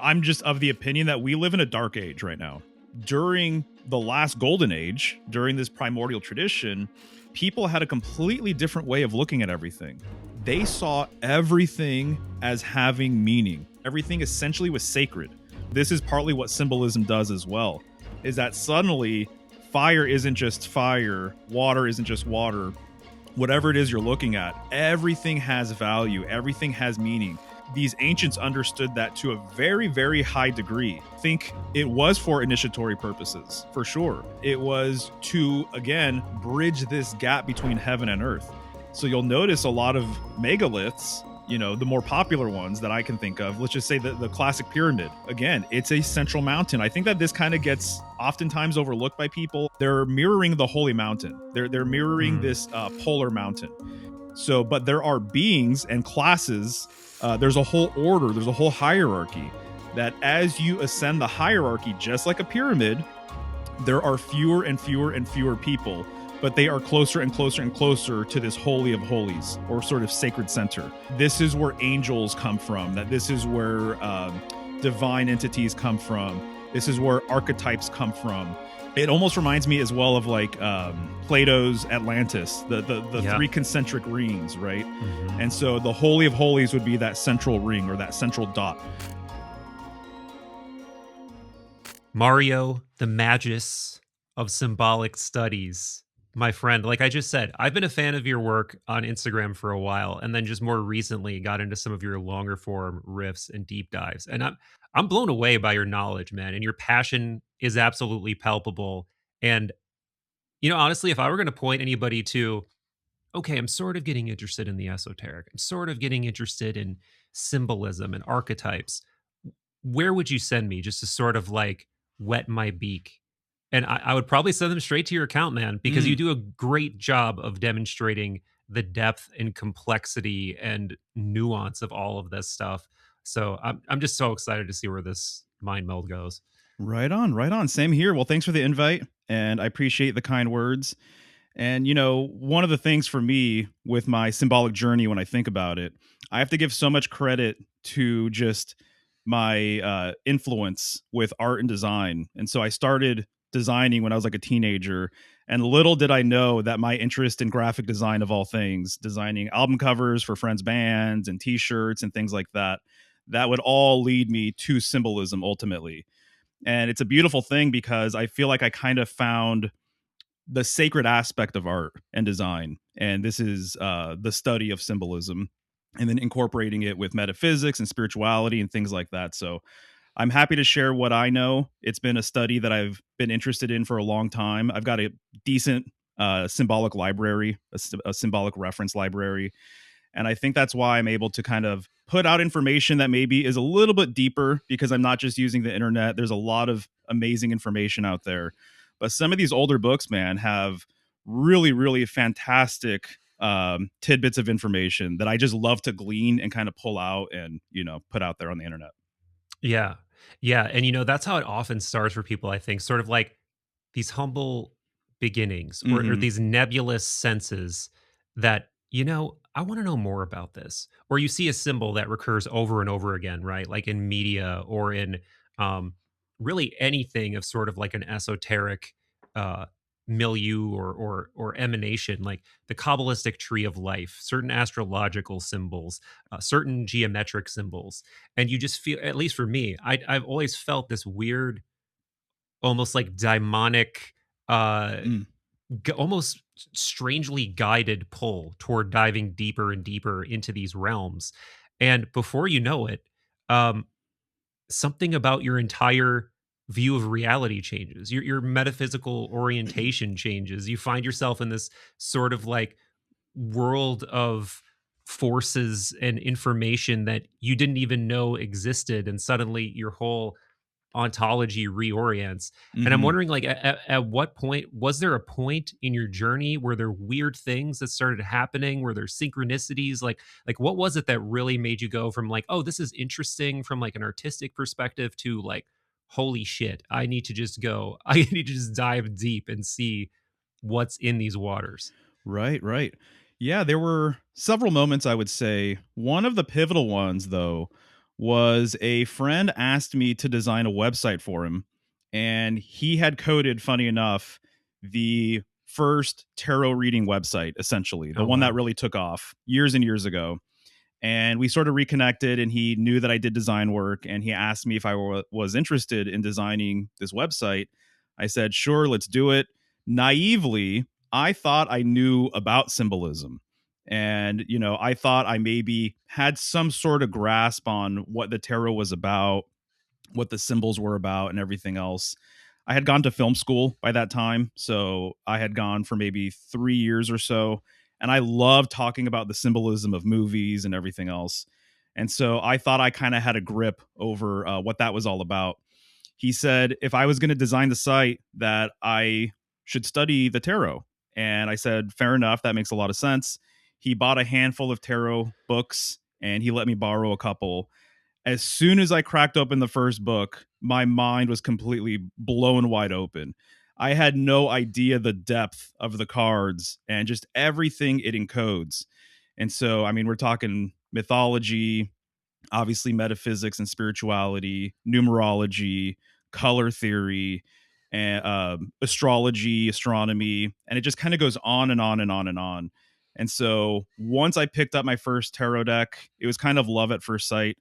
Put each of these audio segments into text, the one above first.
I'm just of the opinion that we live in a dark age right now. During the last golden age, during this primordial tradition, people had a completely different way of looking at everything. They saw everything as having meaning. Everything essentially was sacred. This is partly what symbolism does as well, is that suddenly fire isn't just fire, water isn't just water. Whatever it is you're looking at, everything has value, everything has meaning. These ancients understood that to a very, very high degree. I think it was for initiatory purposes, for sure. It was to, again, bridge this gap between heaven and earth. So you'll notice a lot of megaliths, the more popular ones that I can think of, let's just say the classic pyramid. Again, it's a central mountain. I think that this kind of gets oftentimes overlooked by people. They're mirroring the holy mountain. They're mirroring this polar mountain. So, but there are beings and classes. There's a whole order. There's a whole hierarchy that as you ascend the hierarchy, just like a pyramid, there are fewer and fewer and fewer people, but they are closer and closer and closer to this holy of holies, or sort of sacred center. This is where angels come from. That this is where divine entities come from. This is where archetypes come from. It almost reminds me as well of like Plato's Atlantis, the three concentric rings, right? Mm-hmm. And so the Holy of Holies would be that central ring or that central dot. Mario, the Magus of Symbolic Studies. My friend, like I just said, I've been a fan of your work on Instagram for a while, and then just more recently got into some of your longer form riffs and deep dives. And I'm blown away by your knowledge, man, and your passion is absolutely palpable. And honestly, if I were going to point anybody to, okay, I'm sort of getting interested in the esoteric, I'm sort of getting interested in symbolism and archetypes, where would you send me just to sort of like wet my beak? And I would probably send them straight to your account, man, because you do a great job of demonstrating the depth and complexity and nuance of all of this stuff. So I'm just so excited to see where this mind meld goes. Right on, right on. Same here. Well, thanks for the invite, and I appreciate the kind words. And, one of the things for me with my symbolic journey, when I think about it, I have to give so much credit to just my influence with art and design. And so I started designing when I was like a teenager, and little did I know that my interest in graphic design, of all things, designing album covers for friends' bands and t-shirts and things like that, that would all lead me to symbolism ultimately. And it's a beautiful thing because I feel like I kind of found the sacred aspect of art and design. And this is the study of symbolism, and then incorporating it with metaphysics and spirituality and things like that. So I'm happy to share what I know. It's been a study that I've been interested in for a long time. I've got a decent symbolic library, a symbolic reference library. And I think that's why I'm able to kind of put out information that maybe is a little bit deeper, because I'm not just using the internet. There's a lot of amazing information out there. But some of these older books, man, have really, really fantastic tidbits of information that I just love to glean and kind of pull out and, put out there on the internet. Yeah. Yeah. And that's how it often starts for people, I think, sort of like these humble beginnings or these nebulous senses that, I want to know more about this. Or you see a symbol that recurs over and over again, right? Like in media or in really anything of sort of like an esoteric uh, milieu or emanation, like the Kabbalistic tree of life, certain astrological symbols, certain geometric symbols. And you just feel, at least for me, I've always felt this weird, almost like demonic, uh, almost strangely guided pull toward diving deeper and deeper into these realms. And before you know it, um, something about your entire view of reality changes. Your metaphysical orientation changes. You find yourself in this sort of like world of forces and information that you didn't even know existed, and suddenly your whole ontology reorients. And I'm wondering, like, at what point, was there a point in your journey where there weird things that started happening? Were there synchronicities? Like what was it that really made you go from like, oh, this is interesting from like an artistic perspective to like, holy shit, I need to just go, I need to just dive deep and see what's in these waters? Right, right. Yeah, there were several moments, I would say. One of the pivotal ones, though, was a friend asked me to design a website for him, and he had coded, funny enough, the first tarot reading website, essentially, the Oh, one that wow. really took off years and years ago. And we sort of reconnected, and he knew that I did design work, and he asked me if I was interested in designing this website. I said, sure, let's do it. Naively, I thought I knew about symbolism, and I thought I maybe had some sort of grasp on what the tarot was about, what the symbols were about, and everything else. I had gone to film school by that time, so I had gone for maybe 3 years or so, and I loved talking about the symbolism of movies and everything else. And so I thought I kind of had a grip over what that was all about. He said if I was going to design the site, that I should study the tarot, and I said fair enough, that makes a lot of sense. He bought a handful of tarot books, and he let me borrow a couple. As soon as I cracked open the first book, my mind was completely blown wide open. I had no idea the depth of the cards and just everything it encodes. And so, I mean, we're talking mythology, obviously metaphysics and spirituality, numerology, color theory, and astrology, astronomy, and it just kind of goes on and on and on and on. And so, once I picked up my first tarot deck, it was kind of love at first sight,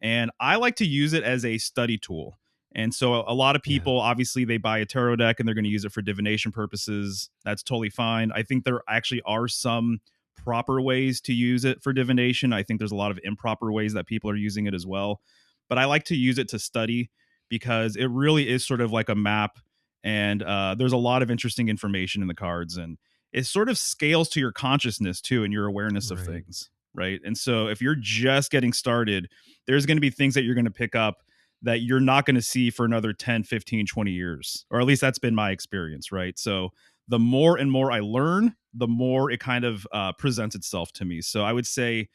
and I like to use it as a study tool. And so a lot of Yeah. people, obviously, they buy a tarot deck and they're going to use it for divination purposes. That's totally fine. I think there actually are some proper ways to use it for divination. I think there's a lot of improper ways that people are using it as well. But I like to use it to study because it really is sort of like a map, and there's a lot of interesting information in the cards, and it sort of scales to your consciousness too and your awareness of Right. things. Right. And so if you're just getting started, there's going to be things that you're going to pick up that you're not going to see for another 10, 15, 20 years, or at least that's been my experience. Right. So the more and more I learn, the more it kind of presents itself to me. So I would say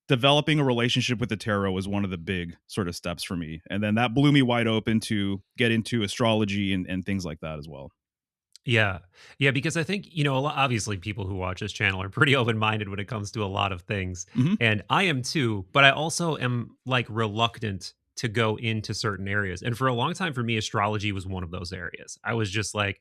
developing a relationship with the tarot was one of the big sort of steps for me. And then that blew me wide open to get into astrology and things like that as well. Yeah. Yeah, because I think, obviously people who watch this channel are pretty open-minded when it comes to a lot of things. Hmm. And I am too, but I also am like reluctant to go into certain areas. And for a long time for me, astrology was one of those areas. I was just like,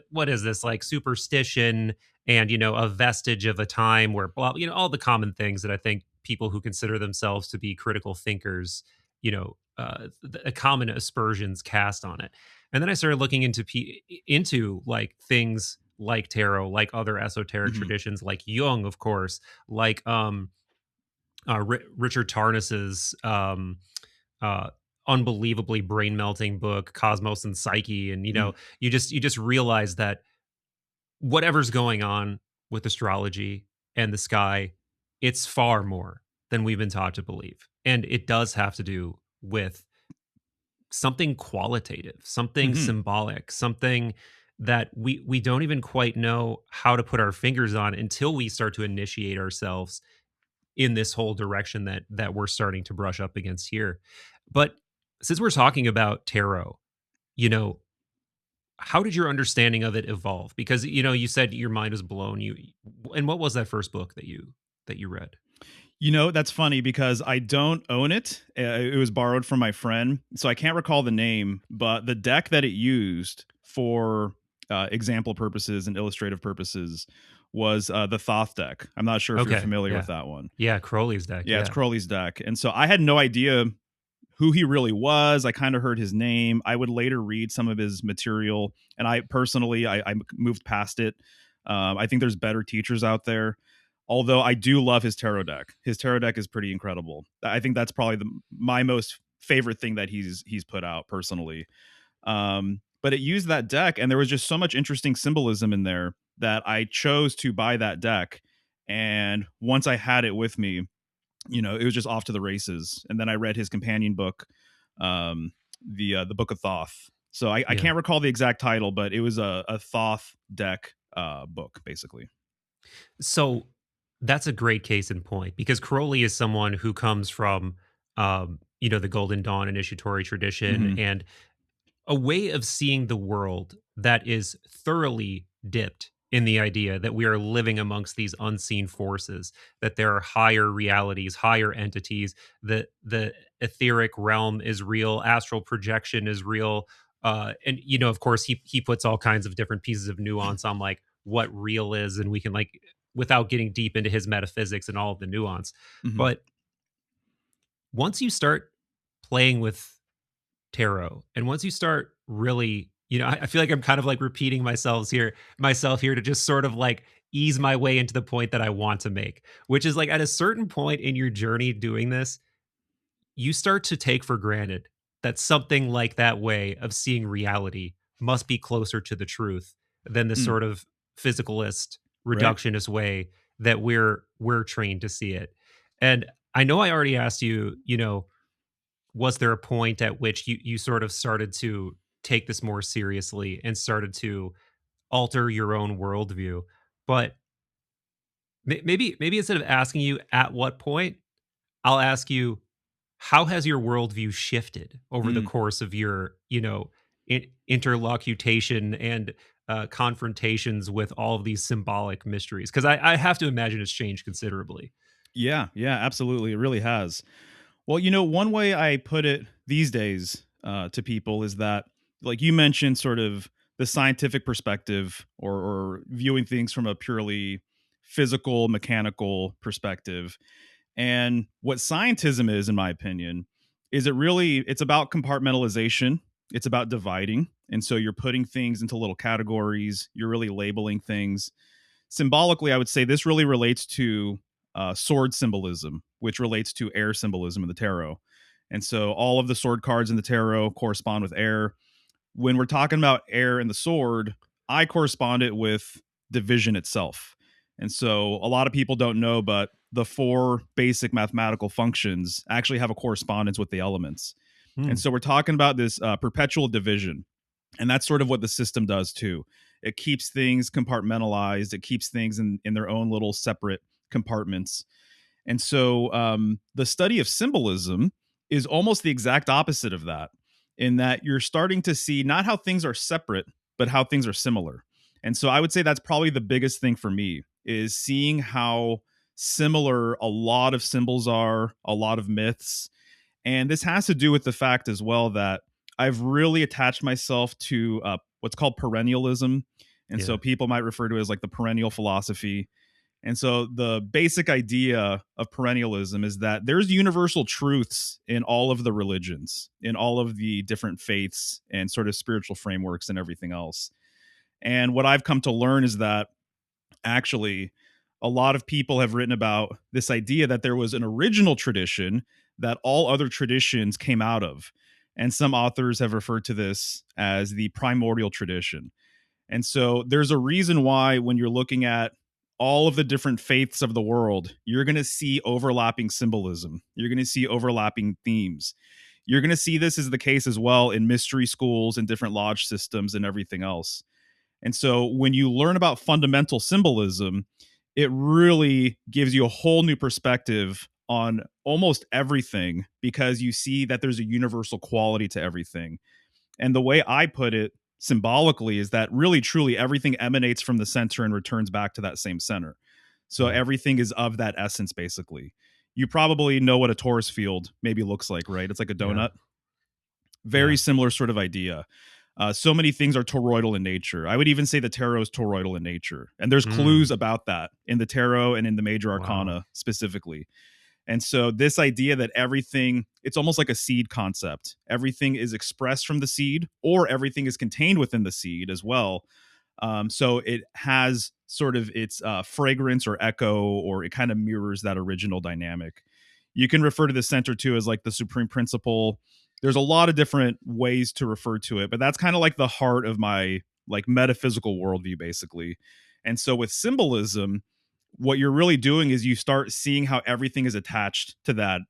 what is this? Like superstition and, a vestige of a time where all the common things that I think people who consider themselves to be critical thinkers, the common aspersions cast on it. And then I started looking into like things like tarot, like other esoteric Hmm. traditions, like Jung, of course, like Richard Tarnas's uh, unbelievably brain melting book, Cosmos and Psyche, and Hmm. you just realize that whatever's going on with astrology and the sky, it's far more than we've been taught to believe, and it does have to do with something qualitative, something Hmm. symbolic, something that we don't even quite know how to put our fingers on until we start to initiate ourselves in this whole direction that we're starting to brush up against here. But since we're talking about tarot, you know, how did your understanding of it evolve? Because you said your mind was blown. And what was that first book that you read? That's funny because I don't own it. It was borrowed from my friend, so I can't recall the name, but the deck that it used for example purposes and illustrative purposes was the Thoth deck. I'm not sure if you're Okay, familiar with yeah. that one. Yeah, Crowley's deck, Yeah, it's yeah. Crowley's deck. And so I had no idea who he really was. I kind of heard his name. I would later read some of his material, and I personally, I moved past it. I think there's better teachers out there. Although I do love his tarot deck. His tarot deck is pretty incredible. I think that's probably my most favorite thing that he's put out personally. But it used that deck, and there was just so much interesting symbolism in there that I chose to buy that deck. And once I had it with me, it was just off to the races. And then I read his companion book, um, the Book of Thoth. So I Yeah. can't recall the exact title, but it was a Thoth deck book, basically. So that's a great case in point because Crowley is someone who comes from, the Golden Dawn initiatory tradition Hmm. and a way of seeing the world that is thoroughly dipped in the idea that we are living amongst these unseen forces, that there are higher realities, higher entities, that the etheric realm is real, astral projection is real. And of course, he puts all kinds of different pieces of nuance on like what real is, and we can like without getting deep into his metaphysics and all of the nuance. Hmm. But once you start playing with tarot, and once you start really, I feel like I'm kind of like repeating myself here to just sort of like ease my way into the point that I want to make, which is like at a certain point in your journey doing this, you start to take for granted that something like that way of seeing reality must be closer to the truth than the Mm, sort of physicalist right. reductionist way that we're trained to see it. And I know I already asked you, was there a point at which you sort of started to take this more seriously and started to alter your own worldview? But maybe instead of asking you at what point, I'll ask you, how has your worldview shifted over the Mm. course of your, interlocutation and confrontations with all of these symbolic mysteries? Because I have to imagine it's changed considerably. Yeah, yeah, absolutely. It really has. Well, one way I put it these days to people is that, like you mentioned, sort of the scientific perspective, or viewing things from a purely physical, mechanical perspective. And what scientism is, in my opinion, is it's about compartmentalization. It's about dividing. And so you're putting things into little categories. You're really labeling things. Symbolically, I would say this really relates to sword symbolism, which relates to air symbolism in the tarot. And so all of the sword cards in the tarot correspond with air. When we're talking about air and the sword, I correspond it with division itself. And so a lot of people don't know, but the four basic mathematical functions actually have a correspondence with the elements. Hmm. And so we're talking about this perpetual division. And that's sort of what the system does too. It keeps things compartmentalized, it keeps things in their own little separate compartments. And so the study of symbolism is almost the exact opposite of that, in that you're starting to see not how things are separate, but how things are similar. And so I would say that's probably the biggest thing for me, is seeing how similar a lot of symbols are, a lot of myths. And this has to do with the fact as well that I've really attached myself to what's called perennialism. And Yeah. so people might refer to it as like the perennial philosophy. And so the basic idea of perennialism is that there's universal truths in all of the religions, in all of the different faiths and sort of spiritual frameworks and everything else. And what I've come to learn is that actually a lot of people have written about this idea that there was an original tradition that all other traditions came out of. And some authors have referred to this as the primordial tradition. And so there's a reason why, when you're looking at all of the different faiths of the world, you're going to see overlapping symbolism. You're going to see overlapping themes. You're going to see this is the case as well in mystery schools and different lodge systems and everything else. And so when you learn about fundamental symbolism, it really gives you a whole new perspective on almost everything, because you see that there's a universal quality to everything. And the way I put it symbolically is that really truly everything emanates from the center and returns back to that same center. So Yeah. everything is of that essence, basically. You probably know what a torus field maybe looks like, right? It's like a Yeah. donut. Very Yeah. similar sort of idea. So many things are toroidal in nature. I would even say the tarot is toroidal in nature. And there's clues Mm. about that in the tarot and in the major Wow. arcana specifically. And so this idea that everything, it's almost like a seed concept. Everything is expressed from the seed, or everything is contained within the seed as well. So it has sort of its fragrance or echo, or it kind of mirrors that original dynamic. You can refer to the center too as like the supreme principle. There's a lot of different ways to refer to it, but that's kind of like the heart of my like metaphysical worldview, basically. And so with symbolism, what you're really doing is you start seeing how everything is attached to that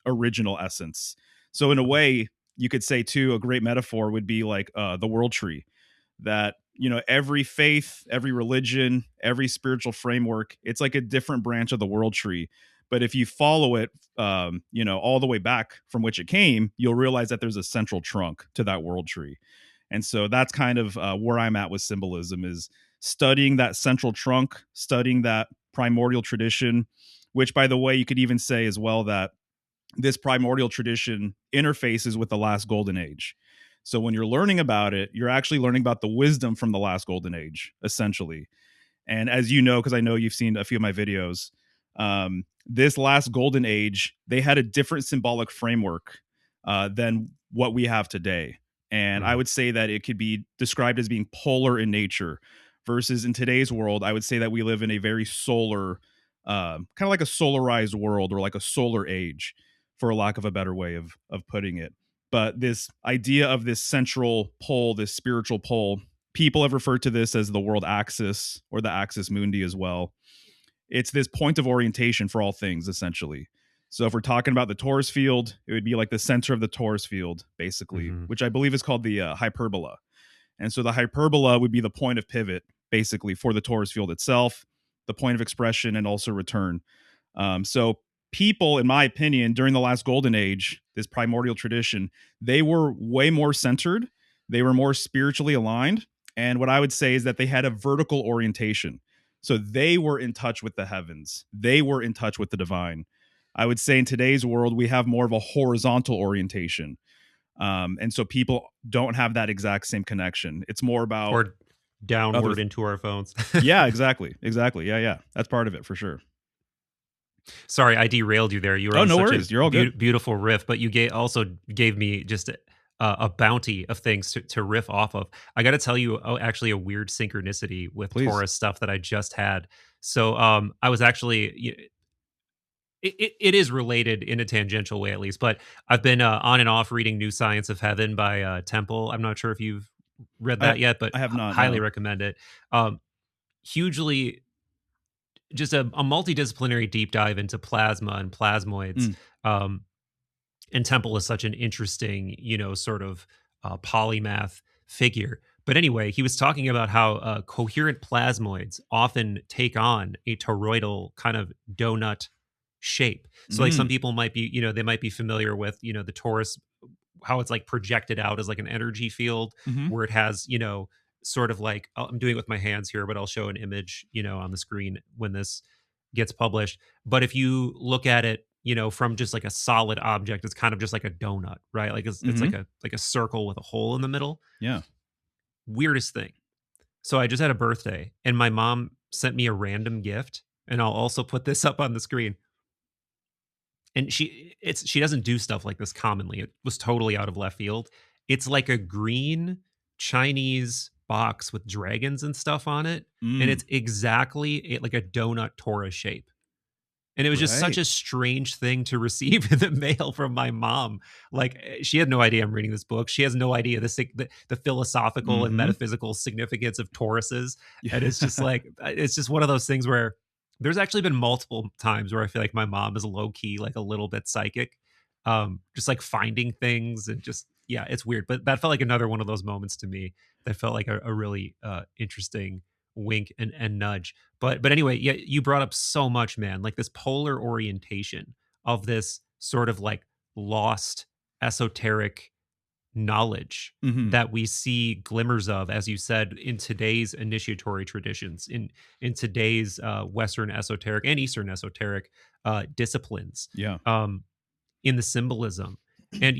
original essence. So in a way, you could say too, a great metaphor would be like the world tree, that every faith, every religion, every spiritual framework, it's like a different branch of the world tree. But if you follow it all the way back from which it came, you'll realize that there's a central trunk to that world tree. And so that's kind of where I'm at with symbolism, is studying that central trunk, studying that primordial tradition, which, by the way, you could even say as well that this primordial tradition interfaces with the last golden age. So when you're learning about it, you're actually learning about the wisdom from the last golden age, essentially. And as you know, because I know you've seen a few of my videos, this last golden age, they had a different symbolic framework than what we have today. And I Mhm. would say that it could be described as being polar in nature, versus in today's world, I would say that we live in a very solar, kind of like a solarized world, or like a solar age, for lack of a better way of putting it. But this idea of this central pole, this spiritual pole, people have referred to this as the world axis, or the axis mundi as well. It's this point of orientation for all things, essentially. So if we're talking about the torus field, it would be like the center of the torus field, basically, Mhm. which I believe is called the hyperbola. And so the hyperbola would be the point of pivot, basically, for the torus field itself, the point of expression, and also return. So people, in my opinion, during the last golden age, this primordial tradition, they were way more centered. They were more spiritually aligned. And what I would say is that they had a vertical orientation. So they were in touch with the heavens. They were in touch with the divine. I would say in today's world, we have more of a horizontal orientation. And so people don't have that exact same connection. It's more about Or other. downward into our phones. Yeah, exactly. Exactly. Yeah, yeah. That's part of it for sure. Sorry, I derailed you there. You were Oh, on no such a worries. You're all good. beautiful riff, but you also gave me just a bounty of things to riff off of. I got to tell you, oh, actually, a weird synchronicity with Please. Torus stuff that I just had. So, I was actually it is related in a tangential way, at least. But I've been on and off reading New Science of Heaven by Temple. I'm not sure if you've read I that yet, but I have not, highly no. recommend it. Hugely just a multidisciplinary deep dive into plasma and plasmoids. Mm, Um, and Temple is such an interesting, sort of polymath figure. But anyway, he was talking about how coherent plasmoids often take on a toroidal kind of donut shape. So, like some mm, people might be, they might be familiar with, the torus, how it's like projected out as like an energy field mhm, where it has, sort of like I'm doing it with my hands here, but I'll show an image, on the screen when this gets published. But if you look at it, from just like a solid object, it's kind of just like a donut, right? Like it's mhm. like a circle with a hole in the middle. Yeah. Weirdest thing. So I just had a birthday and my mom sent me a random gift, and I'll also put this up on the screen. And she doesn't do stuff like this commonly. It was totally out of left field. It's like a green Chinese box with dragons and stuff on it, and Mm, it's exactly like a donut Torah shape. And it was just such right. a strange thing to receive in the mail from my mom. Like, she had no idea I'm reading this book. She has no idea the philosophical and Mhm. metaphysical significance of Tauruses. And it's just Yeah. like, it's just one of those things where there's actually been multiple times where I feel like my mom is low key, like a little bit psychic, just like finding things and just, yeah, it's weird. But that felt like another one of those moments to me that felt like a really interesting wink and nudge. But anyway, yeah, you brought up so much, man. Like this polar orientation of this sort of like lost esoteric knowledge Mhm. that we see glimmers of, as you said, in today's initiatory traditions, in today's Western esoteric and Eastern esoteric disciplines, Yeah. um, in the symbolism. And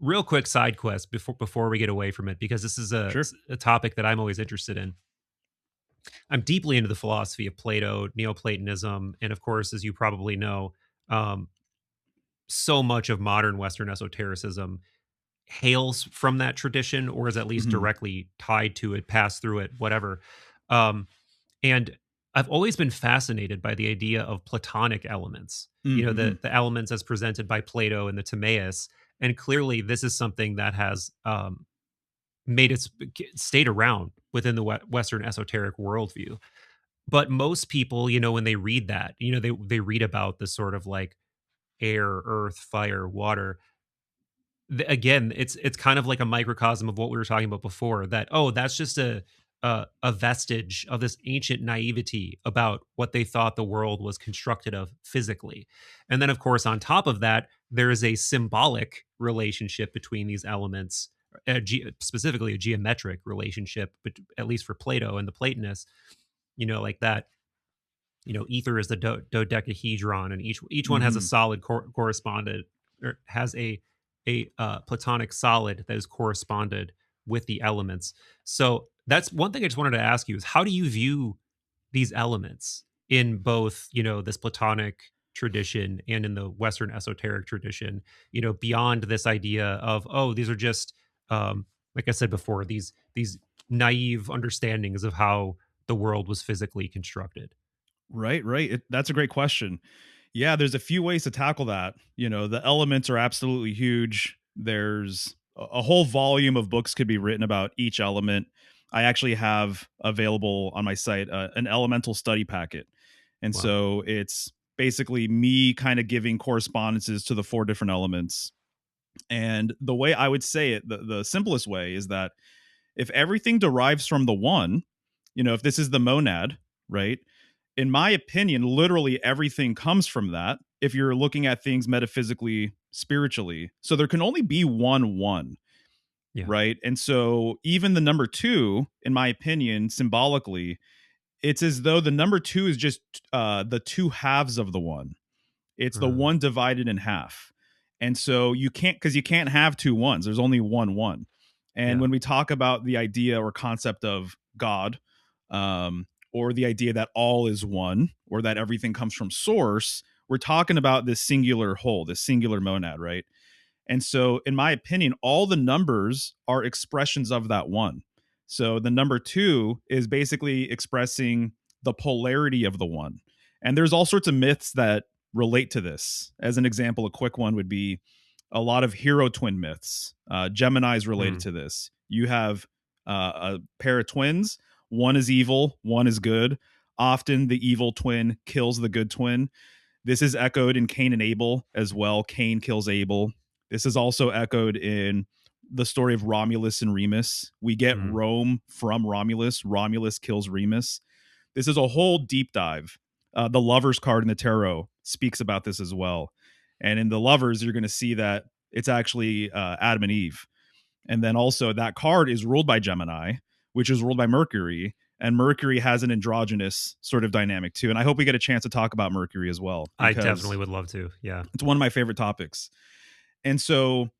real quick side quest before we get away from it, because this is Sure. a topic that I'm always interested in. I'm deeply into the philosophy of Plato, Neoplatonism, and of course, as you probably know, um, so much of modern Western esotericism hails from that tradition, or is at least Mhm. directly tied to it, passed through it, whatever. Um, and I've always been fascinated by the idea of Platonic elements. Mm, The elements as presented by Plato in the Timaeus, and clearly, this is something that has made its stayed around within the Western esoteric worldview. But most people, when they read that, they read about the sort of like air, earth, fire, water. Again, it's kind of like a microcosm of what we were talking about before. That, oh, that's just a vestige of this ancient naivety about what they thought the world was constructed of physically. And then, of course, on top of that, there is a symbolic relationship between these elements, specifically a geometric relationship, but at least for Plato and the Platonists, like that. Ether is the dodecahedron, and each one has a Hmm. solid corresponded, or has a platonic solid that is corresponded with the elements. So that's one thing I just wanted to ask you: is how do you view these elements in both, this platonic tradition and in the Western esoteric tradition? Beyond this idea of, oh, these are just, like I said before, these naive understandings of how the world was physically constructed. Right, right. That's a great question. Yeah, there's a few ways to tackle that. The elements are absolutely huge. There's a whole volume of books could be written about each element. I actually have available on my site an elemental study packet. And Wow. so it's basically me kind of giving correspondences to the four different elements. And the way I would say it, the simplest way is that if everything derives from the one, if this is the monad, right? In my opinion, literally everything comes from that if you're looking at things metaphysically, spiritually. So there can only be one, Yeah. right? And so even the number two, in my opinion, symbolically, it's as though the number two is just the two halves of the one. It's the Uh, one divided in half. And so because you can't have two ones. There's only one. And yeah. when we talk about the idea or concept of God, or the idea that all is one, or that everything comes from source, we're talking about this singular whole, this singular monad, right? And so, in my opinion, all the numbers are expressions of that one. So the number two is basically expressing the polarity of the one. And there's all sorts of myths that relate to this. As an example, a quick one would be a lot of hero twin myths. Gemini's related Mm, to this. You have a pair of twins. One is evil, one is good. Often the evil twin kills the good twin. This is echoed in Cain and Abel as well. Cain kills Abel. This is also echoed in the story of Romulus and Remus. We get mm, Rome from Romulus. Romulus kills Remus. This is a whole deep dive. The Lovers card in the tarot speaks about this as well. And in the Lovers, you're going to see that it's actually Adam and Eve. And then also that card is ruled by Gemini, which is ruled by Mercury. And Mercury has an androgynous sort of dynamic too. And I hope we get a chance to talk about Mercury as well, I definitely because would love to. Yeah. it's one of my favorite topics. And so,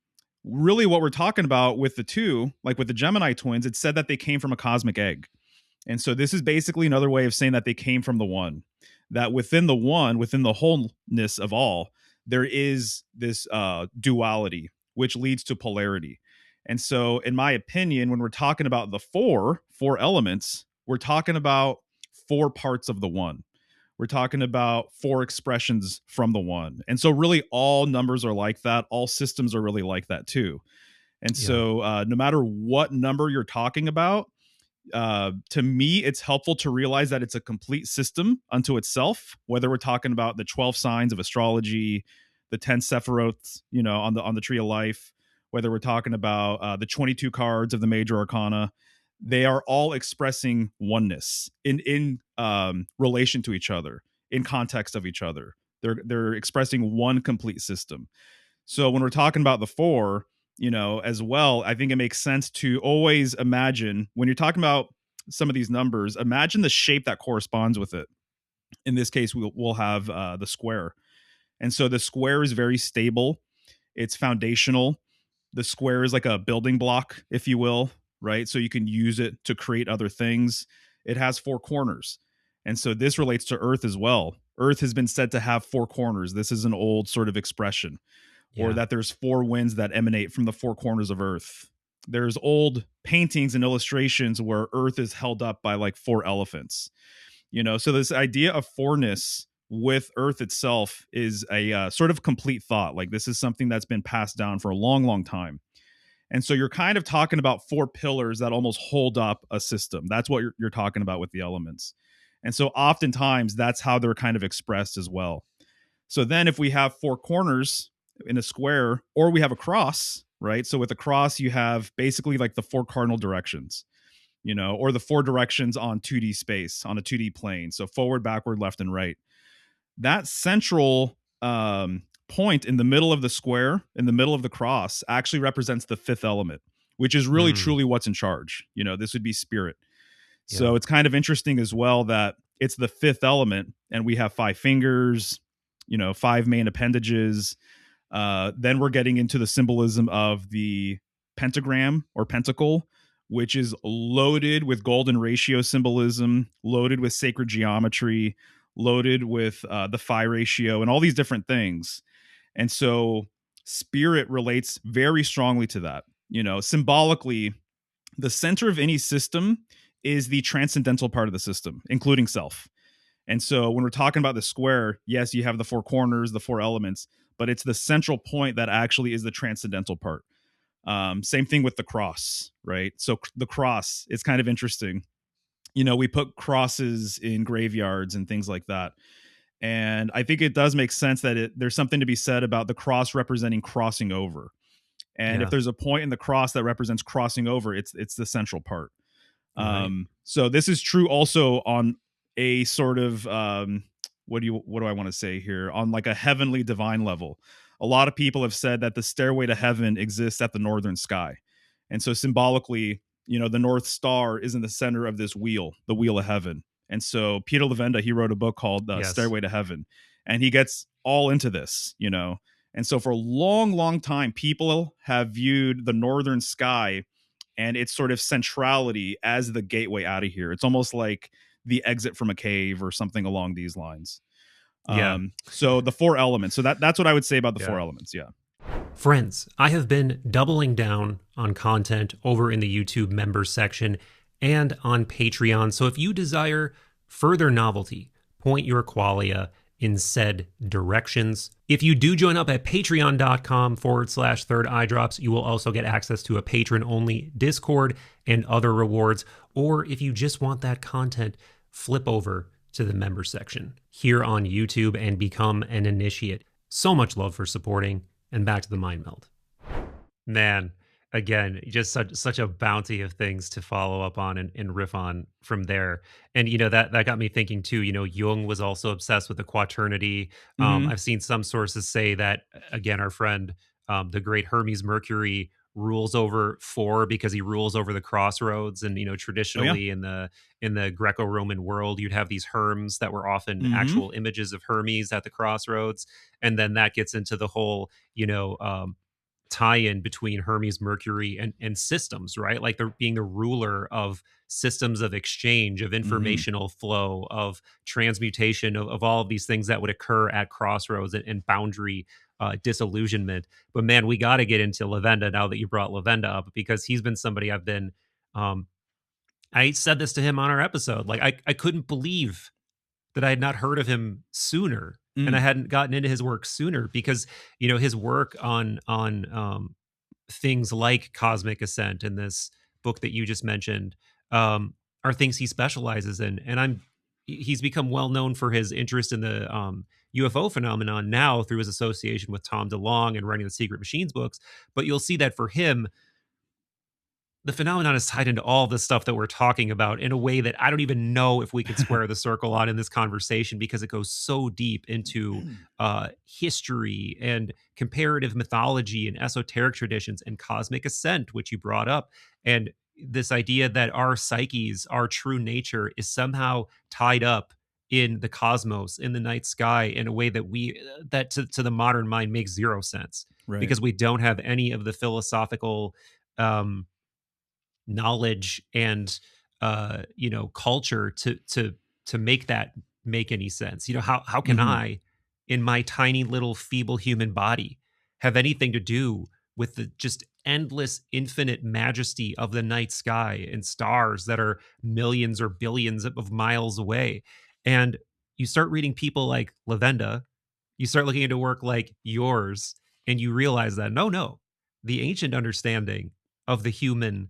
really, what we're talking about with the two, like with the Gemini twins, it said that they came from a cosmic egg. And so, this is basically another way of saying that they came from the one, that within the one, within the wholeness of all, there is this duality, which leads to polarity. And so, in my opinion, when we're talking about the four elements, we're talking about four parts of the one. We're talking about four expressions from the one. And so, really, all numbers are like that. All systems are really like that, too. And Yeah. so, no matter what number you're talking about, to me, it's helpful to realize that it's a complete system unto itself. Whether we're talking about the 12 signs of astrology, the 10 sephiroths, on the tree of life, whether we're talking about the 22 cards of the major arcana, they are all expressing oneness in relation to each other, in context of each other. They're expressing one complete system. So when we're talking about the four, as well, I think it makes sense to always imagine when you're talking about some of these numbers, imagine the shape that corresponds with it. In this case, we'll have the square. And so the square is very stable, it's foundational. The square is like a building block, if you will, right? So you can use it to create other things. It has four corners. And so this relates to Earth as well. Earth has been said to have four corners. This is an old sort of expression, or Yeah. that there's four winds that emanate from the four corners of Earth. There's old paintings and illustrations where Earth is held up by like four elephants. So this idea of fourness with Earth itself is a sort of complete thought. Like this is something that's been passed down for a long, long time. And so you're kind of talking about four pillars that almost hold up a system. That's what you're talking about with the elements. And so oftentimes that's how they're kind of expressed as well. So then if we have four corners in a square, or we have a cross, right? So with a cross, you have basically like the four cardinal directions, or the four directions on 2D space, on a 2D plane. So forward, backward, left, and right. That central point in the middle of the square, in the middle of the cross, actually represents the fifth element, which is really Mm, truly what's in charge. This would be spirit. yeah. So it's kind of interesting as well that it's the fifth element, and we have five fingers, five main appendages. Then we're getting into the symbolism of the pentagram or pentacle, which is loaded with golden ratio symbolism, loaded with sacred geometry, loaded with the phi ratio, and all these different things. And so spirit relates very strongly to that. Symbolically, the center of any system is the transcendental part of the system, including self. And so when we're talking about the square, yes, you have the four corners, the four elements, but it's the central point that actually is the transcendental part. Same thing with the cross, right? So the cross, it's kind of interesting. We put crosses in graveyards and things like that. And I think it does make sense that there's something to be said about the cross representing crossing over. And if Yeah. there's a point in the cross that represents crossing over, it's the central part. Right. So this is true also on a sort of what do I want to say here, on like a heavenly divine level. A lot of people have said that the stairway to heaven exists at the northern sky, and so symbolically, the North Star is in the center of this wheel, the wheel of heaven. And so Peter Levenda, he wrote a book called Yes. Stairway to Heaven, and he gets all into this. And so for a long, long time, people have viewed the northern sky and its sort of centrality as the gateway out of here. It's almost like the exit from a cave or something along these lines. Yeah. So the four elements. So that's what I would say about the four Yeah. elements. Yeah. Friends, I have been doubling down on content over in the YouTube members section and on Patreon. So if you desire further novelty, point your qualia in said directions. If you do join up at patreon.com/third eye drops, you will also get access to a patron only Discord and other rewards. Or if you just want that content, flip over to the members section here on YouTube and become an initiate. So much love for supporting. And back to the mind meld. Man, again, just such a bounty of things to follow up on and riff on from there. And that got me thinking too. Jung was also obsessed with the quaternity. Mm-hmm. I've seen some sources say that again, our friend, the great Hermes Mercury, rules over four because he rules over the crossroads. And Oh yeah. traditionally in the Greco-Roman world, you'd have these herms that were often Mm-hmm. actual images of Hermes at the crossroads, and then that gets into the whole tie-in between Hermes Mercury and systems, right? Like they're being the ruler of systems of exchange, of Mm-hmm. informational flow, of transmutation, of all of these things that would occur at crossroads and boundary disillusionment. But man, we got to get into Lavenda now that you brought Lavenda up, because he's been somebody I've been. I said this to him on our episode. Like I couldn't believe that I had not heard of him sooner, and I Mm. hadn't gotten into his work sooner, because his work on things like cosmic ascent and this book that you just mentioned are things he specializes in, and he's become well known for his interest in the UFO phenomenon now through his association with Tom DeLonge and writing the Secret Machines books. But you'll see that for him, the phenomenon is tied into all the stuff that we're talking about in a way that I don't even know if we can square the circle on in this conversation, because it goes so deep into history and comparative mythology and esoteric traditions and cosmic ascent, which you brought up. And this idea that our psyches, our true nature, is somehow tied up in the cosmos, in the night sky, in a way that that to the modern mind makes zero sense, Right. because we don't have any of the philosophical um knowledge and culture to make that make any sense. How can Mm-hmm. I, in my tiny little feeble human body, have anything to do with the just endless infinite majesty of the night sky and stars that are millions or billions of miles away? And you start reading people like Lavenda, you start looking into work like yours, and you realize that no, the ancient understanding of the human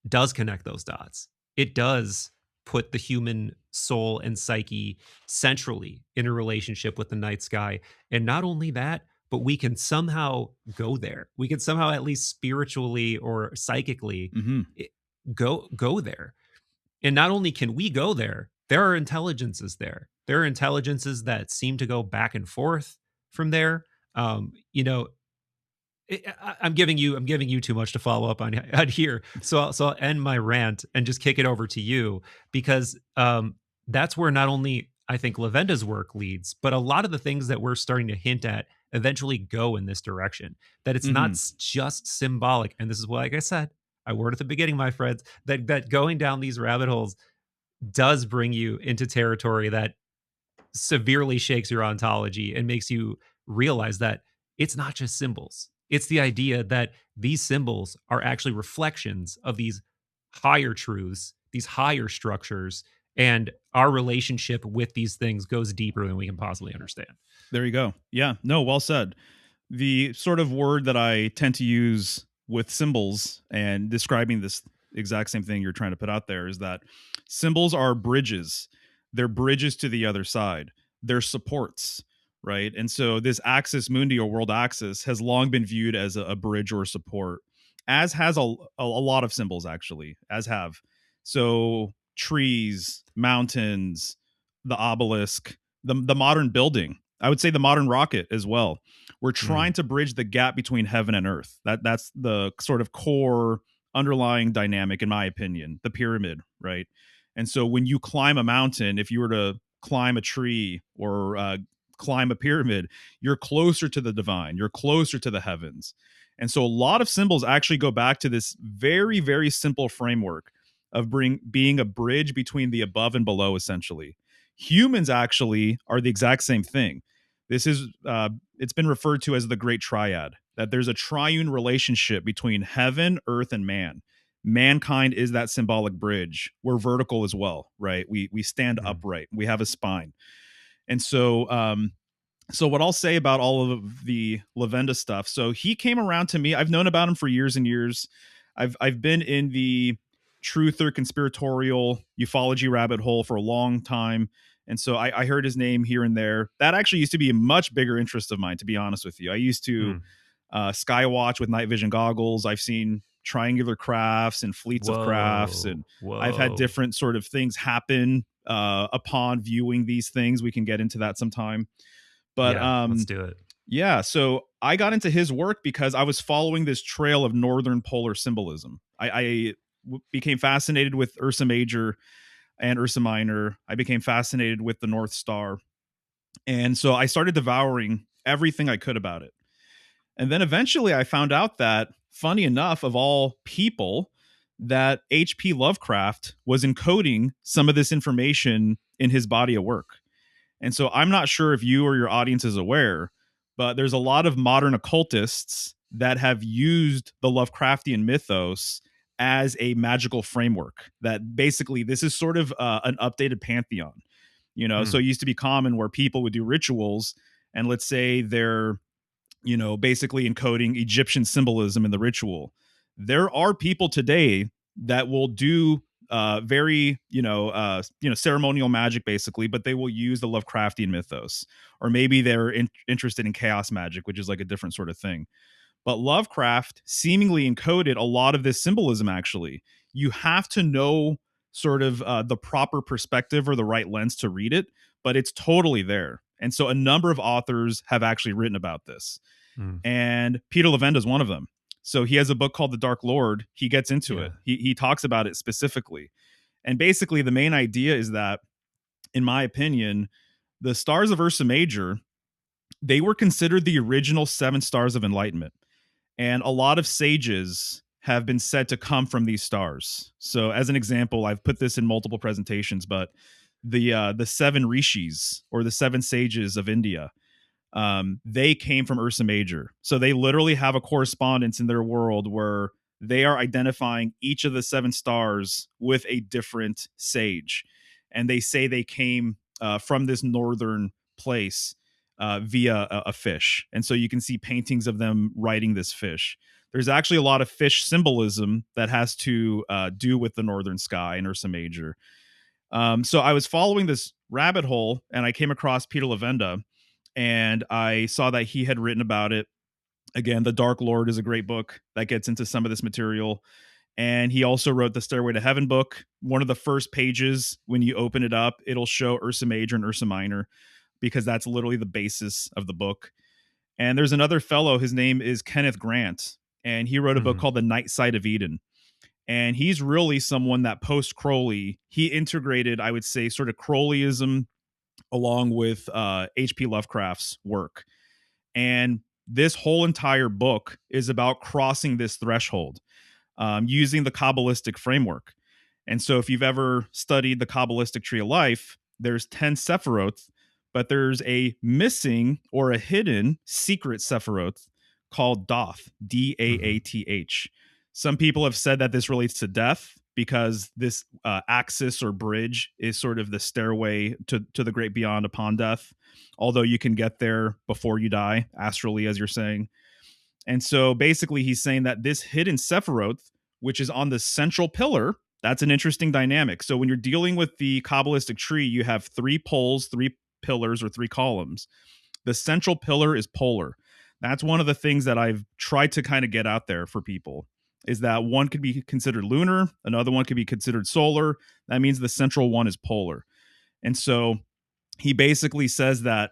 does connect those dots. It does put the human soul and psyche centrally in a relationship with the night sky. And not only that, but we can somehow go there. We can somehow, at least spiritually or psychically, Mm-hmm. i- go there. And not only can we go there, there are intelligences there. There are intelligences that seem to go back and forth from there. Um, you know, I'm giving you too much to follow up on here. So I'll end my rant and just kick it over to you because that's where not only I think Lavenda's work leads, but a lot of the things that we're starting to hint at eventually go in this direction. That it's not Hmm. just symbolic, and this is what, like I said, I word at the beginning, my friends, that going down these rabbit holes does bring you into territory that severely shakes your ontology and makes you realize that it's not just symbols. It's the idea that these symbols are actually reflections of these higher truths, these higher structures, and our relationship with these things goes deeper than we can possibly understand. There you go. Yeah, no, well said. The sort of word that I tend to use with symbols and describing this exact same thing you're trying to put out there is that symbols are bridges. They're bridges to the other side. They're supports, right? And so this axis mundi or world axis has long been viewed as a bridge or a support, as has a lot of symbols actually, as have. So trees, mountains, the obelisk, the modern building. I would say the modern rocket as well. We're Mm, trying to bridge the gap between heaven and earth. That's the sort of core underlying dynamic, in my opinion. The pyramid, right? And so when you climb a mountain, if you were to climb a tree or climb a pyramid, you're closer to the divine. You're closer to the heavens. And so a lot of symbols actually go back to this very, very simple framework of being a bridge between the above and below, essentially. Humans actually are the exact same thing. This is it's been referred to as the great triad, that there's a triune relationship between heaven, earth, and man. Mankind is that symbolic bridge. We're vertical as well, right? We stand mm. upright. We have a spine. And so what I'll say about all of the Lavenda stuff. So he came around to me. I've known about him for years and years. I've been in the truth or conspiratorial ufology rabbit hole for a long time. And so I heard his name here and there. That actually used to be a much bigger interest of mine, to be honest with you. I used to Mm. skywatch with night vision goggles. I've seen triangular crafts and fleets of crafts, Whoa. and I've had Whoa. different sort of things happen upon viewing these things. We can get into that sometime. But Yeah, let's do it. yeah, so I got into his work because I was following this trail of northern polar symbolism. Became fascinated with Ursa Major and Ursa Minor. I became fascinated with the North Star. And so I started devouring everything I could about it. And then eventually I found out that, funny enough, of all people, that H.P. Lovecraft was encoding some of this information in his body of work. And so I'm not sure if you or your audience is aware, but there's a lot of modern occultists that have used the Lovecraftian mythos as a magical framework. That basically this is sort of an updated pantheon. So Mm, it used to be common where people would do rituals, and let's say they're basically encoding Egyptian symbolism in the ritual. There are people today that will do very ceremonial magic basically, but they will use the Lovecraftian mythos, or maybe they're interested in chaos magic, which is like a different sort of thing. But Lovecraft seemingly encoded a lot of this symbolism. Actually, you have to know sort of the proper perspective or the right lens to read it, but it's totally there. And so a number of authors have actually written about this, mm. and Peter Levenda is one of them. So he has a book called The Dark Lord. He gets into Yeah. it. He talks about it specifically. And basically the main idea is that, in my opinion, the stars of Ursa Major, they were considered the original 7 stars of enlightenment. And a lot of sages have been said to come from these stars. So as an example, I've put this in multiple presentations, but the 7 rishis, or the 7 sages of India, they came from Ursa Major. So they literally have a correspondence in their world where they are identifying each of the 7 stars with a different sage. And they say they came from this northern place via a fish. And so you can see paintings of them riding this fish. There's actually a lot of fish symbolism that has to do with the northern sky in Ursa Major. So I was following this rabbit hole and I came across Peter Levenda, and I saw that he had written about it. Again, The Dark Lord is a great book that gets into some of this material. And he also wrote the Stairway to Heaven book. One of the first pages, when you open it up, it'll show Ursa Major and Ursa Minor, because that's literally the basis of the book. And there's another fellow, his name is Kenneth Grant, and he wrote a book Mhm. called The Night Side of Eden. And he's really someone that post Crowley, he integrated, I would say, sort of Crowleyism along with H.P. Lovecraft's work. And this whole entire book is about crossing this threshold using the Kabbalistic framework. And so, if you've ever studied the Kabbalistic tree of life, there's 10 Sephiroth, but there's a missing or a hidden secret Sephiroth called Doth, Mhm. Daath. Some people have said that this relates to death because this axis or bridge is sort of the stairway to the great beyond upon death, although you can get there before you die, astrally, as you're saying. And so basically, he's saying that this hidden Sephiroth, which is on the central pillar, that's an interesting dynamic. So when you're dealing with the Kabbalistic tree, you have three poles, three pillars, or three columns. The central pillar is polar. That's one of the things that I've tried to kind of get out there for people is that one could be considered lunar, another one could be considered solar. That means the central one is polar. And so he basically says that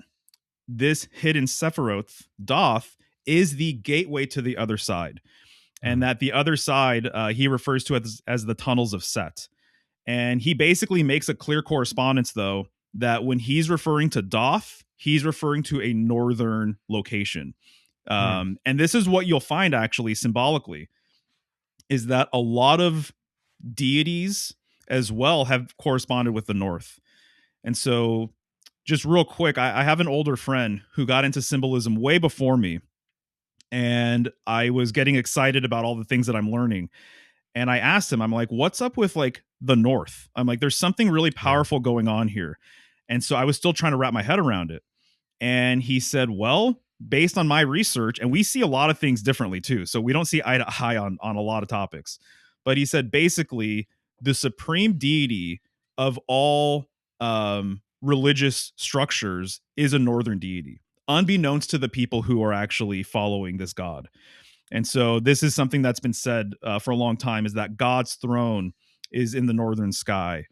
this hidden Sephiroth, Doth, is the gateway to the other side. And Mhm. that the other side, he refers to it as the tunnels of Set. And he basically makes a clear correspondence, though, that when he's referring to Doth, he's referring to a northern location. Mm. And this is what you'll find actually symbolically is that a lot of deities as well have corresponded with the north. And so, just real quick, I have an older friend who got into symbolism way before me, and I was getting excited about all the things that I'm learning. And I asked him, I'm like, what's up with like the North? I'm like, there's something really Yeah. powerful going on here. And so I was still trying to wrap my head around it. And he said, well, based on my research, and we see a lot of things differently too. So we don't see eye to eye on a lot of topics. But he said basically the supreme deity of all religious structures is a northern deity, unbeknownst to the people who are actually following this god. And so this is something that's been said for a long time is that God's throne is in the northern sky.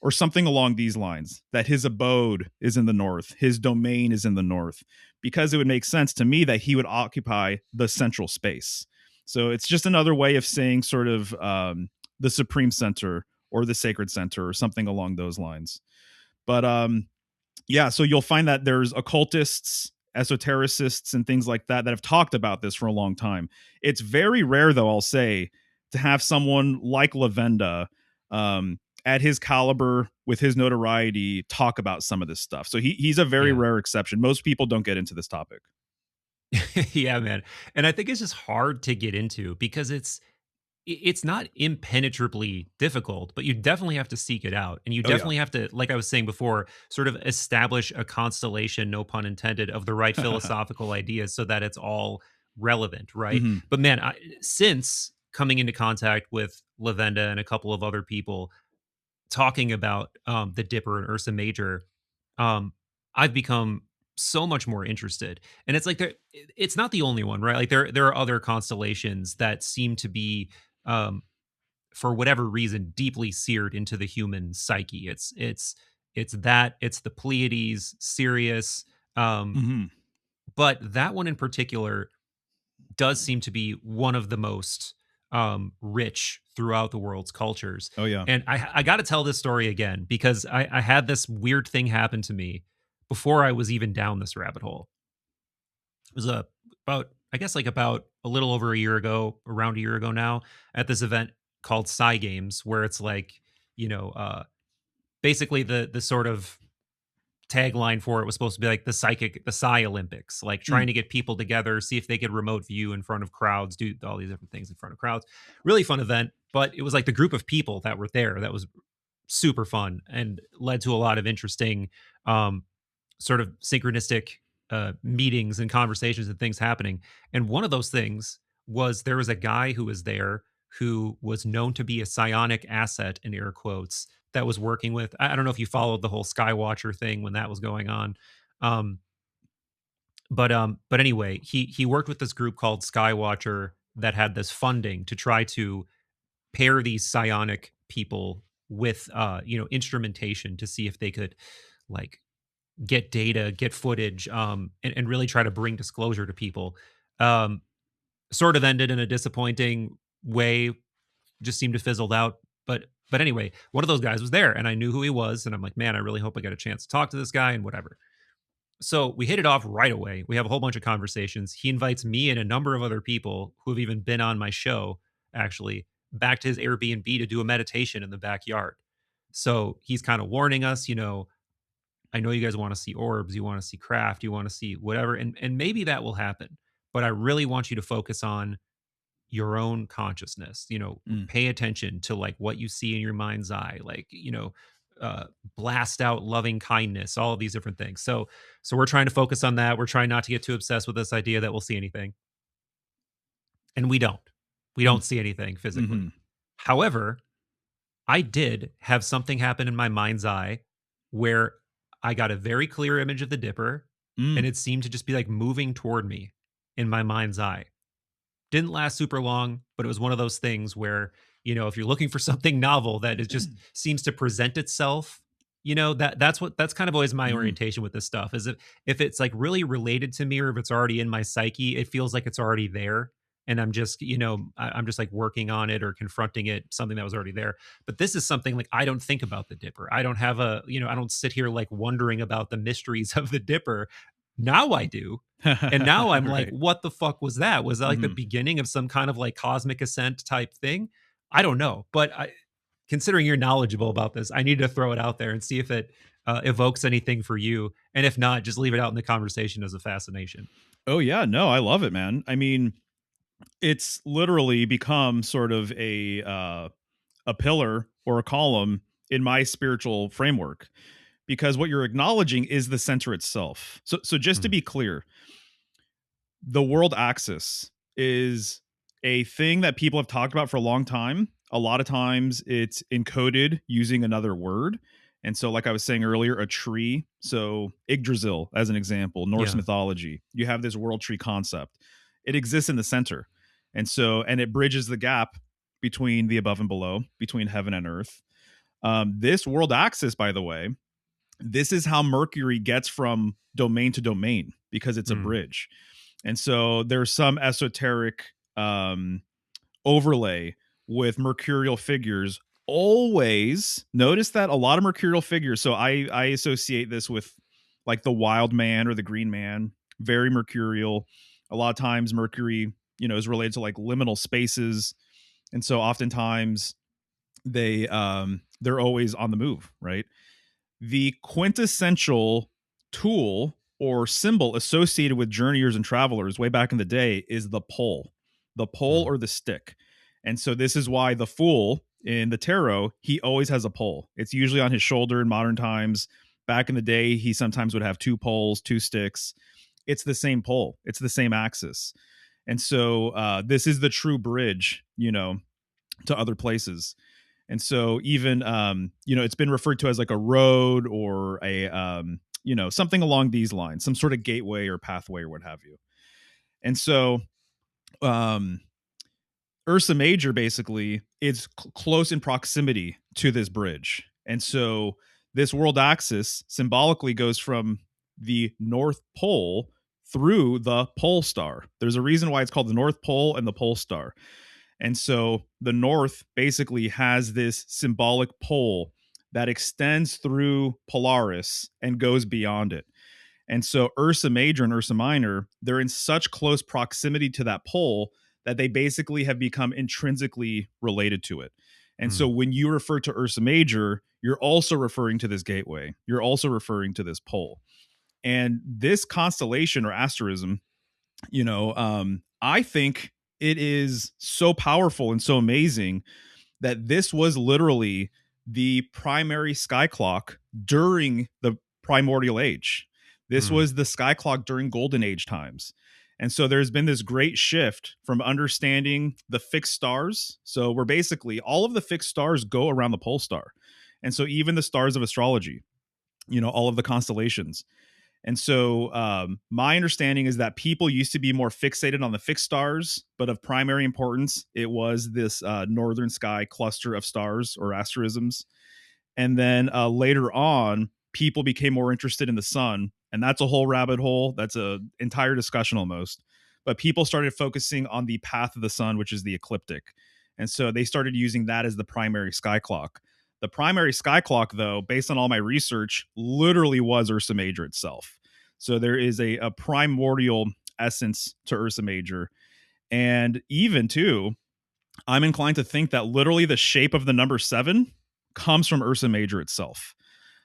Or something along these lines, that his abode is in the north, his domain is in the north, because it would make sense to me that he would occupy the central space. So it's just another way of saying sort of the supreme center or the sacred center or something along those lines. But yeah, so you'll find that there's occultists, esotericists, and things like that that have talked about this for a long time. It's very rare, though, I'll say, to have someone like Lavenda at his caliber with his notoriety talk about some of this stuff. So he's a very Yeah. rare exception. Most people don't get into this topic. Yeah, man. And I think it's just hard to get into because it's not impenetrably difficult, but you definitely have to seek it out. And you Oh yeah. definitely have to, like I was saying before, sort of establish a constellation, no pun intended, of the right philosophical ideas so that it's all relevant, right? Hmm. But man, since coming into contact with Lavenda and a couple of other people talking about the Dipper and Ursa Major, um, I've become so much more interested. And it's like it's not the only one, right? Like there are other constellations that seem to be um for whatever reason deeply seared into the human psyche. It's the Pleiades, Sirius, um Hmm. but that one in particular does seem to be one of the most rich throughout the world's cultures. Oh yeah. And I got to tell this story again because I had this weird thing happen to me before I was even down this rabbit hole. It was about, I guess, like about a little over a year ago, around a year ago now, at this event called Psy Games, where it's like, you know, basically the sort of tagline for it was supposed to be like the Psy Olympics, like trying Mm. to get people together, see if they could remote view in front of crowds, do all these different things in front of crowds. Really fun event, but it was like the group of people that were there that was super fun and led to a lot of interesting um, sort of synchronistic meetings and conversations and things happening. And one of those things was there was a guy who was there who was known to be a psionic asset in air quotes that was working with. I don't know if you followed the whole Skywatcher thing when that was going on. Um, but anyway, he worked with this group called Skywatcher that had this funding to try to pair these psionic people with instrumentation to see if they could like get data, get footage, and really try to bring disclosure to people. Um, Sort of ended in a disappointing way, just seemed to fizzled out. But anyway, one of those guys was there, and I knew who he was, and I'm like, man, I really hope I get a chance to talk to this guy and whatever. So we hit it off right away. We have a whole bunch of conversations. He invites me and a number of other people who have even been on my show, actually, back to his Airbnb to do a meditation in the backyard. So he's kind of warning us, I know you guys want to see orbs, you want to see craft, you want to see whatever, and maybe that will happen. But I really want you to focus on your own consciousness, Mm. pay attention to like what you see in your mind's eye, like, uh, blast out loving kindness, all of these different things. So we're trying to focus on that. We're trying not to get too obsessed with this idea that we'll see anything. And we Mm. don't see anything Mm-hmm. physically. However, I did have something happen in my mind's eye where I got a very clear image of the Dipper, and Mm. it seemed to just be like moving toward me in my mind's eye. Didn't last super long, but it was one of those things where, if you're looking for something novel that it just seems to present itself, that's kind of always my Mm. orientation with this stuff is if it's like really related to me or if it's already in my psyche, it feels like it's already there. And I'm just, I'm just like working on it or confronting it, something that was already there. But this is something like I don't think about the Dipper. I don't have I don't sit here like wondering about the mysteries of the Dipper. Now I do, and now I'm like, Right. what the fuck was that? Was that like the Mm-hmm. beginning of some kind of like cosmic ascent type thing? I don't know. But considering you're knowledgeable about this, I need to throw it out there and see if it evokes anything for you. And if not, just leave it out in the conversation as a fascination. Oh yeah, no, I love it, man. I mean, it's literally become sort of a pillar or a column in my spiritual framework because what you're acknowledging is the center itself. So just to Mm, be clear, the world axis is a thing that people have talked about for a long time. A lot of times it's encoded using another word. And so, like I was saying earlier, a tree. So, Yggdrasil, as an example, Norse yeah. mythology, you have this world tree concept. It exists in the center. And it bridges the gap between the above and below, between heaven and earth. This world axis, by the way, this is how Mercury gets from domain to domain because it's a Mm, bridge. And so there's some esoteric um, overlay with mercurial figures. Always notice that a lot of mercurial figures. So I associate this with like the wild man or the green man, very mercurial. A lot of times Mercury, is related to like liminal spaces. And so oftentimes they're always on the move, right? The quintessential tool or symbol associated with journeyers and travelers way back in the day is the pole mm, or the stick. And so this is why the fool in the tarot, he always has a pole. It's usually on his shoulder in modern times. Back in the day, he sometimes would have two poles, two sticks. It's the same pole, it's the same axis. And so this is the true bridge, to other places. And so even it's been referred to as like a road or a something along these lines, some sort of gateway or pathway or what have you. And so um Ursa Major basically is close in proximity to this bridge. And so this world axis symbolically goes from the North Pole through the pole star. There's a reason why it's called the North Pole and the pole star. And so the North basically has this symbolic pole that extends through Polaris and goes beyond it. And so Ursa Major and Ursa Minor, they're in such close proximity to that pole that they basically have become intrinsically related to it. And so mm, when you refer to Ursa Major, you're also referring to this gateway. You're also referring to this pole. And this constellation or asterism, I think it is so powerful and so amazing that this was literally the primary sky clock during the primordial age. This mm, was the sky clock during golden age times. And so there's been this great shift from understanding the fixed stars. So we're basically all of the fixed stars go around the pole star. And so even the stars of astrology, all of the constellations. And so my understanding is that people used to be more fixated on the fixed stars, but of primary importance, it was this northern sky cluster of stars or asterisms. And then later on, people became more interested in the sun, and that's a whole rabbit hole. That's a entire discussion almost. But people started focusing on the path of the sun, which is the ecliptic. And so they started using that as the primary sky clock. The primary sky clock, though, based on all my research, literally was Ursa Major itself. So there is a primordial essence to Ursa Major. And even too, I'm inclined to think that literally the shape of the number 7 comes from Ursa Major itself.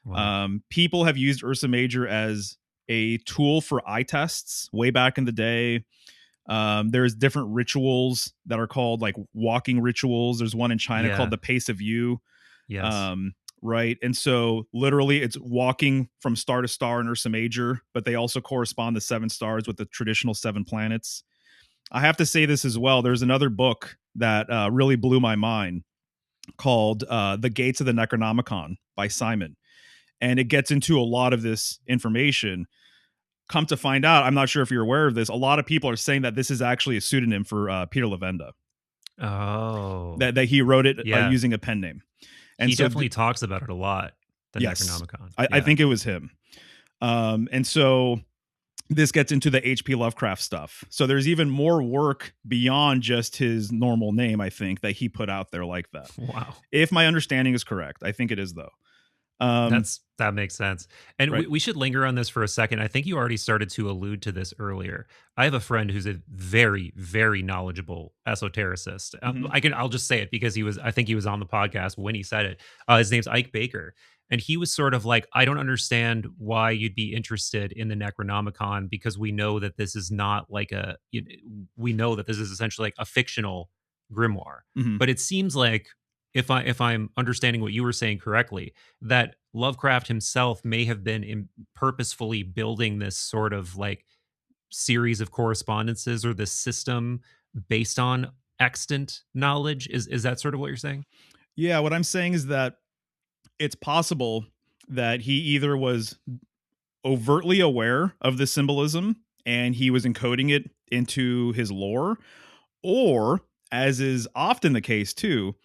Wow. People have used Ursa Major as a tool for eye tests way back in the day. There's different rituals that are called like walking rituals. There's one in China called Yeah. the Pace of You. Yes. Right. And so literally it's walking from star to star in Ursa Major, but they also correspond to 7 stars with the traditional 7 planets. I have to say this as well. There's another book that really blew my mind called The Gates of the Necronomicon by Simon. And it gets into a lot of this information. Come to find out, I'm not sure if you're aware of this, a lot of people are saying that this is actually a pseudonym for Peter Levenda, Oh. that he wrote it Yeah. using a pen name. And He so, definitely talks about it a lot, the yes, Necronomicon. I Yeah. think it was him. And so this gets into the H.P. Lovecraft stuff. So there's even more work beyond just his normal name, I think, that he put out there like that. Wow. If my understanding is correct. I think it is, though. That makes sense. And Right. we should linger on this for a second. I think you already started to allude to this earlier. I have a friend who's a very, very knowledgeable esotericist. Mhm. I'll just say it because I think he was on the podcast when he said it. His name's Ike Baker. And he was sort of like, I don't understand why you'd be interested in the Necronomicon because we know that this is not like we know that this is essentially like a fictional grimoire. Mhm. But it seems like if I'm understanding what you were saying correctly, that Lovecraft himself may have been purposefully building this sort of like series of correspondences or this system based on extant knowledge. Is that sort of what you're saying? Yeah, what I'm saying is that it's possible that he either was overtly aware of the symbolism and he was encoding it into his lore, or, as is often the case too,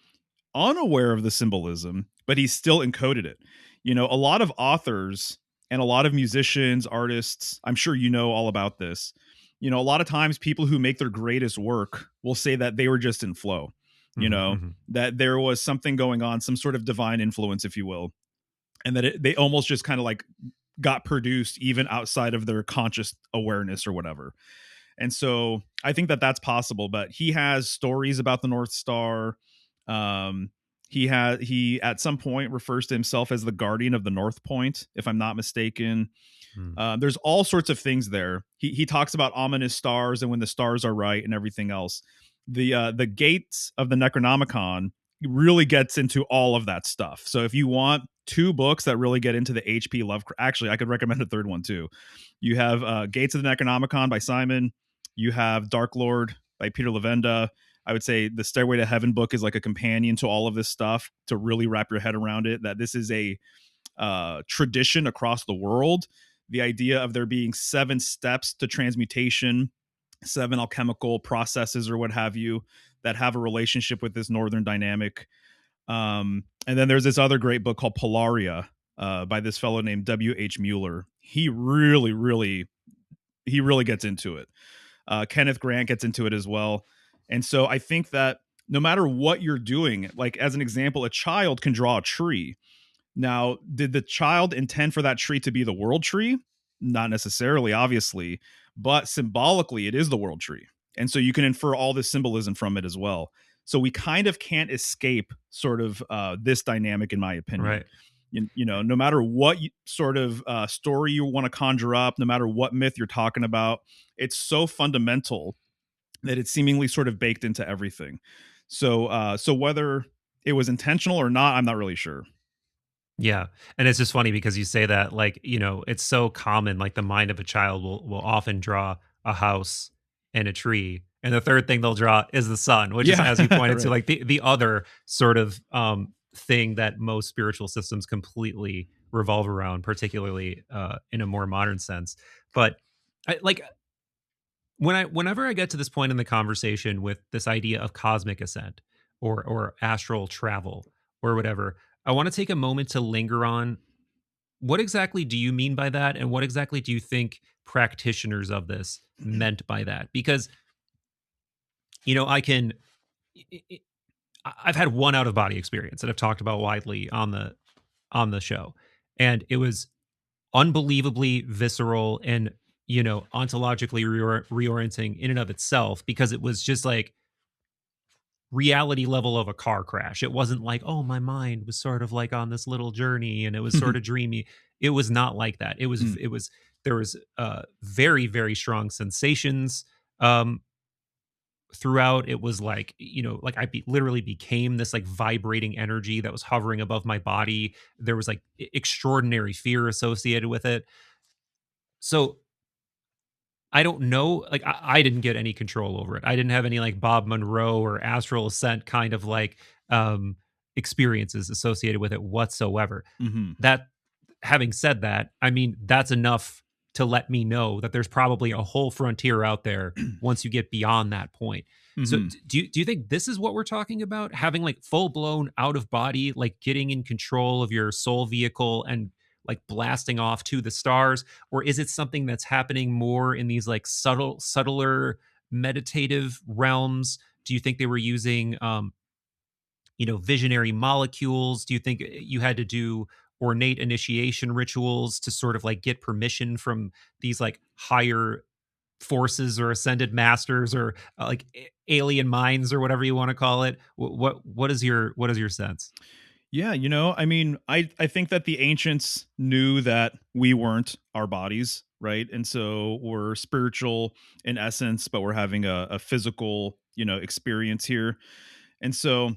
unaware of the symbolism, but he still encoded it. You know, a lot of authors and a lot of musicians, artists, I'm sure you know all about this. You know, a lot of times people who make their greatest work will say that they were just in flow, you Hmm, know, hmm. that there was something going on, some sort of divine influence, if you will, and that they almost just kind of like got produced even outside of their conscious awareness or whatever. And so I think that that's possible, but he has stories about the North Star. Um, he at some point refers to himself as the guardian of the North Point, if I'm not mistaken. Hmm. There's all sorts of things there. He talks about ominous stars and when the stars are right and everything else. The gates of the Necronomicon really gets into all of that stuff. So if you want 2 books that really get into the H.P. Lovecraft, actually, I could recommend a third one too. You have Gates of the Necronomicon by Simon. You have Dark Lord by Peter Levenda. I would say the Stairway to Heaven book is like a companion to all of this stuff to really wrap your head around it. That this is a tradition across the world. The idea of there being 7 steps to transmutation, 7 alchemical processes or what have you that have a relationship with this northern dynamic. And then there's this other great book called Polaria by this fellow named W.H. Mueller. He really gets into it. Kenneth Grant gets into it as well. And so I think that no matter what you're doing, like as an example, a child can draw a tree. Now, did the child intend for that tree to be the world tree? Not necessarily, obviously, but symbolically, it is the world tree. And so you can infer all this symbolism from it as well. So we kind of can't escape sort of this dynamic, in my opinion. Right. You know, no matter what sort of story you want to conjure up, no matter what myth you're talking about, it's so fundamental that it's seemingly sort of baked into everything. So whether it was intentional or not, I'm not really sure. Yeah, and it's just funny because you say that, like, it's so common, like, the mind of a child will often draw a house and a tree, and the third thing they'll draw is the sun, which is, Yeah, as you pointed to, right. like, the other sort of, thing that most spiritual systems completely revolve around, particularly, in a more modern sense. But, whenever I get to this point in the conversation with this idea of cosmic ascent or astral travel or whatever, I want to take a moment to linger on what exactly do you mean by that, and what exactly do you think practitioners of this meant by that? Because I can. I've had one out of body experience that I've talked about widely on the show, and it was unbelievably visceral and ontologically reorienting in and of itself, because it was just like reality level of a car crash. It wasn't like, oh, my mind was sort of like on this little journey and it was sort of dreamy. It was not like that. Mm. It was There was very, very strong sensations um throughout. It was like, like literally became this like vibrating energy that was hovering above my body. There was like extraordinary fear associated with it. So I don't know. Like I didn't get any control over it. I didn't have any like Bob Monroe or astral ascent kind of like um experiences associated with it whatsoever. Hmm. That Having said that, I mean, that's enough to let me know that there's probably a whole frontier out there once you get beyond that point. So Hmm. do you think this is what we're talking about? Having like full blown out of body, like getting in control of your soul vehicle and like blasting off to the stars? Or is it something that's happening more in these like subtler meditative realms? Do you think they were using visionary molecules? Do you think you had to do ornate initiation rituals to sort of like get permission from these like higher forces or ascended masters or alien minds or whatever you want to call it? What is your sense? Yeah, I mean, I think that the ancients knew that we weren't our bodies, right? And so we're spiritual in essence, but we're having a physical, experience here. And so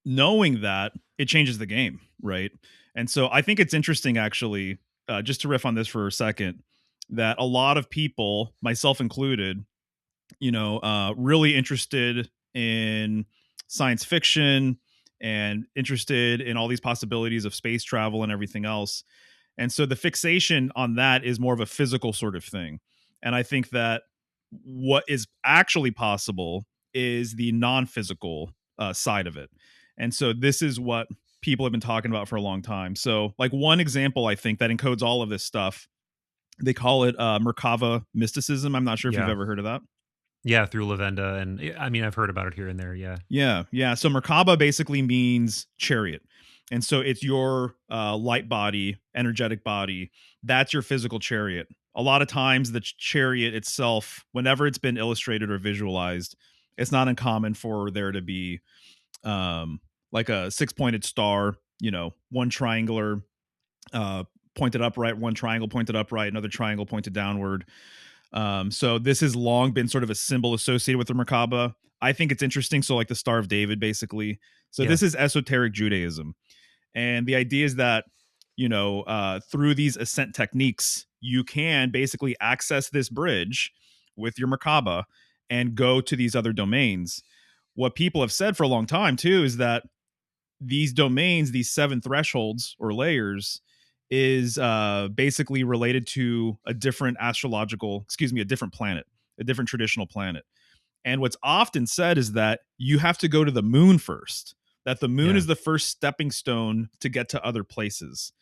knowing that, it changes the game, right? And so I think it's interesting, actually, just to riff on this for a second, that a lot of people, myself included, really interested in science fiction and interested in all these possibilities of space travel and everything else. And so the fixation on that is more of a physical sort of thing. And I think that what is actually possible is the non physical side of it. And so this is what people have been talking about for a long time. So, like, one example I think that encodes all of this stuff, they call it Merkava mysticism. I'm not sure if you've Yeah. ever heard of that. Yeah, through Lavenda. And I mean, I've heard about it here and there. Yeah. Yeah, yeah. So Merkaba basically means chariot. And so it's your light body, energetic body. That's your physical chariot. A lot of times, the chariot itself, whenever it's been illustrated or visualized, it's not uncommon for there to be like a six-pointed star, one triangular uh, pointed upright, one triangle pointed upright, another triangle pointed downward. So this has long been sort of a symbol associated with the Merkaba. I think it's interesting. So, like the Star of David, basically. So Yeah. this is esoteric Judaism, and the idea is that through these ascent techniques, you can basically access this bridge with your Merkaba and go to these other domains. What people have said for a long time too is that these domains, these seven thresholds or layers, is basically related to a different a different planet, a different traditional planet. And what's often said is that you have to go to the moon first, that the moon Yeah. is the first stepping stone to get to other places.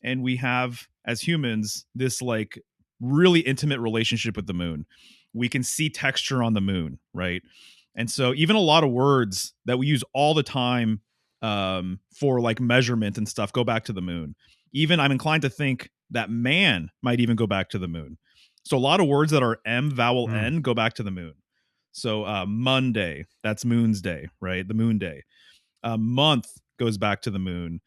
And we have, as humans, this like really intimate relationship with the moon. We can see texture on the moon, right? And so even a lot of words that we use all the time for like measurement and stuff go back to the moon. Even I'm inclined to think that man might even go back to the moon. So a lot of words that are M vowel Mm. N go back to the moon. So Monday, that's Moon's Day, right? The Moon Day. Month goes back to the moon.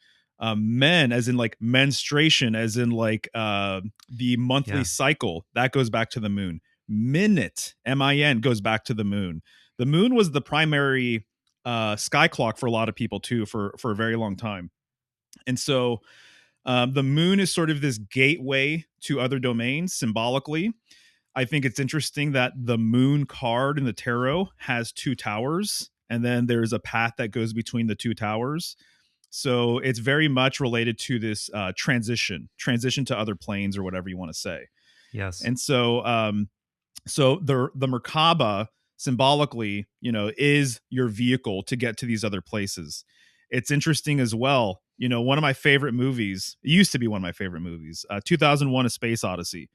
Men, as in like menstruation, as in like the monthly Yeah. cycle, that goes back to the moon. Minute, MIN, goes back to the moon. The moon was the primary sky clock for a lot of people too, for a very long time. And so the moon is sort of this gateway to other domains symbolically. I think it's interesting that the moon card in the tarot has two towers, and then there's a path that goes between the two towers. So it's very much related to this transition to other planes or whatever you want to say. Yes. And so, so the Merkaba symbolically, is your vehicle to get to these other places. It's interesting as well. One of my favorite movies, it used to be one of my favorite movies, 2001 A Space Odyssey.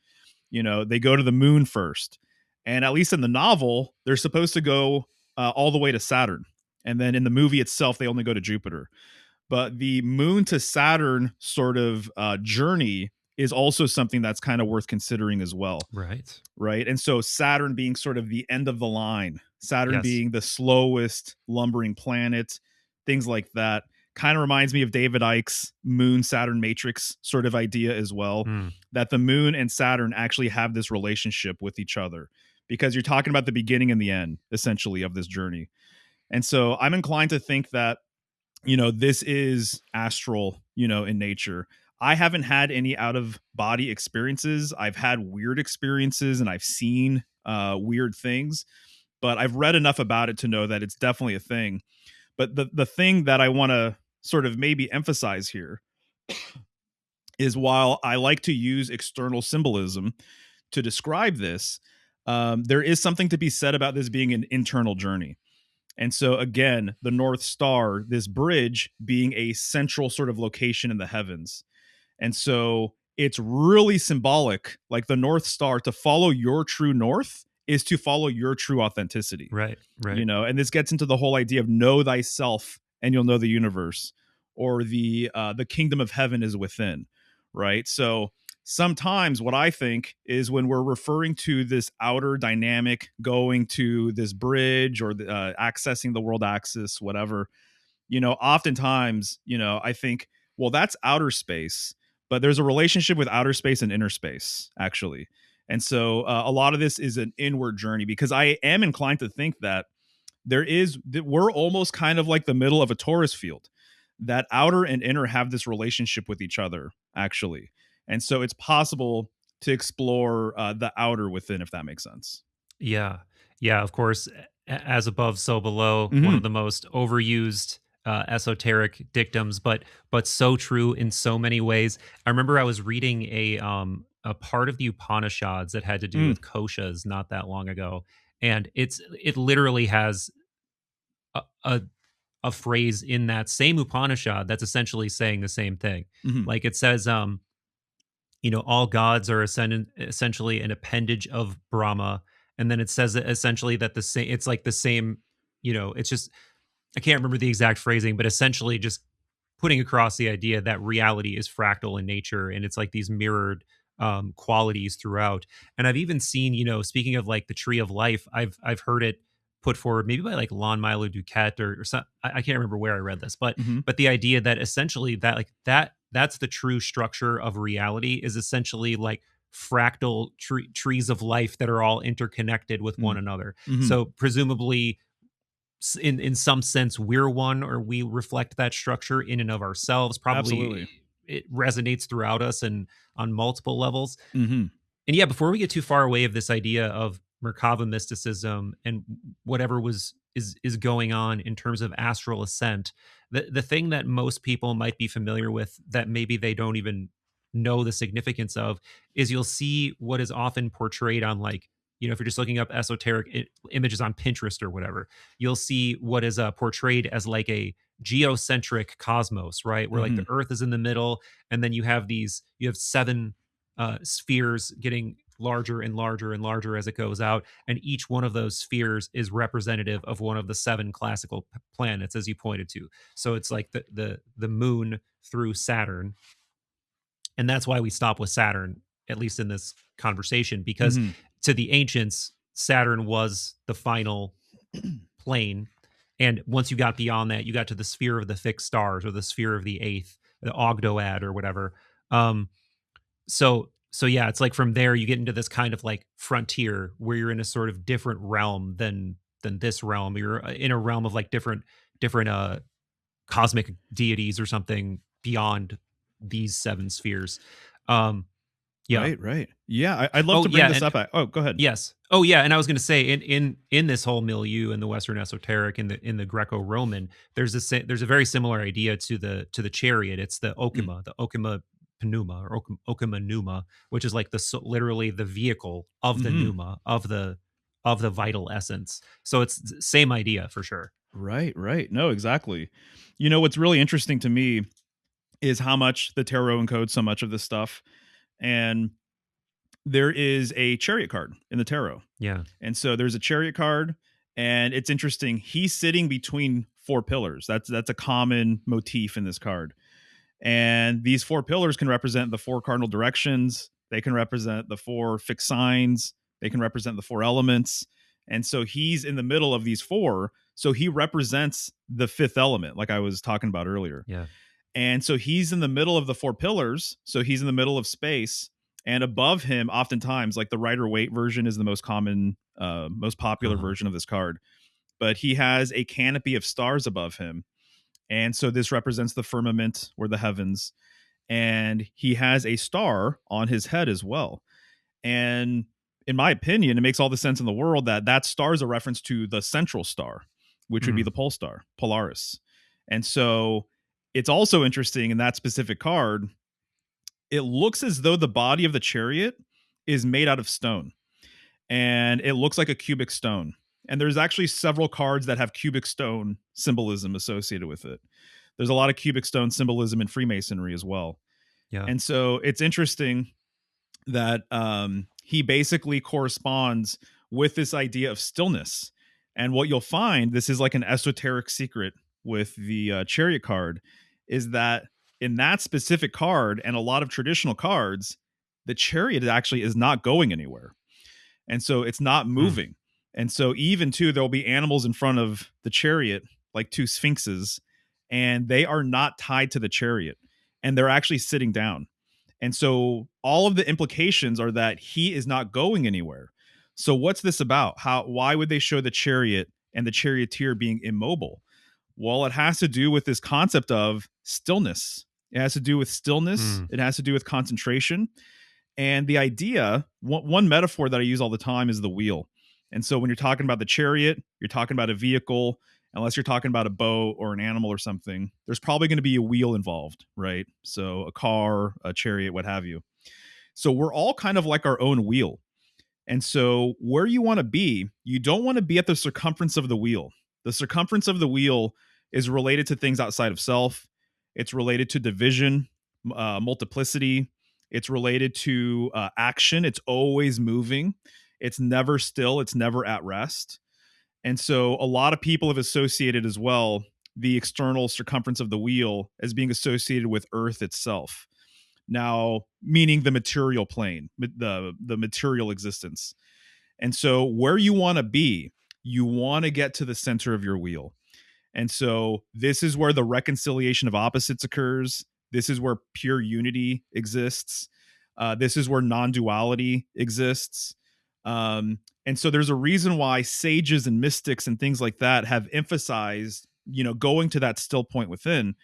They go to the moon first. And at least in the novel, they're supposed to go all the way to Saturn. And then in the movie itself, they only go to Jupiter. But the moon to Saturn sort of journey is also something that's kind of worth considering as well. Right. Right. And so Saturn being sort of the end of the line, Saturn Yes. being the slowest lumbering planet, things like that. Kind of reminds me of David Icke's moon Saturn matrix sort of idea as well, that the moon and Saturn actually have this relationship with each other, because you're talking about the beginning and the end, essentially, of this journey. And so I'm inclined to think that, this is astral, in nature. I haven't had any out of body experiences. I've had weird experiences and I've seen weird things, but I've read enough about it to know that it's definitely a thing. But the thing that I want to sort of maybe emphasize here is, while I like to use external symbolism to describe this, there is something to be said about this being an internal journey. And so, again, the North Star, this bridge being a central sort of location in the heavens. And so it's really symbolic, like the North Star, to follow your true north is to follow your true authenticity. Right. And this gets into the whole idea of know thyself and you'll know the universe, or the kingdom of heaven is within, right? So sometimes what I think is, when we're referring to this outer dynamic going to this bridge, or accessing the world axis, whatever, oftentimes, I think, well, that's outer space, but there's a relationship with outer space and inner space, actually. And so a lot of this is an inward journey, because I am inclined to think that we're almost kind of like the middle of a Torus field, that outer and inner have this relationship with each other, actually. And so it's possible to explore the outer within, if that makes sense. Yeah. Yeah. Of course, as above, so below. One Mm-hmm. of the most overused esoteric dictums, but so true in so many ways. I remember I was reading a part of the Upanishads that had to do Mm. with koshas not that long ago, and it literally has a, a a phrase in that same Upanishad that's essentially saying the same thing. Mm-hmm. Like it says, all gods are essentially an appendage of Brahma, and then it says that essentially that the same, it's like the same, it's just, I can't remember the exact phrasing, but essentially just putting across the idea that reality is fractal in nature, and it's like these mirrored qualities throughout. And I've even seen, speaking of like the tree of life, I've heard it put forward maybe by like Lon Milo Duquette or some, I can't remember where I read this, but Mm-hmm. the idea that essentially that like that's the true structure of reality, is essentially like fractal trees of life that are all interconnected with one another. Mm-hmm. So presumably, in some sense, we're one, or we reflect that structure in and of ourselves. Probably Absolutely. it resonates throughout us and on multiple levels. Mm-hmm. And yeah, before we get too far away of this idea of Merkaba mysticism and whatever is going on in terms of astral ascent, the thing that most people might be familiar with that maybe they don't even know the significance of is, you'll see what is often portrayed on, like, if you're just looking up esoteric images on Pinterest or whatever, you'll see what is portrayed as like a geocentric cosmos, right? Where like Mm-hmm. the Earth is in the middle, and then you have seven spheres getting larger and larger and larger as it goes out, and each one of those spheres is representative of one of the seven classical planets, as you pointed to. So it's like the moon through Saturn, and that's why we stop with Saturn, at least in this conversation, because Mm-hmm. to the ancients, Saturn was the final plane. And once you got beyond that, you got to the sphere of the fixed stars, or the sphere of the eighth, the Ogdoad or whatever. So yeah, it's like from there you get into this kind of like frontier where you're in a sort of different realm than this realm. You're in a realm of like different cosmic deities or something beyond these seven spheres. Yeah. Right. Yeah, I'd love Oh to bring yeah, this and up. Oh, go ahead. yes. Oh yeah, and I was going to say, in this whole milieu in the Western esoteric, in the Greco-Roman, there's a very similar idea to the chariot. It's the okima pneuma, or okima pneuma, which is like literally the vehicle of the Mm-hmm. pneuma, of the vital essence. So it's same idea for sure. Right. No, exactly. What's really interesting to me is how much the tarot encodes so much of this stuff. And there is a chariot card in the tarot. Yeah. And so there's a chariot card, and it's interesting. He's sitting between four pillars. That's a common motif in this card. And these four pillars can represent the four cardinal directions. They can represent the four fixed signs. They can represent the four elements. And so he's in the middle of these four. So he represents the fifth element, like I was talking about earlier. Yeah. And so he's in the middle of the four pillars. So he's in the middle of space. And above him, oftentimes, like the Rider Waite version is the most common, most popular version of this card. But he has a canopy of stars above him. And so this represents the firmament or the heavens. And he has a star on his head as well. And in my opinion, it makes all the sense in the world that that star is a reference to the central star, which would be the pole star, Polaris. And so it's also interesting in that specific card, it looks as though the body of the chariot is made out of stone, and it looks like a cubic stone. And there's actually several cards that have cubic stone symbolism associated with it. There's a lot of cubic stone symbolism in Freemasonry as well. Yeah. And so it's interesting that he basically corresponds with this idea of stillness. And what you'll find, this is like an esoteric secret with the chariot card, is that in that specific card and a lot of traditional cards, the chariot actually is not going anywhere. And so it's not moving. And so even too, there'll be animals in front of the chariot, like two sphinxes, and they are not tied to the chariot, and they're actually sitting down. And so all of the implications are that he is not going anywhere. So what's this about? Why would they show the chariot and the charioteer being immobile? Well, it has to do with this concept of stillness. It has to do with stillness. It has to do with concentration. And the idea, one metaphor that I use all the time is the wheel. And so when you're talking about the chariot, you're talking about a vehicle. Unless you're talking about a boat or an animal or something, there's probably going to be a wheel involved, right? So a car, a chariot, what have you. So we're all kind of like our own wheel. And so where you want to be, you don't want to be at the circumference of the wheel. The circumference of the wheel is related to things outside of self. It's related to division, multiplicity. It's related to action. It's always moving. It's never still. It's never at rest. And so a lot of people have associated as well the external circumference of the wheel as being associated with Earth itself. Now, meaning the material plane, the material existence. And so where you want to be, you want to get to the center of your wheel. And so this is where the reconciliation of opposites occurs. This is where pure unity exists. This is where non-duality exists. And so there's a reason why sages and mystics and things like that have emphasized, going to that still point within,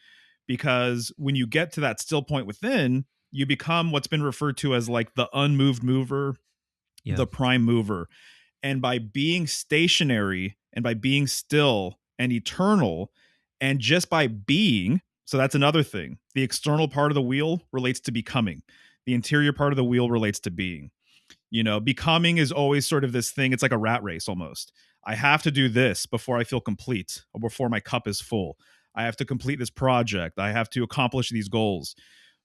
because when you get to that still point within, you become what's been referred to as like the unmoved mover, the prime mover. And by being stationary and by being still and eternal, and just by being, so that's another thing. The external part of the wheel relates to becoming. The interior part of the wheel relates to being. Becoming is always sort of this thing. It's like a rat race almost. I have to do this before I feel complete or before my cup is full. I have to complete this project. I have to accomplish these goals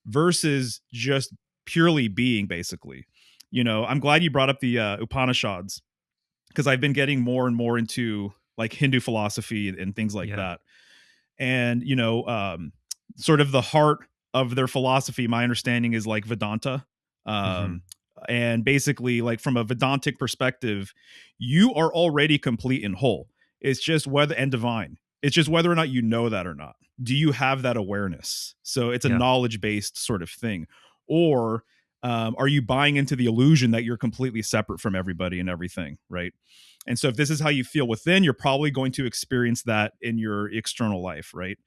versus just purely being, basically. I'm glad you brought up the Upanishads, because I've been getting more and more into like Hindu philosophy and things like that. And, sort of the heart of their philosophy, my understanding is like Vedanta. And basically, like from a Vedantic perspective, you are already complete and whole. It's just whether, and divine. It's just whether or not you know that or not. Do you have that awareness? So it's a knowledge-based sort of thing. Or are you buying into the illusion that you're completely separate from everybody and everything, right? And so if this is how you feel within, you're probably going to experience that in your external life, right?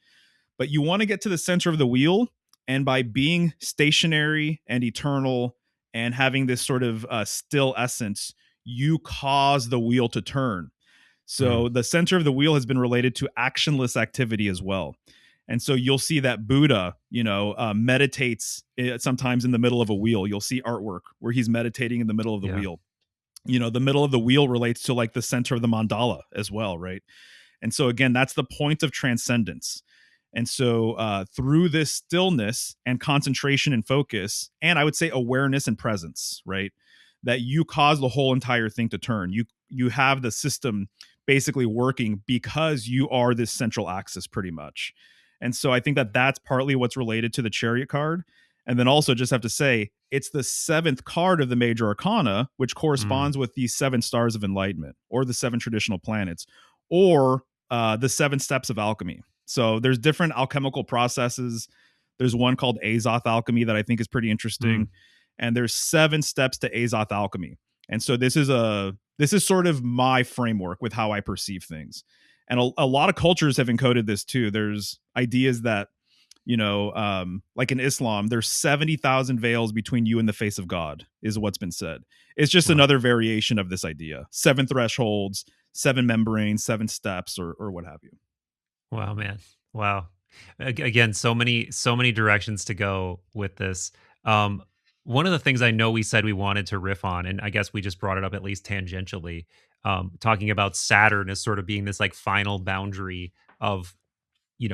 But you want to get to the center of the wheel, and by being stationary and eternal and having this sort of still essence, you cause the wheel to turn. So the center of the wheel has been related to actionless activity as well. And so you'll see that Buddha, meditates sometimes in the middle of a wheel. You'll see artwork where he's meditating in the middle of the wheel. The middle of the wheel relates to like the center of the mandala as well, right? And so again, that's the point of transcendence. And so through this stillness and concentration and focus, and I would say awareness and presence, right, that you cause the whole entire thing to turn. You have the system basically working because you are this central axis pretty much. And so I think that that's partly what's related to the chariot card. And then also just have to say it's the seventh card of the major arcana, which Mm, corresponds with the seven stars of enlightenment or the seven traditional planets or the seven steps of alchemy. So there's different alchemical processes. There's one called Azoth alchemy that I think is pretty mm, interesting. And there's seven steps to Azoth alchemy. And so this is sort of my framework with how I perceive things. And a lot of cultures have encoded this too. There's ideas that, like in Islam, there's 70,000 veils between you and the face of God, is what's been said. It's just wow. another variation of this idea. Seven thresholds, seven membranes, seven steps, or what have you. Wow, man. Wow. Again, so many directions to go with this. Um, One of the things I know we said we wanted to riff on, and I guess we just brought it up at least tangentially, talking about Saturn as sort of being this like final boundary of,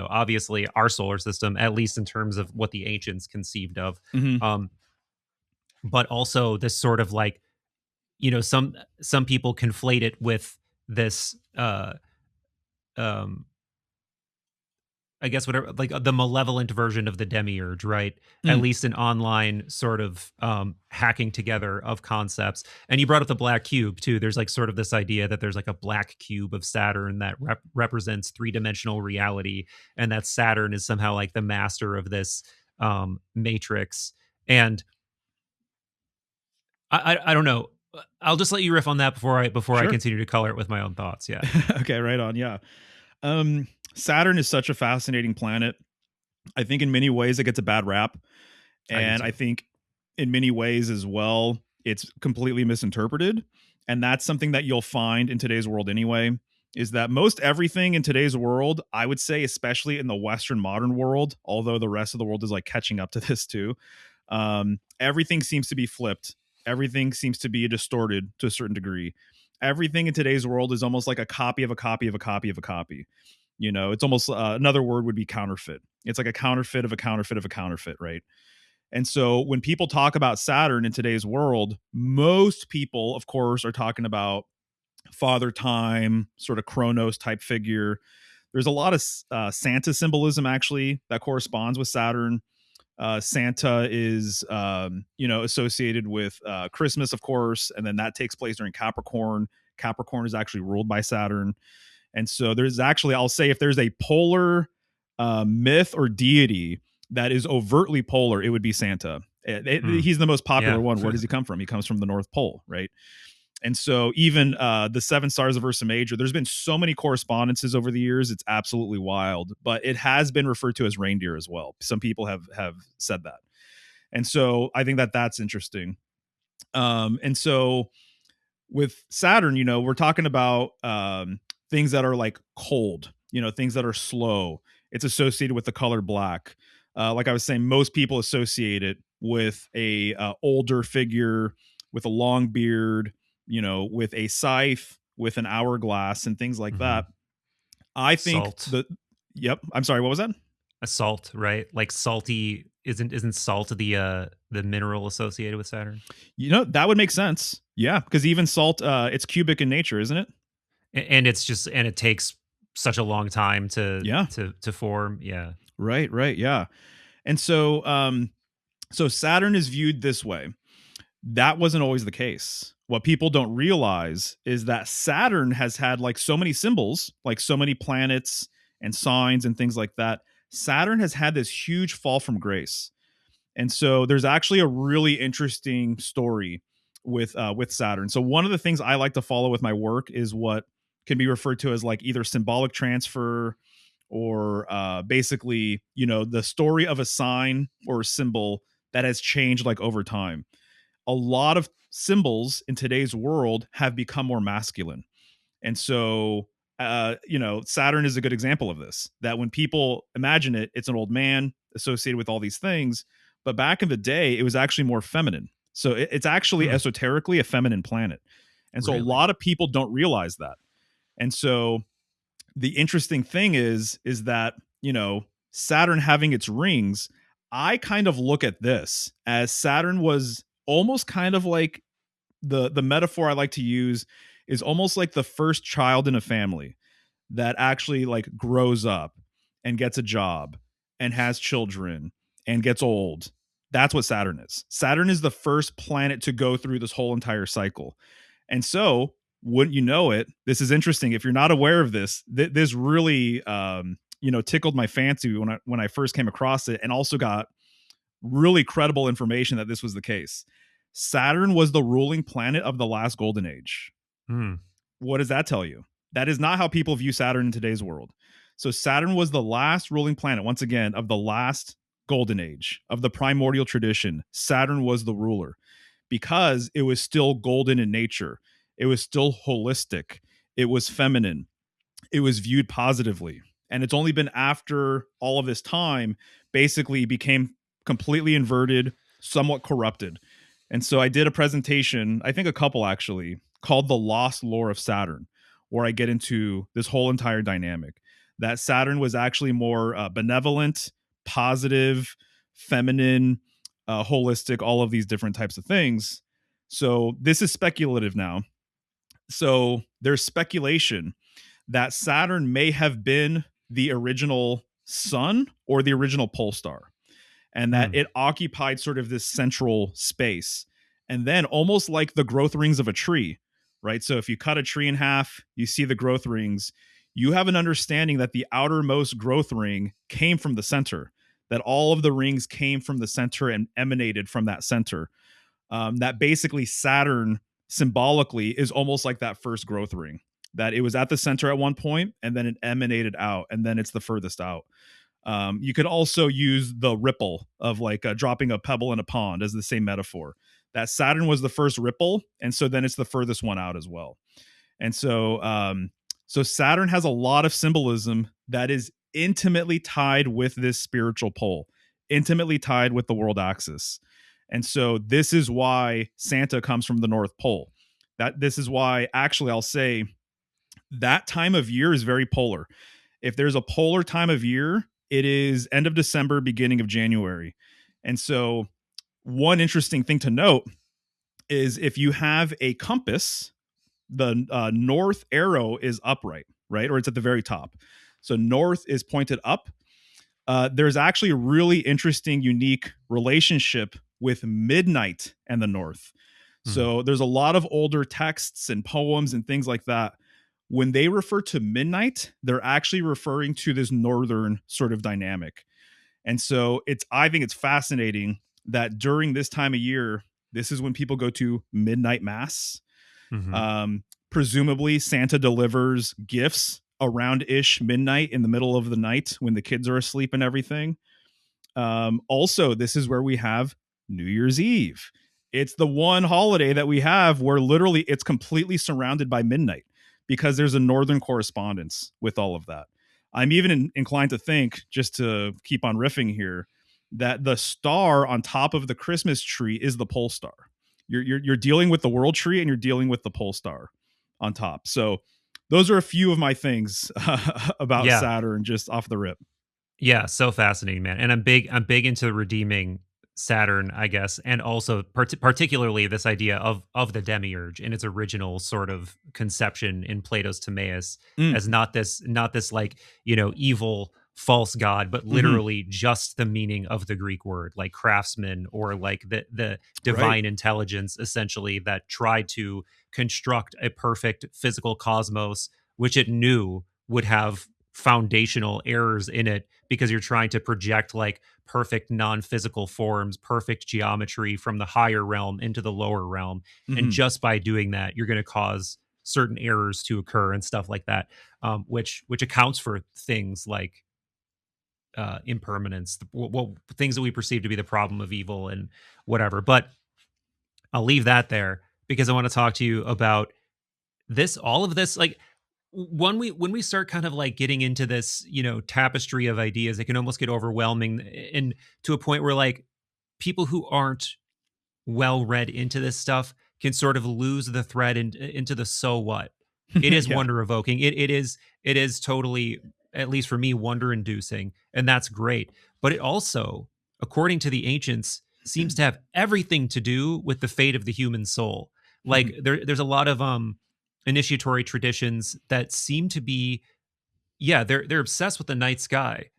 obviously our solar system, at least in terms of what the ancients conceived of. Mm-hmm. Um, but also this sort of like, some people conflate it with this um I guess whatever, like the malevolent version of the demiurge, right? At Mm. least an online sort of hacking together of concepts. And you brought up the black cube too. There's like sort of this idea that there's like a black cube of Saturn that represents three-dimensional reality, and that Saturn is somehow like the master of this matrix. And I don't know. I'll just let you riff on that before I Sure. continue to color it with my own thoughts. Yeah, Okay, right on. Yeah. Saturn is such a fascinating planet. I think in many ways it gets a bad rap. I do And I too. think in many ways as well, it's completely misinterpreted. And that's something that you'll find in today's world anyway, is that most everything in today's world, I would say, especially in the Western modern world, although the rest of the world is like catching up to this too, everything seems to be flipped. Everything seems to be distorted to a certain degree. Everything in today's world is almost like a copy of a copy of a copy of a copy. It's almost another word would be counterfeit. It's like a counterfeit of a counterfeit of a counterfeit, right? And so when people talk about Saturn in today's world, most people, of course, are talking about father time, sort of Chronos type figure. There's a lot of Santa symbolism actually that corresponds with Saturn. Santa is, associated with Christmas, of course, and then that takes place during Capricorn. Capricorn is actually ruled by Saturn. And so there's actually, I'll say, if there's a polar myth or deity that is overtly polar, it would be Santa. Hmm. He's the most popular Yeah. one. Where does he come from? He comes from the North Pole, right? And so even the seven stars of Ursa Major, there's been so many correspondences over the years. It's absolutely wild, but it has been referred to as reindeer as well. Some people have said that. And so I think that that's interesting. And so with Saturn, we're talking about things that are like cold, things that are slow. It's associated with the color black. Like I was saying, most people associate it with a older figure with a long beard, with a scythe, with an hourglass, and things like Hmm. that. I think Salt. Yep. I'm sorry. What was that? A salt, right? Like salty isn't salt the mineral associated with Saturn? That would make sense. Yeah, because even salt, it's cubic in nature, isn't it? And it's just and it takes such a long time to Yeah. form. Yeah. Right. Right. Yeah. And so Saturn is viewed this way. That wasn't always the case. What people don't realize is that Saturn has had like so many symbols, like so many planets and signs and things like that. Saturn has had this huge fall from grace. And so there's actually a really interesting story with Saturn. So one of the things I like to follow with my work is what can be referred to as like either symbolic transfer or basically, the story of a sign or a symbol that has changed like over time. A lot of symbols in today's world have become more masculine. And so, Saturn is a good example of this. That when people imagine it, it's an old man associated with all these things. But back in the day, it was actually more feminine. So it's actually Hmm. esoterically a feminine planet. And so a Really? lot of people don't realize that. And so the interesting thing is that, Saturn having its rings, I kind of look at this as Saturn was almost kind of like the metaphor I like to use is almost like the first child in a family that actually like grows up and gets a job and has children and gets old. That's what Saturn is. Saturn is the first planet to go through this whole entire cycle. And so, wouldn't you know it, this is interesting. If you're not aware of this, this really tickled my fancy when I first came across it, and also got really credible information that this was the case. Saturn was the ruling planet of the last golden age. Hmm. What does that tell you? That is not how people view Saturn in today's world. So Saturn was the last ruling planet, once again, of the last golden age, of the primordial tradition. Saturn was the ruler because it was still golden in nature. It was still holistic. It was feminine. It was viewed positively. And it's only been after all of this time basically became completely inverted, somewhat corrupted. And so I did a presentation, I think a couple actually, called The Lost Lore of Saturn, where I get into this whole entire dynamic. That Saturn was actually more benevolent, positive, feminine, holistic, all of these different types of things. So this is speculative now. So there's speculation that Saturn may have been the original sun or the original pole star, and that it occupied sort of this central space. And then, almost like the growth rings of a tree, right? So if you cut a tree in half, you see the growth rings. You have an understanding that the outermost growth ring came from the center, that all of the rings came from the center and emanated from that center. That basically Saturn symbolically is almost like that first growth ring, that it was at the center at one point and then it emanated out, and then it's the furthest out. You could also use the ripple of like dropping a pebble in a pond as the same metaphor. That Saturn was the first ripple, and so then it's the furthest one out as well. And so Saturn has a lot of symbolism that is intimately tied with this spiritual pole, intimately tied with the world axis. And so this is why Santa comes from the North Pole. That this is why, actually, I'll say that time of year is very polar. If there's a polar time of year, it is end of December, beginning of January. And so one interesting thing to note is if you have a compass, the north arrow is upright, right? Or it's at the very top. So north is pointed up. There's actually a really interesting, unique relationship with midnight and the north. So there's a lot of older texts and poems and things like that. When they refer to midnight, they're actually referring to this northern sort of dynamic. And so I think it's fascinating that during this time of year, this is when people go to midnight mass. Presumably Santa delivers gifts around ish midnight, in the middle of the night when the kids are asleep and everything. Also, this is where we have New Year's Eve. It's the one holiday that we have where literally it's completely surrounded by midnight, because there's a northern correspondence with all of that. I'm even inclined to think, just to keep on riffing here, that the star on top of the Christmas tree is the pole star. You're dealing with the world tree and you're dealing with the pole star on top. So those are a few of my things about Yeah. Saturn, just off the rip. Yeah, so fascinating, man. And I'm big into redeeming Saturn, I guess, and also particularly this idea of the demiurge in its original sort of conception in Plato's Timaeus, Mm. as not this like, evil false god, but literally just the meaning of the Greek word, like craftsman, or like the divine intelligence, essentially, that tried to construct a perfect physical cosmos, which it knew would have foundational errors in it, because you're trying to project like perfect non-physical forms, perfect geometry from the higher realm into the lower realm. And just by doing that, you're going to cause certain errors to occur and stuff like that, which accounts for things like impermanence, what things that we perceive to be the problem of evil and whatever. But I'll leave that there, because I want to talk to you about all of this, like, when we start kind of like getting into this, tapestry of ideas, it can almost get overwhelming, and to a point where like people who aren't well read into this stuff can sort of lose the thread into the so what. It is Yeah. wonder evoking. It is totally at least for me, wonder inducing, and that's great. But it also, according to the ancients, seems to have everything to do with the fate of the human soul. Like there's a lot of initiatory traditions that seem to be, yeah, they're obsessed with the night sky,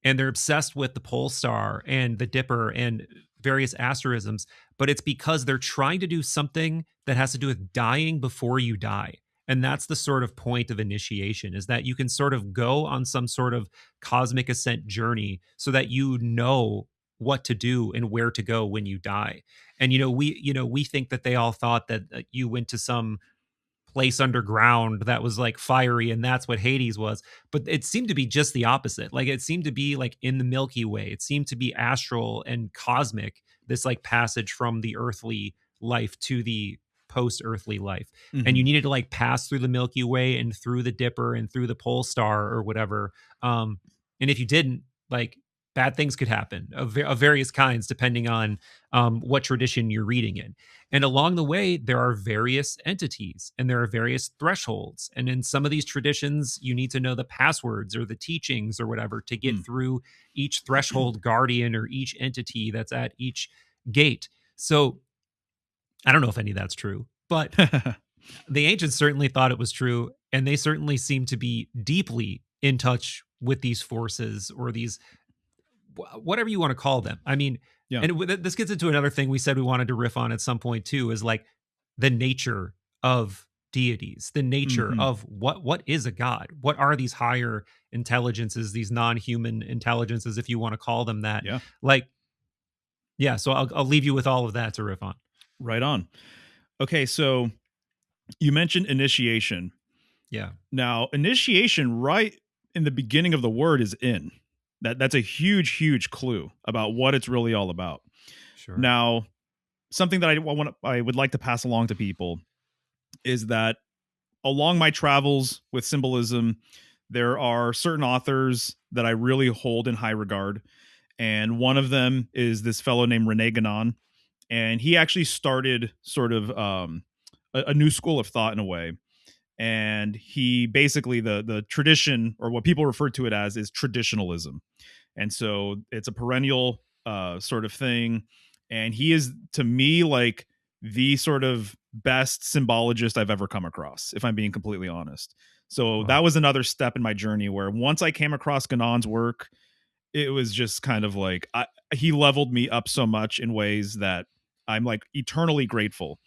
and they're obsessed with the pole star and the dipper and various asterisms, but it's because they're trying to do something that has to do with dying before you die. And that's the sort of point of initiation, is that you can sort of go on some sort of cosmic ascent journey so that you know what to do and where to go when you die. And we think that they all thought that you went to some place underground that was like fiery, and that's what Hades was. But it seemed to be just the opposite. Like it seemed to be like in the Milky Way. It seemed to be astral and cosmic, this like passage from the earthly life to the post-earthly life. And you needed to like pass through the Milky Way and through the Dipper and through the pole star or whatever. And if you didn't, like, bad things could happen of various kinds depending on what tradition you're reading in. And along the way, there are various entities and there are various thresholds. And in some of these traditions, you need to know the passwords or the teachings or whatever to get through each threshold guardian or each entity that's at each gate. So I don't know if any of that's true, but the ancients certainly thought it was true. And they certainly seem to be deeply in touch with these forces or these, whatever you want to call them. I mean, Yeah. and this gets into another thing we said we wanted to riff on at some point too, is like the nature of deities, the nature of what is a god? What are these higher intelligences, these non-human intelligences, if you want to call them that? Yeah. Like, yeah. So I'll leave you with all of that to riff on. Right on. Okay, so you mentioned initiation. Yeah. Now, initiation, right in the beginning of the word, is in. That's a huge clue about what it's really all about. Sure. Now, something that I would like to pass along to people is that along my travels with symbolism, there are certain authors that I really hold in high regard. And one of them is this fellow named Rene Guénon. And he actually started sort of a new school of thought in a way. And he basically, the tradition, or what people refer to it as, is traditionalism. And so it's a perennial sort of thing. And he is, to me, like the sort of best symbologist I've ever come across, if I'm being completely honest. So Wow. that was another step in my journey where once I came across Guénon's work, it was just kind of like he leveled me up so much in ways that I'm like eternally grateful.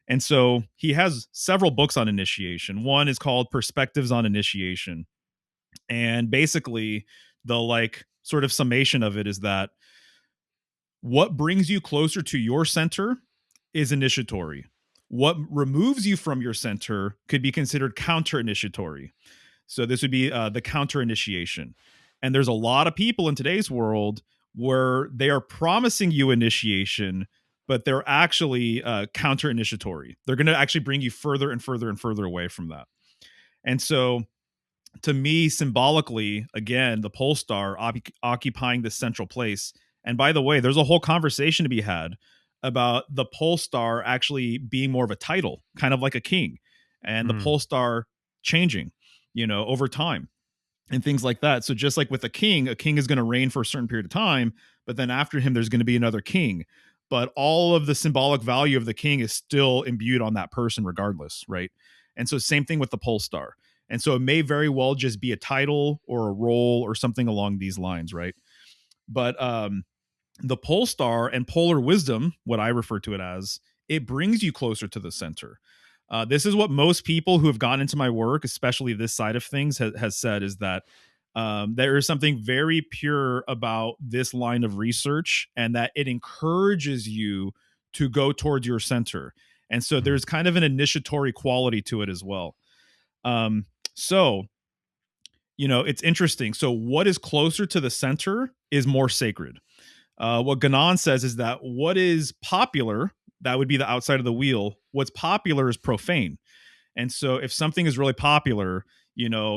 And so he has several books on initiation. One is called Perspectives on Initiation. And basically, the like sort of summation of it is that what brings you closer to your center is initiatory. What removes you from your center could be considered counter initiatory. So this would be the counter initiation. And there's a lot of people in today's world where they are promising you initiation, but they're actually counter initiatory. They're going to actually bring you further and further and further away from that. And so to me, symbolically, again, the pole star occupying this central place. And by the way, there's a whole conversation to be had about the pole star actually being more of a title, kind of like a king, and the pole star changing, over time and things like that. So just like with a king is going to reign for a certain period of time, but then after him, there's going to be another king. But all of the symbolic value of the king is still imbued on that person regardless, right? And so same thing with the pole star. And so it may very well just be a title or a role or something along these lines, right? But the pole star and polar wisdom, what I refer to it as, it brings you closer to the center. This is what most people who have gone into my work, especially this side of things, has said, is that there is something very pure about this line of research, and that it encourages you to go towards your center. And so there's kind of an initiatory quality to it as well. So, it's interesting. So what is closer to the center is more sacred. What Guénon says is that what is popular, that would be the outside of the wheel. What's popular is profane. And so if something is really popular,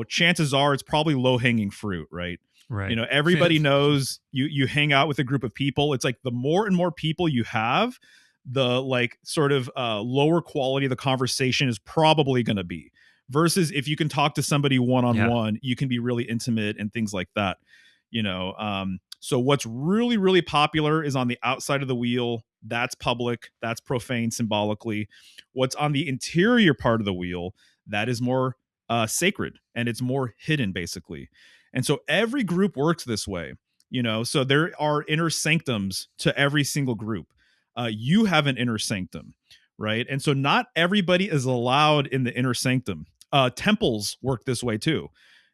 chances are it's probably low hanging fruit, right? Right. Everybody knows you hang out with a group of people. It's like the more and more people you have, the like sort of lower quality of the conversation is probably going to be, versus if you can talk to somebody Yeah. one-on-one, you can be really intimate and things like that. So what's really, really popular is on the outside of the wheel. That's public, that's profane symbolically. What's on the interior part of the wheel, that is more sacred, and it's more hidden, basically. And so every group works this way. So there are inner sanctums to every single group. You have an inner sanctum, right? And so not everybody is allowed in the inner sanctum. Temples work this way too.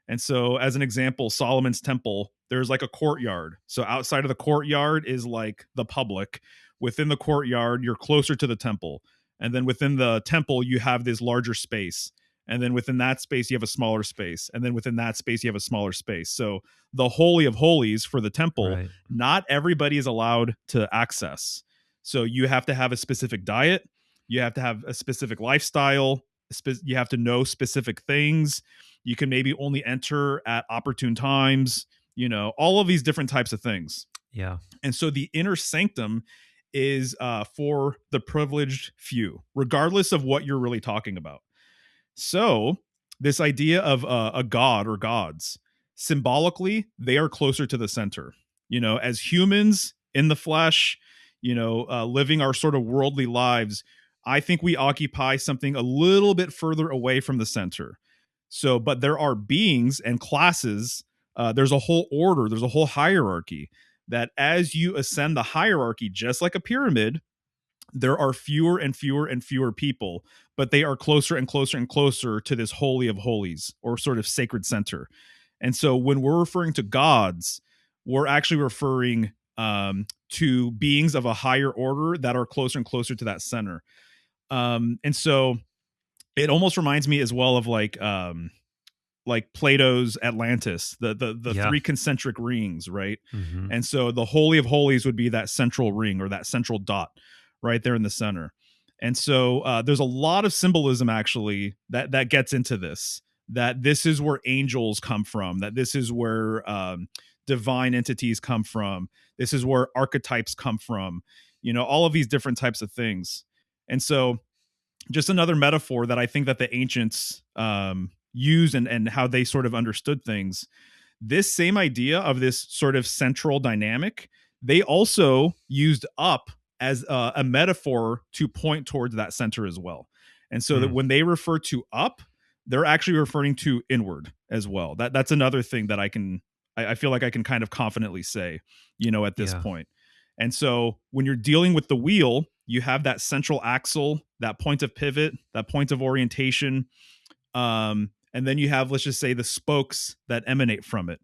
And so, as an example, Solomon's temple, there's like a courtyard. So, outside of the courtyard is like the public. Within the courtyard, you're closer to the temple. And then within the temple, you have this larger space. And then within that space, you have a smaller space. And then within that space, you have a smaller space. So, the Holy of Holies for the temple, Right. not everybody is allowed to access. So, you have to have a specific diet, you have to have a specific lifestyle, you have to know specific things. You can maybe only enter at opportune times, all of these different types of things. Yeah. And so the inner sanctum is for the privileged few, regardless of what you're really talking about. So this idea of a god or gods, symbolically, they are closer to the center. As humans in the flesh, living our sort of worldly lives, I think we occupy something a little bit further away from the center. So, but there are beings and classes. There's a whole order. There's a whole hierarchy that as you ascend the hierarchy, just like a pyramid, there are fewer and fewer and fewer people, but they are closer and closer and closer to this holy of holies or sort of sacred center. And so when we're referring to gods, we're actually referring to beings of a higher order that are closer and closer to that center. And so it almost reminds me as well of like Plato's Atlantis, the Yeah. three concentric rings, right? Hmm. And so the Holy of Holies would be that central ring or that central dot right there in the center. And so there's a lot of symbolism actually that gets into this. That this is where angels come from. That this is where divine entities come from. This is where archetypes come from. All of these different types of things. And so just another metaphor that I think that the ancients use and how they sort of understood things. This same idea of this sort of central dynamic, they also used up as a metaphor to point towards that center as well. And so that Mm. when they refer to up, they're actually referring to inward as well. That's another thing that I feel like I can kind of confidently say, at this Yeah. point. And so when you're dealing with the wheel, you have that central axle, that point of pivot, that point of orientation. And then you have, let's just say, the spokes that emanate from it.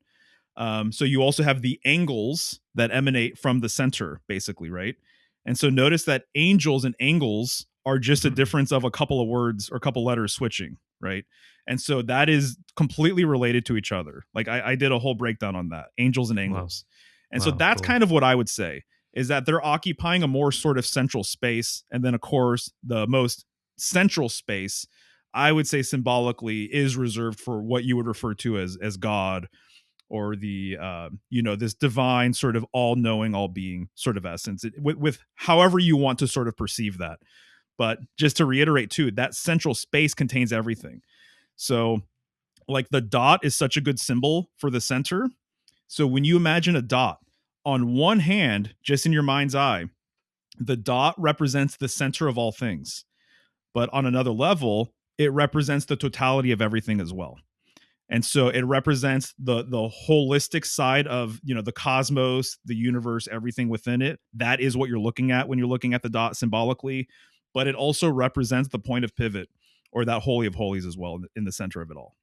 So you also have the angles that emanate from the center, basically, right? And so notice that angels and angles are just a Mhm. difference of a couple of words or a couple letters switching, right? And so that is completely related to each other. Like I did a whole breakdown on that, angels and Wow. angles. And so Wow. that's Cool. kind of what I would say is that they're occupying a more sort of central space. And then, of course, the most central space, I would say symbolically, is reserved for what you would refer to as God or the this divine sort of all-knowing, all-being sort of essence, with however you want to sort of perceive that. But just to reiterate too, that central space contains everything. So like the dot is such a good symbol for the center. So when you imagine a dot, on one hand, just in your mind's eye, the dot represents the center of all things. But on another level, it represents the totality of everything as well. And so it represents the holistic side of the cosmos, the universe, everything within it. That is what you're looking at when you're looking at the dot symbolically. But it also represents the point of pivot or that holy of holies as well in the center of it all.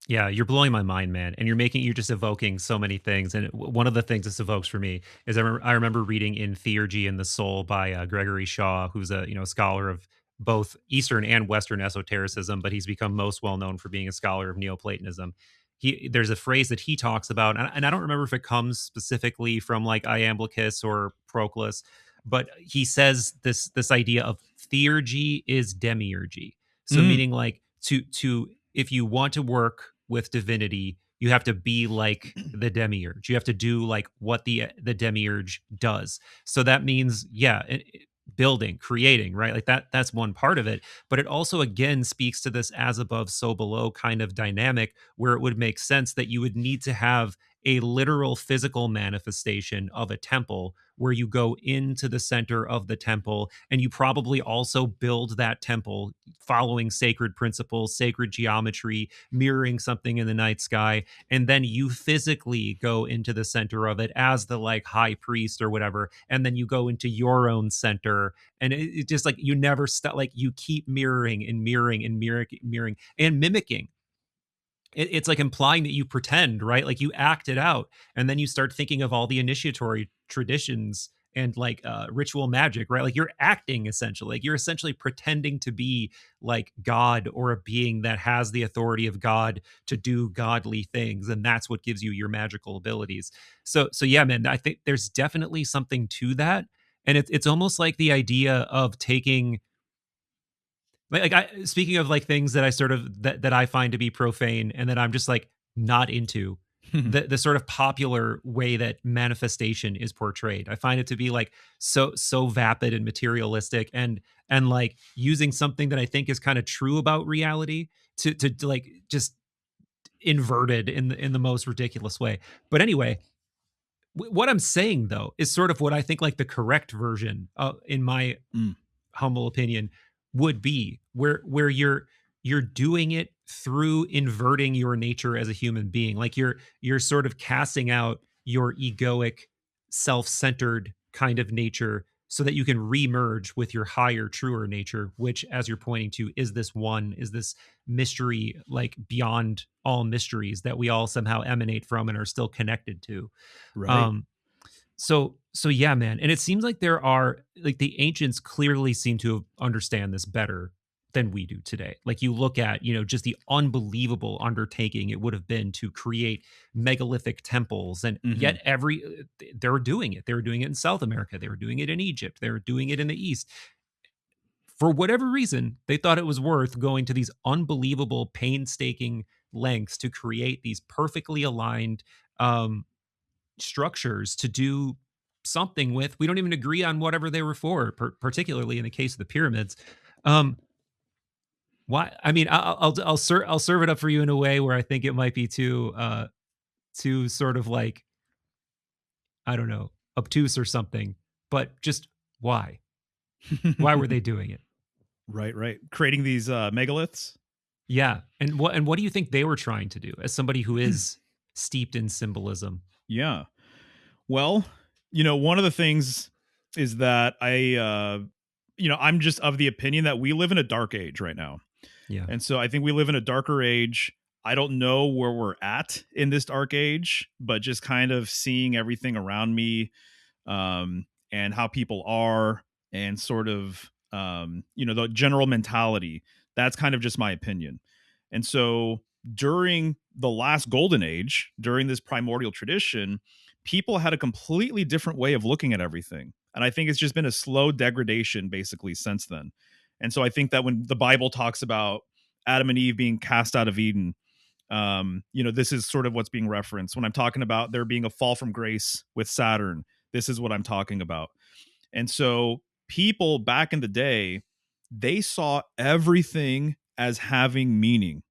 Yeah, you're blowing my mind, man, and you're just evoking so many things. And one of the things this evokes for me is I remember reading in Theurgy and the Soul by Gregory Shaw, who's a scholar of both Eastern and Western esotericism, but he's become most well known for being a scholar of Neoplatonism. There's a phrase that he talks about, and I don't remember if it comes specifically from like Iamblichus or Proclus, but he says this idea of theurgy is demiurgy. So Mm. meaning like to if you want to work with divinity, you have to be like the demiurge. You have to do like what the demiurge does. So that means, yeah, building, creating, right? Like that's one part of it. But it also again speaks to this as above, so below kind of dynamic where it would make sense that you would need to have a literal physical manifestation of a temple where you go into the center of the temple and you probably also build that temple following sacred principles, sacred geometry, mirroring something in the night sky, and then you physically go into the center of it as the like high priest or whatever, and then you go into your own center, and it just like you never stop, like you keep mirroring and mirroring and mirroring and mimicking. It's like implying that you pretend, right? Like you act it out, and then you start thinking of all the initiatory traditions and like ritual magic, right? Like you're acting essentially, like you're essentially pretending to be like God or a being that has the authority of God to do godly things, and that's what gives you your magical abilities. So yeah, man, I think there's definitely something to that, and it's almost like the idea of taking like I speaking of like things that I sort of that I find to be profane and that I'm just like not into, the sort of popular way that manifestation is portrayed. I find it to be like so vapid and materialistic, and like using something that I think is kind of true about reality to like just inverted in the most ridiculous way. But anyway, what I'm saying though is sort of what I think like the correct version in my Mm, humble opinion would be where you're doing it through inverting your nature as a human being, like you're sort of casting out your egoic self-centered kind of nature so that you can remerge with your higher truer nature, which as you're pointing to is this mystery, like beyond all mysteries that we all somehow emanate from and are still connected to. right. um so yeah, man. And it seems like there are like the ancients clearly seem to understand this better than we do today. Like you look at, just the unbelievable undertaking it would have been to create megalithic temples, and Hmm. yet they were doing it. They were doing it in South America, they were doing it in Egypt, they were doing it in the East. For whatever reason, they thought it was worth going to these unbelievable painstaking lengths to create these perfectly aligned um structures to do something with. We don't even agree on whatever they were for, particularly in the case of the pyramids. Um, why? I mean, I'll serve it up for you in a way where I think it might be too sort of like, I don't know, obtuse or something. But just why? Why were they doing it? Right, right. Creating these megaliths. Yeah, and what do you think they were trying to do? As somebody who is steeped in symbolism. Yeah. Well, one of the things is that I'm just of the opinion that we live in a dark age right now. Yeah, And so I think we live in a darker age. I don't know where we're at in this dark age, but just kind of seeing everything around me, and how people are, and sort of, the general mentality. That's kind of just my opinion. And so during the last golden age, during this primordial tradition, people had a completely different way of looking at everything. And I think it's just been a slow degradation basically since then. And so I think that when the Bible talks about Adam and Eve being cast out of Eden, this is sort of what's being referenced when I'm talking about there being a fall from grace with Saturn. This is what I'm talking about. And so people back in the day, they saw everything as having meaning.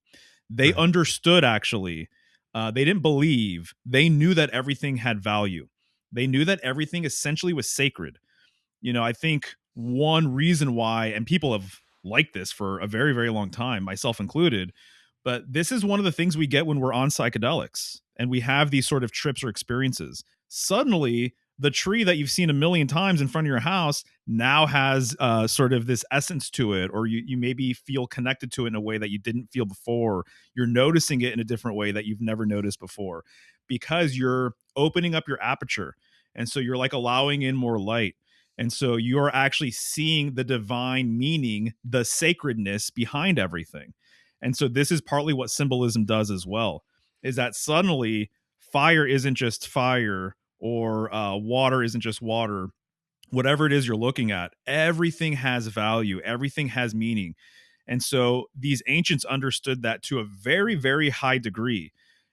They right, understood, actually. They didn't believe. They knew that everything had value. They knew that everything essentially was sacred. I think one reason why, and people have liked this for a very, very long time, myself included, but this is one of the things we get when we're on psychedelics and we have these sort of trips or experiences. Suddenly, the tree that you've seen a million times in front of your house now has sort of this essence to it, or you maybe feel connected to it in a way that you didn't feel before. You're noticing it in a different way that you've never noticed before because you're opening up your aperture. And so you're like allowing in more light. And so you're actually seeing the divine meaning, the sacredness behind everything. And so this is partly what symbolism does as well, is that suddenly fire isn't just fire, or water isn't just water. Whatever it is you're looking at, everything has value, everything has meaning. And so these ancients understood that to a very, very high degree.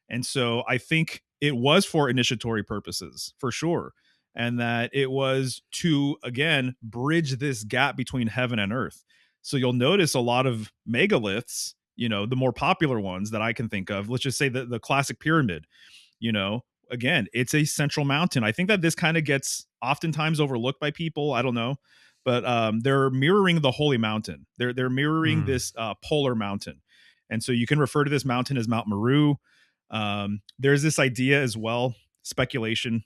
And so I think it was for initiatory purposes, for sure. and that it was to, again, bridge this gap between heaven and earth. So you'll notice a lot of megaliths, the more popular ones that I can think of, let's just say the classic pyramid, you know, again, it's a central mountain. I think that this kind of gets oftentimes overlooked by people. I don't know, but they're mirroring the holy mountain. They're mirroring Mm, this polar mountain, and so you can refer to this mountain as Mount Meru. There's this idea as well, speculation,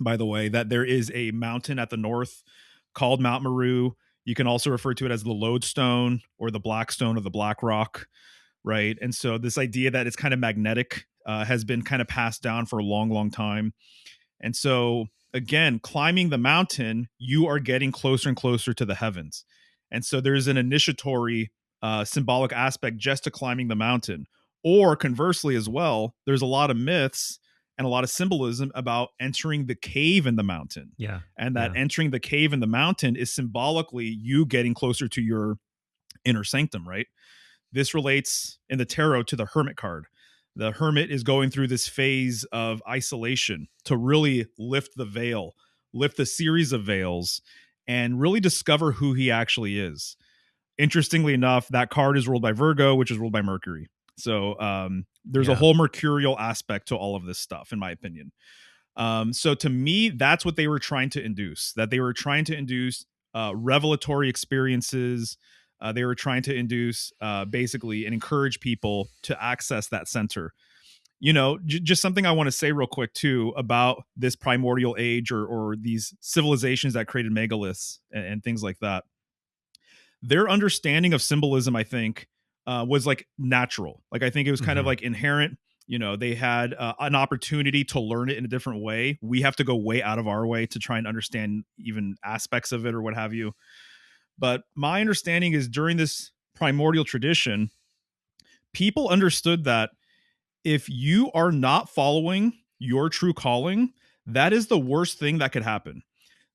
by the way, that there is a mountain at the north called Mount Meru. You can also refer to it as the lodestone or the black stone or the black rock, right? And so this idea that it's kind of magnetic has been kind of passed down for a long, long time. And so, again, climbing the mountain, you are getting closer and closer to the heavens. And so there's an initiatory symbolic aspect just to climbing the mountain. Or conversely, as well, there's a lot of myths and a lot of symbolism about entering the cave in the mountain. yeah, And that yeah, entering the cave in the mountain is symbolically you getting closer to your inner sanctum, right? This relates in the tarot to the hermit card. The hermit is going through this phase of isolation to really lift the veil, lift the series of veils, and really discover who he actually is. Interestingly enough, that card is ruled by Virgo, which is ruled by Mercury. So there's a yeah, whole mercurial aspect to all of this stuff, in my opinion. So to me, that's what they were trying to induce. That they were trying to induce revelatory experiences. They were trying to induce basically and encourage people to access that center. Just something I want to say real quick too about this primordial age or these civilizations that created megaliths and things like that. Their understanding of symbolism, I think, was like natural. Like I think it was kind of hmm, like inherent. They had an opportunity to learn it in a different way. We have to go way out of our way to try and understand even aspects of it or what have you. But my understanding is during this primordial tradition, people understood that if you are not following your true calling, that is the worst thing that could happen.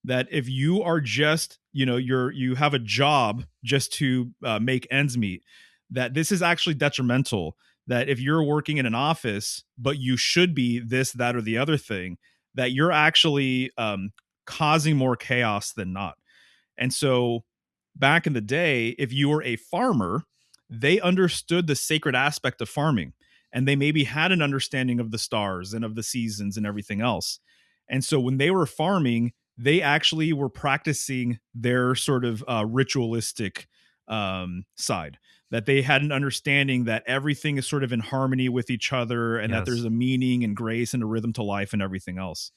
That if you are just, you have a job just to make ends meet, that this is actually detrimental. That if you're working in an office, but you should be this, that, or the other thing, that you're actually causing more chaos than not. And so back in the day, if you were a farmer, they understood the sacred aspect of farming and they maybe had an understanding of the stars and of the seasons and everything else. And so when they were farming, they actually were practicing their sort of ritualistic side, that they had an understanding that everything is sort of in harmony with each other and that there's yes, a meaning and grace and a rhythm to life and everything else.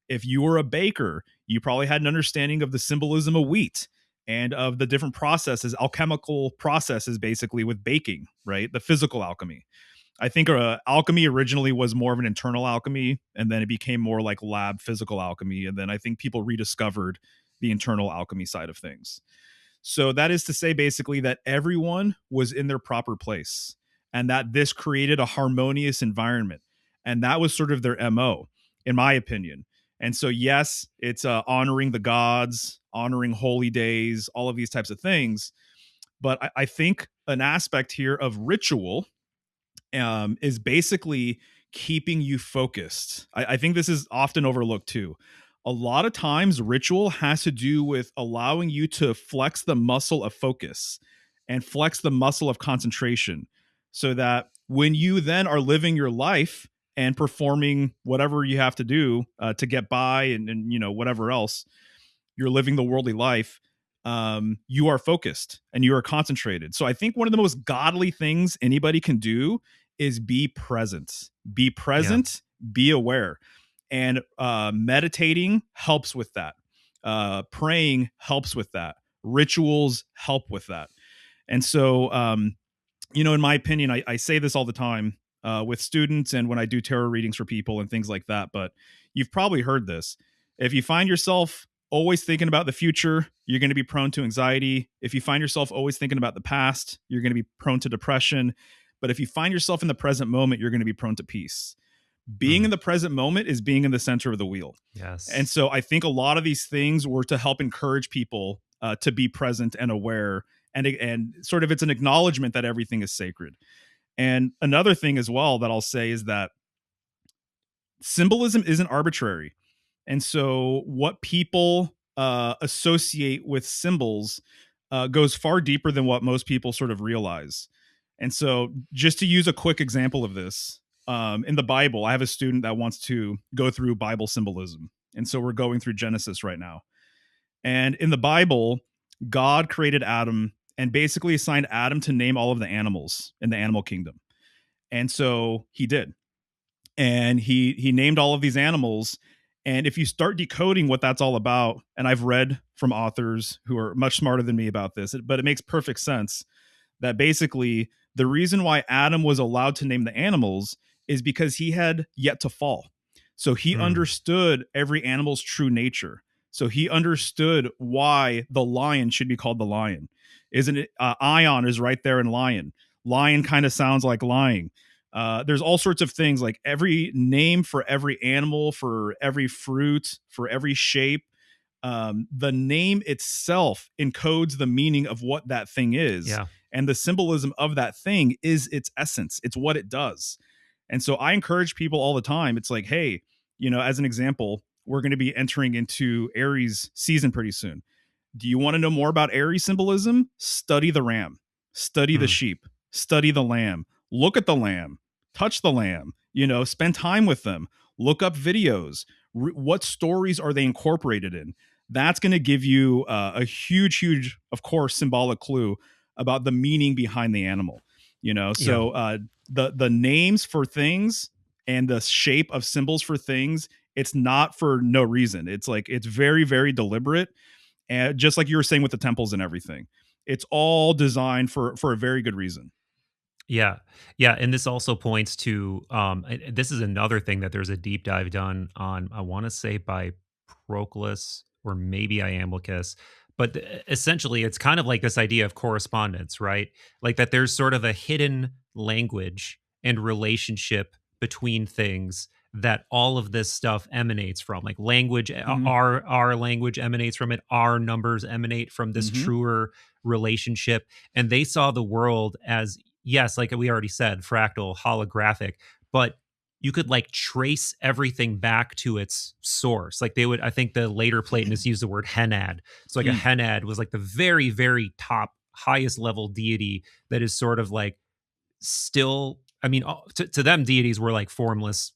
If you were a baker, you probably had an understanding of the symbolism of wheat and of the different processes, alchemical processes, basically with baking, right? The physical alchemy. I think alchemy originally was more of an internal alchemy, and then it became more like lab physical alchemy. And then I think people rediscovered the internal alchemy side of things. So that is to say, basically, that everyone was in their proper place and that this created a harmonious environment. And that was sort of their MO, in my opinion. And so, yes, it's honoring the gods, honoring holy days, all of these types of things. But I think an aspect here of ritual is basically keeping you focused. I think this is often overlooked too. A lot of times, ritual has to do with allowing you to flex the muscle of focus and flex the muscle of concentration so that when you then are living your life and performing whatever you have to do to get by and whatever else, you're living the worldly life, you are focused and you are concentrated. So I think one of the most godly things anybody can do is be present. Be yeah, present, be aware. And meditating helps with that. Praying helps with that. Rituals help with that. And so, in my opinion, I say this all the time with students and when I do tarot readings for people and things like that, but you've probably heard this. If you find yourself always thinking about the future, you're going to be prone to anxiety. If you find yourself always thinking about the past, you're going to be prone to depression. But if you find yourself in the present moment, you're going to be prone to peace. Being mm, in the present moment is being in the center of the wheel. And yes, so I think a lot of these things were to help encourage people to be present and aware. And sort of it's an acknowledgement that everything is sacred. And another thing as well that I'll say is that symbolism isn't arbitrary. And so what people associate with symbols goes far deeper than what most people sort of realize. And so, just to use a quick example of this, in the Bible, I have a student that wants to go through Bible symbolism. And so, we're going through Genesis right now. And in the Bible, God created Adam and basically assigned Adam to name all of the animals in the animal kingdom. And so, he did. And he named all of these animals. And if you start decoding what that's all about, and I've read from authors who are much smarter than me about this, but it makes perfect sense that basically the reason why Adam was allowed to name the animals is because he had yet to fall. So he Mm. understood every animal's true nature. So he understood why the lion should be called the lion. Isn't it? Ion is right there in lion. Lion kind of sounds like lying. There's all sorts of things, like every name for every animal, for every fruit, for every shape. The name itself encodes the meaning of what that thing is. Yeah. And the symbolism of that thing is its essence. It's what it does. And so I encourage people all the time. It's like, hey, as an example, we're going to be entering into Aries season pretty soon. Do you want to know more about Aries symbolism? Study the ram, study the Mm. sheep, study the lamb, look at the lamb, touch the lamb, spend time with them, look up videos. What stories are they incorporated in? That's going to give you a huge, of course, symbolic clue about the meaning behind the animal. Yeah. So the names for things and the shape of symbols for things, it's not for no reason. It's like it's very, very deliberate, and just like you were saying with the temples and everything, it's all designed for a very good reason. Yeah. Yeah, and this also points to, this is another thing that there's a deep dive done on, I wanna say by Proclus or maybe Iamblichus, but essentially, it's kind of like this idea of correspondence, right? Like that there's sort of a hidden language and relationship between things that all of this stuff emanates from. Like language, Mm-hmm. our language emanates from it, our numbers emanate from this Mm-hmm. truer relationship, and they saw the world as, yes, like we already said, fractal, holographic, but you could like trace everything back to its source. Like they would, I think the later Platonists used the word henad. So like a Mm. henad was like the very, very top, highest level deity that is sort of like still, I mean, to them, deities were like formless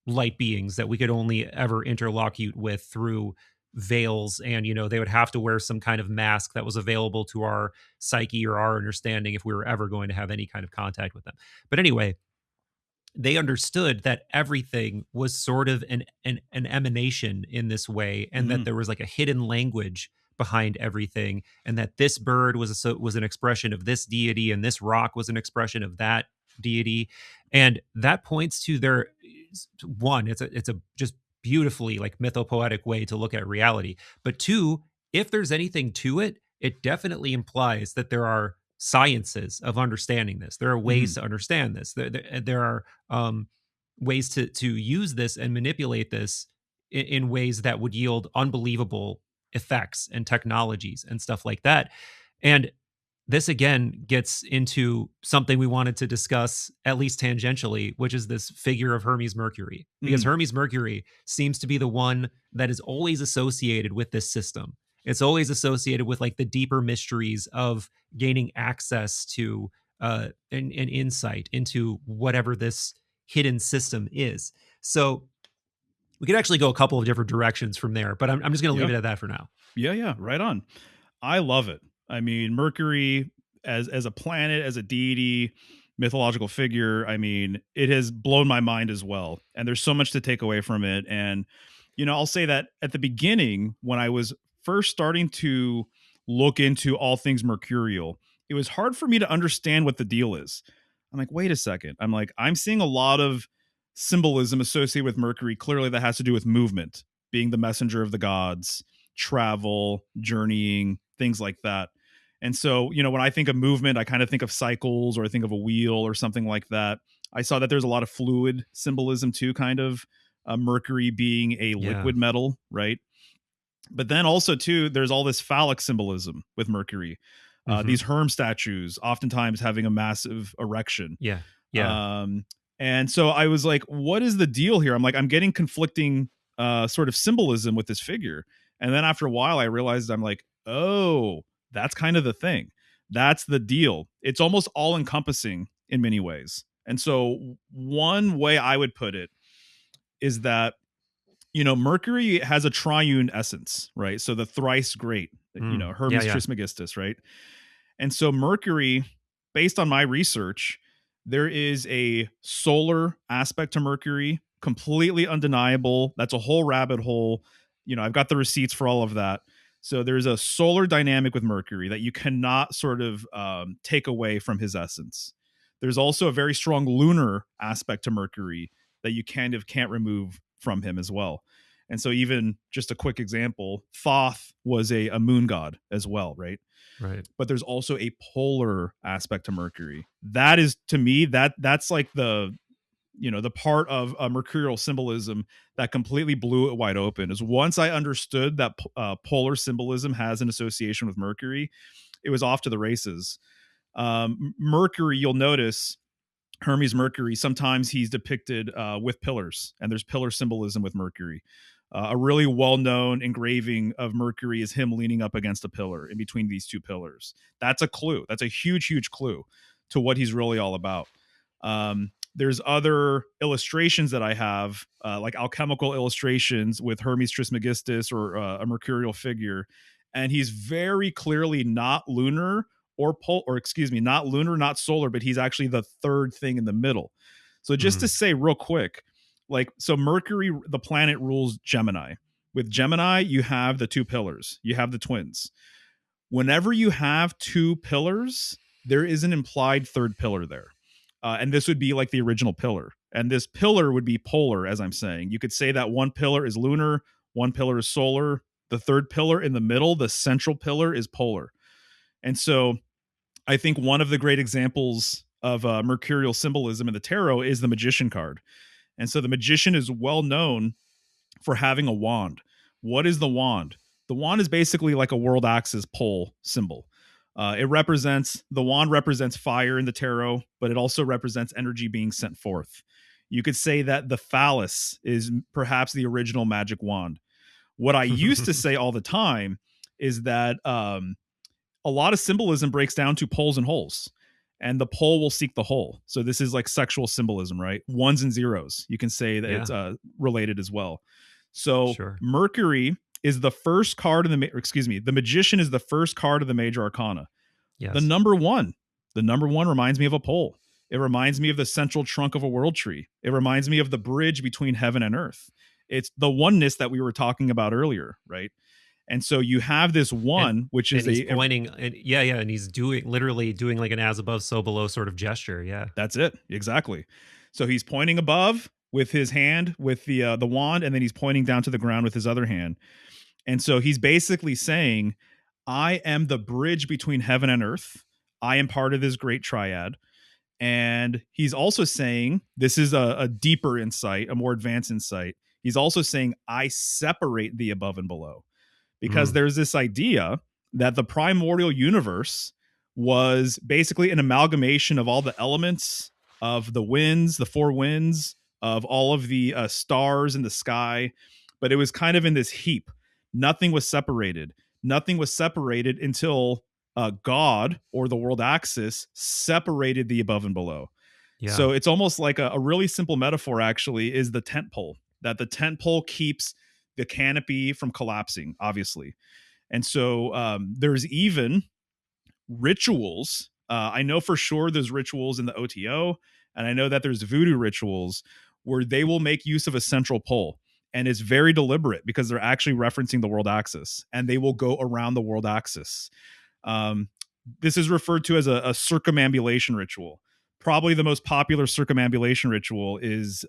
light beings that we could only ever interlocute with through veils, and they would have to wear some kind of mask that was available to our psyche or our understanding if we were ever going to have any kind of contact with them. But anyway, they understood that everything was sort of an emanation in this way, and that Mm-hmm. there was like a hidden language behind everything, and that this bird was an expression of this deity, and this rock was an expression of that deity. And that points to their, one, it's a just beautifully like mythopoetic way to look at reality. But two, if there's anything to it, it definitely implies that there are sciences of understanding this. There are Mm-hmm. ways to understand this. There are ways to use this and manipulate this in ways that would yield unbelievable effects and technologies and stuff like that. And this again gets into something we wanted to discuss, at least tangentially, which is this figure of Hermes Mercury. Because Mm. Hermes Mercury seems to be the one that is always associated with this system. It's always associated with like the deeper mysteries of gaining access to an insight into whatever this hidden system is. So we could actually go a couple of different directions from there, but I'm just going to leave Yeah. it at that for now. Yeah. Right on. I love it. I mean, Mercury as a planet, as a deity, mythological figure. I mean, it has blown my mind as well. And there's so much to take away from it. And I'll say that at the beginning, when I was first starting to look into all things mercurial, it was hard for me to understand what the deal is. I'm like, wait a second. I'm seeing a lot of symbolism associated with Mercury. Clearly, that has to do with movement, being the messenger of the gods, travel, journeying, things like that. And so, when I think of movement, I kind of think of cycles, or I think of a wheel or something like that. I saw that there's a lot of fluid symbolism too, kind of Mercury being a Yeah. liquid metal, right? But then also too, there's all this phallic symbolism with Mercury. Hmm. These Herm statues, oftentimes having a massive erection. Yeah. Yeah. Um, and so I was like, what is the deal here? I'm getting conflicting sort of symbolism with this figure. And then after a while, I realized I'm like, oh, that's kind of the thing. That's the deal. It's almost all encompassing in many ways. And so, one way I would put it is that, Mercury has a triune essence, right? So the thrice great, Yeah, Hermes yeah. Trismegistus, right? And so Mercury, based on my research, there is a solar aspect to Mercury, completely undeniable. That's a whole rabbit hole. I've got the receipts for all of that. So there's a solar dynamic with Mercury that you cannot sort of take away from his essence. There's also a very strong lunar aspect to Mercury that you kind of can't remove from him as well. And so, even just a quick example, Thoth was a moon god as well, right? Right. But there's also a polar aspect to Mercury. That is, to me, that's like the part of mercurial symbolism that completely blew it wide open. Is once I understood that polar symbolism has an association with Mercury, it was off to the races. Mercury, you'll notice Hermes Mercury, sometimes he's depicted with pillars, and there's pillar symbolism with Mercury. A really well-known engraving of Mercury is him leaning up against a pillar in between these two pillars. That's a clue. That's a huge, huge clue to what he's really all about. There's other illustrations that I have, like alchemical illustrations with Hermes Trismegistus or a mercurial figure, and he's very clearly not lunar not lunar, not solar, but he's actually the third thing in the middle. So just to say real quick, so Mercury, the planet, rules Gemini. With Gemini, you have the two pillars, you have the twins. Whenever you have two pillars, there is an implied third pillar there. And this would be like the original pillar. And this pillar would be polar, as I'm saying. You could say that one pillar is lunar, one pillar is solar. The third pillar in the middle, the central pillar, is polar. And so I think one of the great examples of mercurial symbolism in the tarot is the magician card. And so the magician is well known for having a wand. What is the wand? The wand is basically like a world axis pole symbol. The wand represents fire in the tarot, but it also represents energy being sent forth. You could say that the phallus is perhaps the original magic wand. What I used to say all the time is that a lot of symbolism breaks down to poles and holes, and the pole will seek the hole. So this is like sexual symbolism, right? Ones and zeros. You can say that it's related as well. So Mercury is the first card in the magician is the first card of the major arcana. Yes. The number one reminds me of a pole. It reminds me of the central trunk of a world tree. It reminds me of the bridge between heaven and earth. It's the oneness that we were talking about earlier, right? And so you have this one, which is he's pointing, and he's literally doing like an as above, so below sort of gesture. Yeah, that's it, exactly. So he's pointing above with his hand, with the wand, and then he's pointing down to the ground with his other hand. And so he's basically saying, "I am the bridge between heaven and earth. I am part of this great triad." And he's also saying, this is a deeper insight, a more advanced insight. He's also saying, "I separate the above and below." Because there's this idea that the primordial universe was basically an amalgamation of all the elements of the winds, the four winds, of all of the stars in the sky, but it was kind of in this heap. Nothing was separated. Nothing was separated until God, or the world axis, separated the above and below. Yeah. So it's almost like a really simple metaphor, actually, is the tent pole. That the tent pole keeps the canopy from collapsing, obviously. And so there's even rituals. I know for sure there's rituals in the OTO, and I know that there's voodoo rituals where they will make use of a central pole. And it's very deliberate because they're actually referencing the world axis, and they will go around the world axis. This is referred to as a circumambulation ritual. Probably the most popular circumambulation ritual is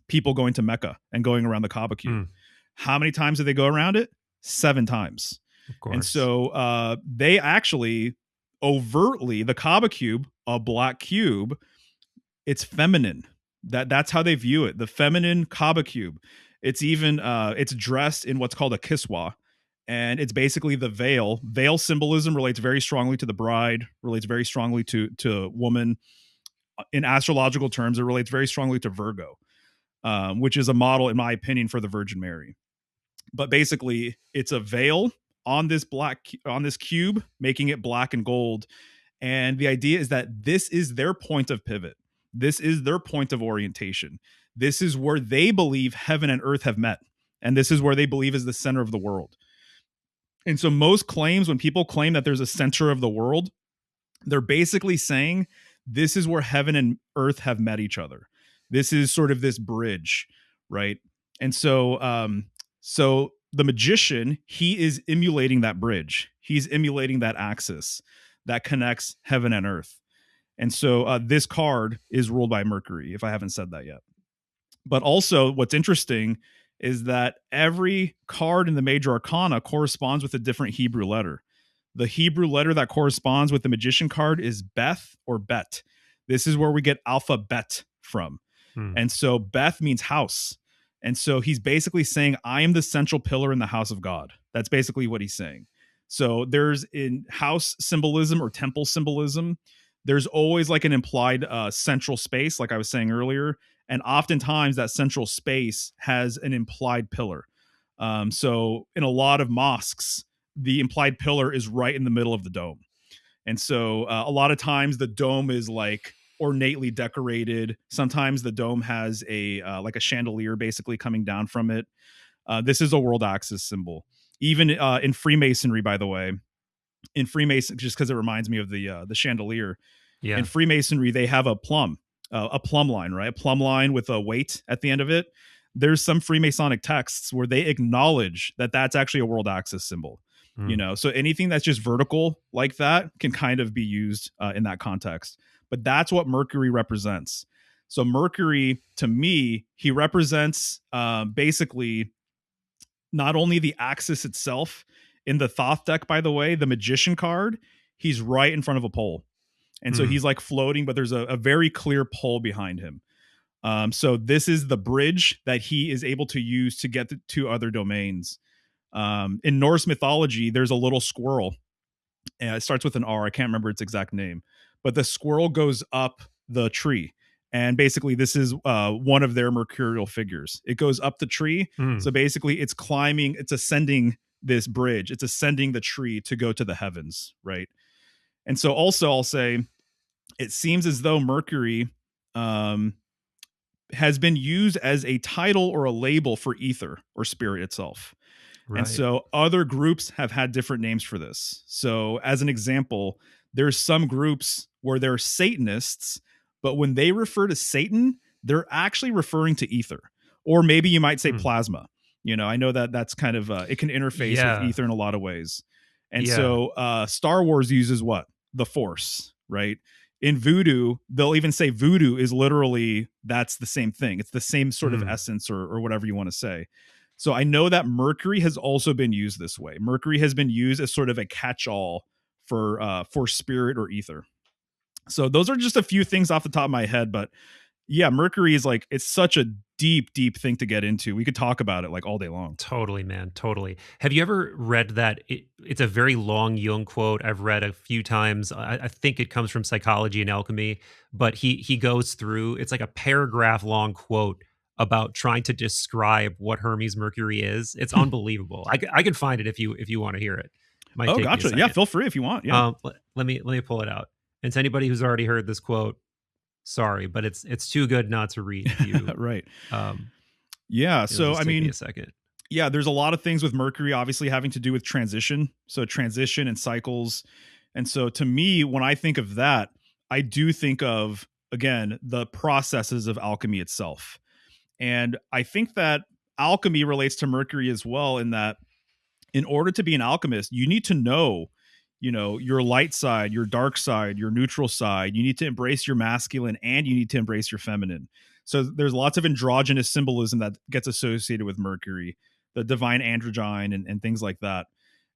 people going to Mecca and going around the Kaaba cube. How many times do they go around it? 7 times. Of course. And so they actually overtly, the Kaaba cube, a black cube, it's feminine. That's how they view it. The feminine Kaaba cube. It's even it's dressed in what's called a kiswa. And it's basically the veil. Veil symbolism relates very strongly to the bride, relates very strongly to woman. In astrological terms, it relates very strongly to Virgo. which is a model, in my opinion, for the Virgin Mary. But basically, it's a veil on this cube, making it black and gold. And the idea is that this is their point of pivot. This is their point of orientation. This is where they believe heaven and earth have met. And this is where they believe is the center of the world. And so most claims, when people claim that there's a center of the world, they're basically saying this is where heaven and earth have met each other. This is sort of this bridge, right? And so the magician, he is emulating that bridge. He's emulating that axis that connects heaven and earth. And so this card is ruled by Mercury, if I haven't said that yet. But also what's interesting is that every card in the major arcana corresponds with a different Hebrew letter. The Hebrew letter that corresponds with the magician card is Beth or Bet. This is where we get alphabet from. And so Beth means house. And so he's basically saying, I am the central pillar in the house of God. That's basically what he's saying. So there's in house symbolism or temple symbolism, there's always like an implied central space, like I was saying earlier. And oftentimes that central space has an implied pillar. So in a lot of mosques, the implied pillar is right in the middle of the dome. And so a lot of times the dome is like ornately decorated. Sometimes the dome has a like a chandelier basically coming down from it. This is a world axis symbol. Even in Freemasonry, by the way, in Freemason, just because it reminds me of the chandelier. Yeah. In Freemasonry, they have a plumb line, right? A plumb line with a weight at the end of it. There's some Freemasonic texts where they acknowledge that that's actually a world axis symbol. You know, so anything that's just vertical like that can kind of be used in that context. But that's what Mercury represents. So Mercury, to me, he represents basically not only the axis itself. In the Thoth deck, by the way, the magician card, he's right in front of a pole. And so he's like floating, but there's a very clear pole behind him. So this is the bridge that he is able to use to get to other domains. In Norse mythology, there's a little squirrel. It starts with an R. I can't remember its exact name, but the squirrel goes up the tree. And basically, this is one of their mercurial figures. It goes up the tree. So basically, it's climbing, it's ascending this bridge. It's ascending the tree to go to the heavens, right? And so also, I'll say, it seems as though Mercury has been used as a title or a label for ether or spirit itself. Right. And so other groups have had different names for this. So as an example, there's some groups where they're Satanists, but when they refer to Satan, they're actually referring to ether. Or maybe you might say plasma. You know, I know that that's kind of, it can interface with ether in a lot of ways. And so Star Wars uses what? The Force, right? In voodoo, they'll even say voodoo is literally, that's the same thing. It's the same sort of essence or whatever you want to say. So I know that Mercury has also been used this way. Mercury has been used as sort of a catch-all for spirit or ether. So those are just a few things off the top of my head, but yeah, Mercury is like, it's such a deep thing to get into. We could talk about it like all day long. Totally, man. Totally. Have you ever read that? It's a very long Jung quote I've read a few times. I think it comes from Psychology and Alchemy, but he goes through, it's like a paragraph long quote about trying to describe what Hermes Mercury is. It's unbelievable. I can find it if you want to hear it. Might take gotcha. Yeah, feel free if you want. Yeah. Let me pull it out. And to anybody who's already heard this quote, sorry, but it's too good not to read. You, right. Yeah. So I mean, a second. Yeah, there's a lot of things with Mercury obviously having to do with transition. So transition and cycles. And so to me, when I think of that, I do think of, again, the processes of alchemy itself. And I think that alchemy relates to Mercury as well, in that in order to be an alchemist, you need to know, you know, your light side, your dark side, your neutral side. You need to embrace your masculine and you need to embrace your feminine. So there's lots of androgynous symbolism that gets associated with Mercury, the divine androgyne and things like that.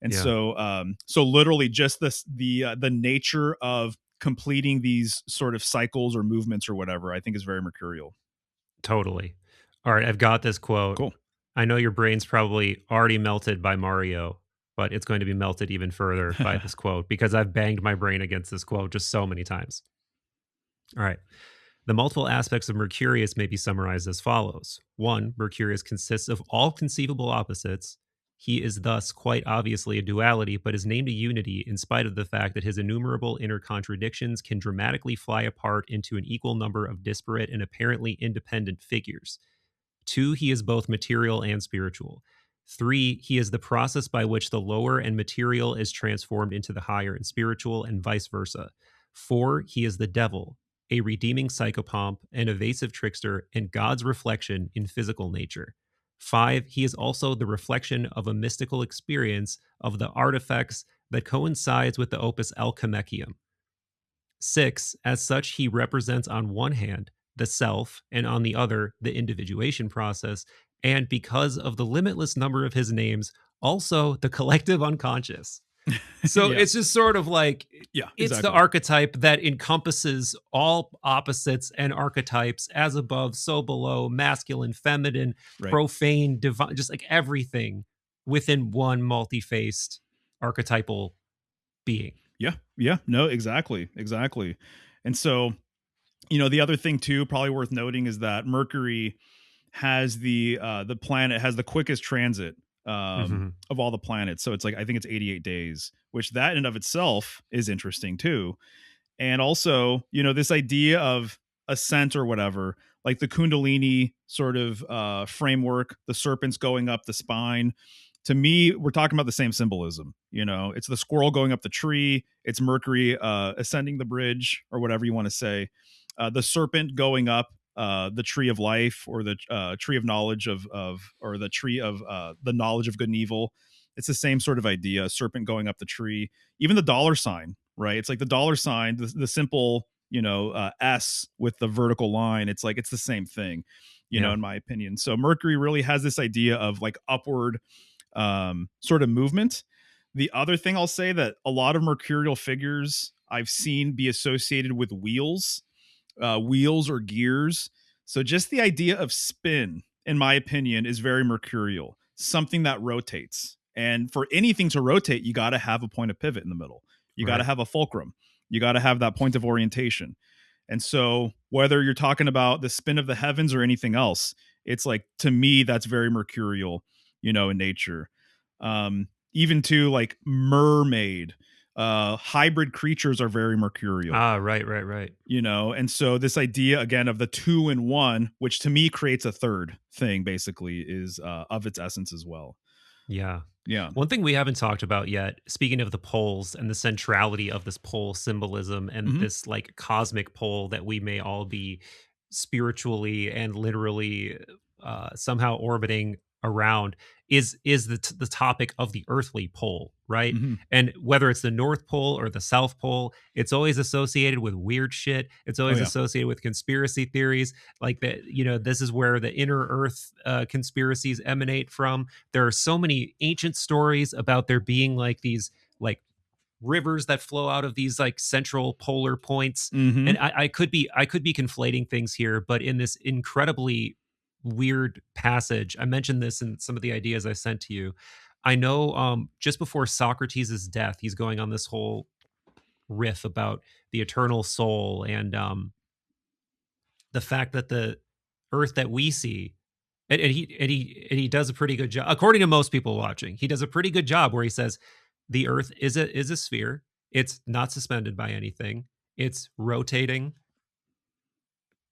And so literally just the nature of completing these sort of cycles or movements or whatever, I think is very mercurial. Totally. All right, I've got this quote. Cool. I know your brain's probably already melted by Mario, but it's going to be melted even further by this quote because I've banged my brain against this quote just so many times. All right. The multiple aspects of Mercurius may be summarized as follows. 1. Mercurius consists of all conceivable opposites. He is thus quite obviously a duality, but is named a unity in spite of the fact that his innumerable inner contradictions can dramatically fly apart into an equal number of disparate and apparently independent figures. 2, he is both material and spiritual. 3, he is the process by which the lower and material is transformed into the higher and spiritual, and vice versa. 4, he is the devil, a redeeming psychopomp, an evasive trickster, and God's reflection in physical nature. 5, he is also the reflection of a mystical experience of the artifacts that coincides with the opus Alchemicium. 6, as such, he represents on one hand the self and on the other the individuation process, and because of the limitless number of his names, also the collective unconscious. So Yeah. it's just sort of like Yeah, it's the exactly. archetype that encompasses all opposites and archetypes, as above, so below, masculine, feminine, Right. profane, divine, just like everything within one multi-faced archetypal being. Yeah. Yeah. No, exactly. Exactly. And so, the other thing too, probably worth noting, is that Mercury has the planet has the quickest transit Mhm. of all the planets. So it's like, I think it's 88 days, which that in and of itself is interesting too. And also, this idea of ascent or whatever, like the Kundalini sort of framework, the serpents going up the spine. To me, we're talking about the same symbolism. It's the squirrel going up the tree, it's Mercury ascending the bridge, or whatever you want to say. The serpent going up the tree of life, or the tree of knowledge or the tree of the knowledge of good and evil. It's the same sort of idea, a serpent going up the tree. Even the dollar sign, right? It's like the dollar sign, the simple, S with the vertical line. It's like, it's the same thing, Yeah. in my opinion. So Mercury really has this idea of like upward sort of movement. The other thing I'll say, that a lot of mercurial figures I've seen be associated with wheels or gears. So just the idea of spin, in my opinion, is very mercurial, something that rotates. And for anything to rotate, you got to have a point of pivot in the middle. You got to Right. have a fulcrum. You got to have that point of orientation. And so whether you're talking about the spin of the heavens or anything else, it's like, to me, that's very mercurial, in nature. Even to like mermaid, hybrid creatures are very mercurial, Ah, right, right, right. and so this idea again of the two in one, which to me creates a third thing, basically, is of its essence as well. Yeah. Yeah. One thing we haven't talked about yet, speaking of the poles and the centrality of this pole symbolism and Hmm. this like cosmic pole that we may all be spiritually and literally somehow orbiting around, is the topic of the earthly pole, right? Hmm. And whether it's the North Pole or the South Pole, it's always associated with weird shit. It's Oh always yeah. associated with conspiracy theories, like that. This is where the inner Earth conspiracies emanate from. There are so many ancient stories about there being like these like rivers that flow out of these like central polar points. Hmm. And I could be conflating things here, but in this incredibly weird passage, I mentioned this in some of the ideas I sent to you. I know just before Socrates' death, he's going on this whole riff about the eternal soul and the fact that the earth that we see, and he does a pretty good job, according to most people watching. He does a pretty good job where he says the earth is a sphere. It's not suspended by anything. It's rotating.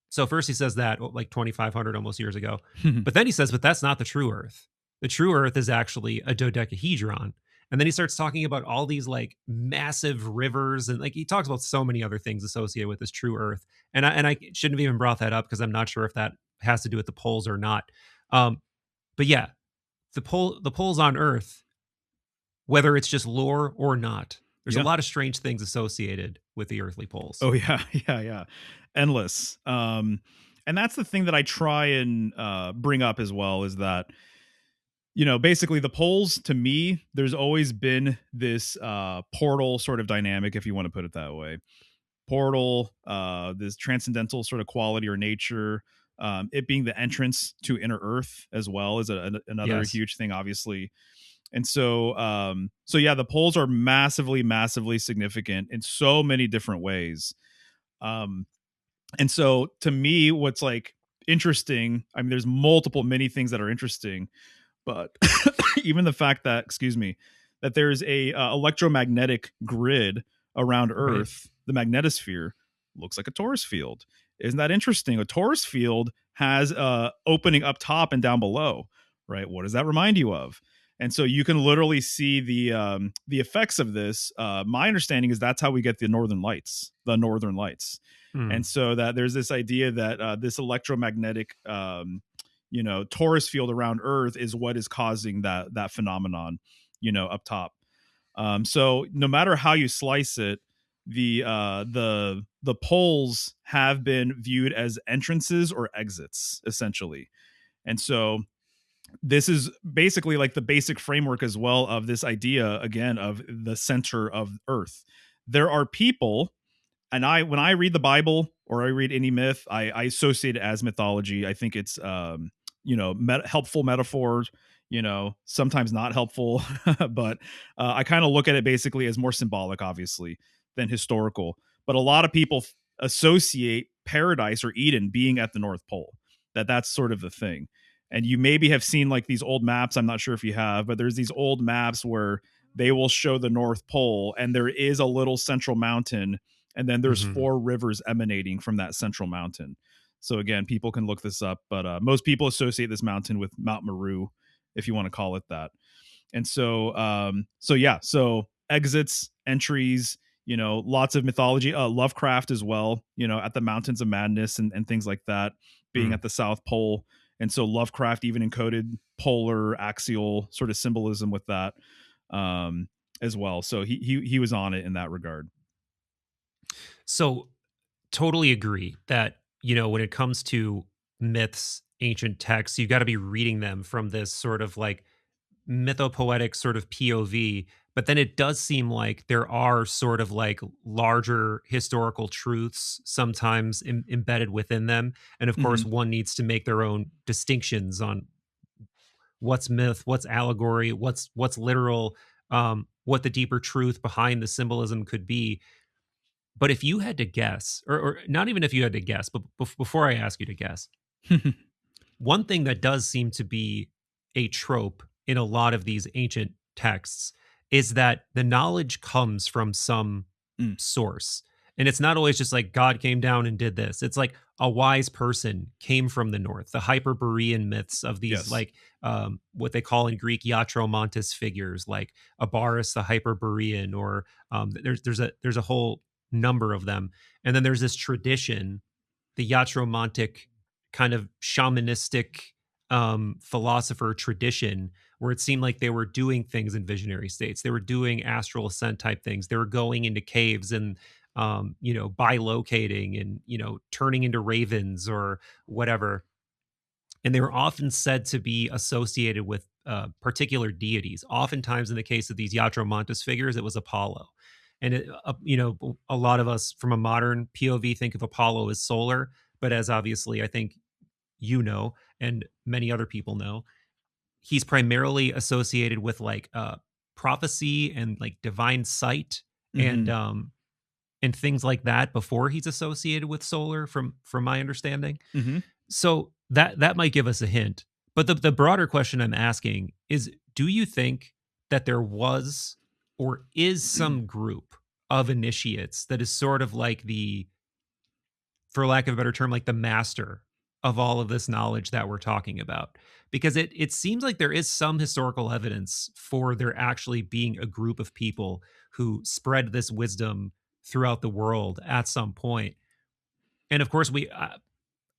So first he says that like 2,500 almost years ago, but then he says, but that's not the true earth. The true earth is actually a dodecahedron. And then he starts talking about all these like massive rivers, and like he talks about so many other things associated with this true earth. And I shouldn't have even brought that up because I'm not sure if that has to do with the poles or not. Um, but yeah, the poles on Earth, whether it's just lore or not, there's a Yeah. lot of strange things associated with the earthly poles. Oh yeah. Yeah. Yeah. Endless. And that's the thing that I try and bring up as well, is that, basically the poles, to me, there's always been this portal sort of dynamic, if you want to put it that way. Portal, this transcendental sort of quality or nature, it being the entrance to inner earth as well, is another Yes. huge thing, obviously. And so yeah, the poles are massively, massively significant in so many different ways. Um, And so to me, what's like interesting, I mean, there's multiple many things that are interesting, but even the fact that, excuse me, that there's a electromagnetic grid around Right. Earth, the magnetosphere looks like a torus field. Isn't that interesting? A torus field has opening up top and down below, right? What does that remind you of? And so you can literally see the effects of this. My understanding is that's how we get the northern lights, Mm. and so that there's this idea that this electromagnetic torus field around Earth is what is causing that phenomenon, up top. So no matter how you slice it, the poles have been viewed as entrances or exits, essentially. And so this is basically like the basic framework as well of this idea, again, of the center of Earth. There are people, and when I read the Bible or I read any myth, I associate it as mythology. I think it's helpful metaphors, sometimes not helpful, but I kind of look at it basically as more symbolic, obviously, than historical. But a lot of people associate paradise or Eden being at the North Pole. That's sort of the thing. And you maybe have seen like these old maps. I'm not sure if you have, but there's these old maps where they will show the North Pole, and there is a little central mountain, and then there's Hmm. 4 rivers emanating from that central mountain. So again, people can look this up, but most people associate this mountain with Mount Meru, if you want to call it that. And so exits, entries, lots of mythology, Lovecraft as well, at the Mountains of Madness and things like that, being Mm. at the South Pole. And so Lovecraft even encoded polar axial sort of symbolism with that, as well. So he was on it in that regard. So totally agree that, you know, when it comes to myths, ancient texts, you got to be reading them from this sort of like mythopoetic sort of POV. But then it does seem like there are sort of like larger historical truths sometimes embedded within them. And of course, Hmm. one needs to make their own distinctions on what's myth, what's allegory, what's literal, what the deeper truth behind the symbolism could be. But if you had to guess, or not even if you had to guess, but before I ask you to guess, one thing that does seem to be a trope in a lot of these ancient texts is that the knowledge comes from some Mm, source. And it's not always just like God came down and did this. It's like a wise person came from the north. The Hyperborean myths of these, yes. like what they call in Greek iatromontis figures, like Abaris the Hyperborean, or there's a whole number of them. And then there's this tradition, the iatromontic kind of shamanistic philosopher tradition, where it seemed like they were doing things in visionary states. They were doing astral ascent type things. They were going into caves and bilocating and, turning into ravens or whatever. And they were often said to be associated with particular deities. Oftentimes, in the case of these Yatromontis figures, it was Apollo. And a lot of us from a modern POV think of Apollo as solar, but as obviously I think you know, and many other people know, he's primarily associated with like prophecy and like divine sight and Hmm. things like that before he's associated with solar, from my understanding. Hmm. So that might give us a hint. But the broader question I'm asking is, do you think that there was or is some group of initiates that is sort of like the, for lack of a better term, like the master of all of this knowledge that we're talking about? Because it seems like there is some historical evidence for there actually being a group of people who spread this wisdom throughout the world at some point. And of course,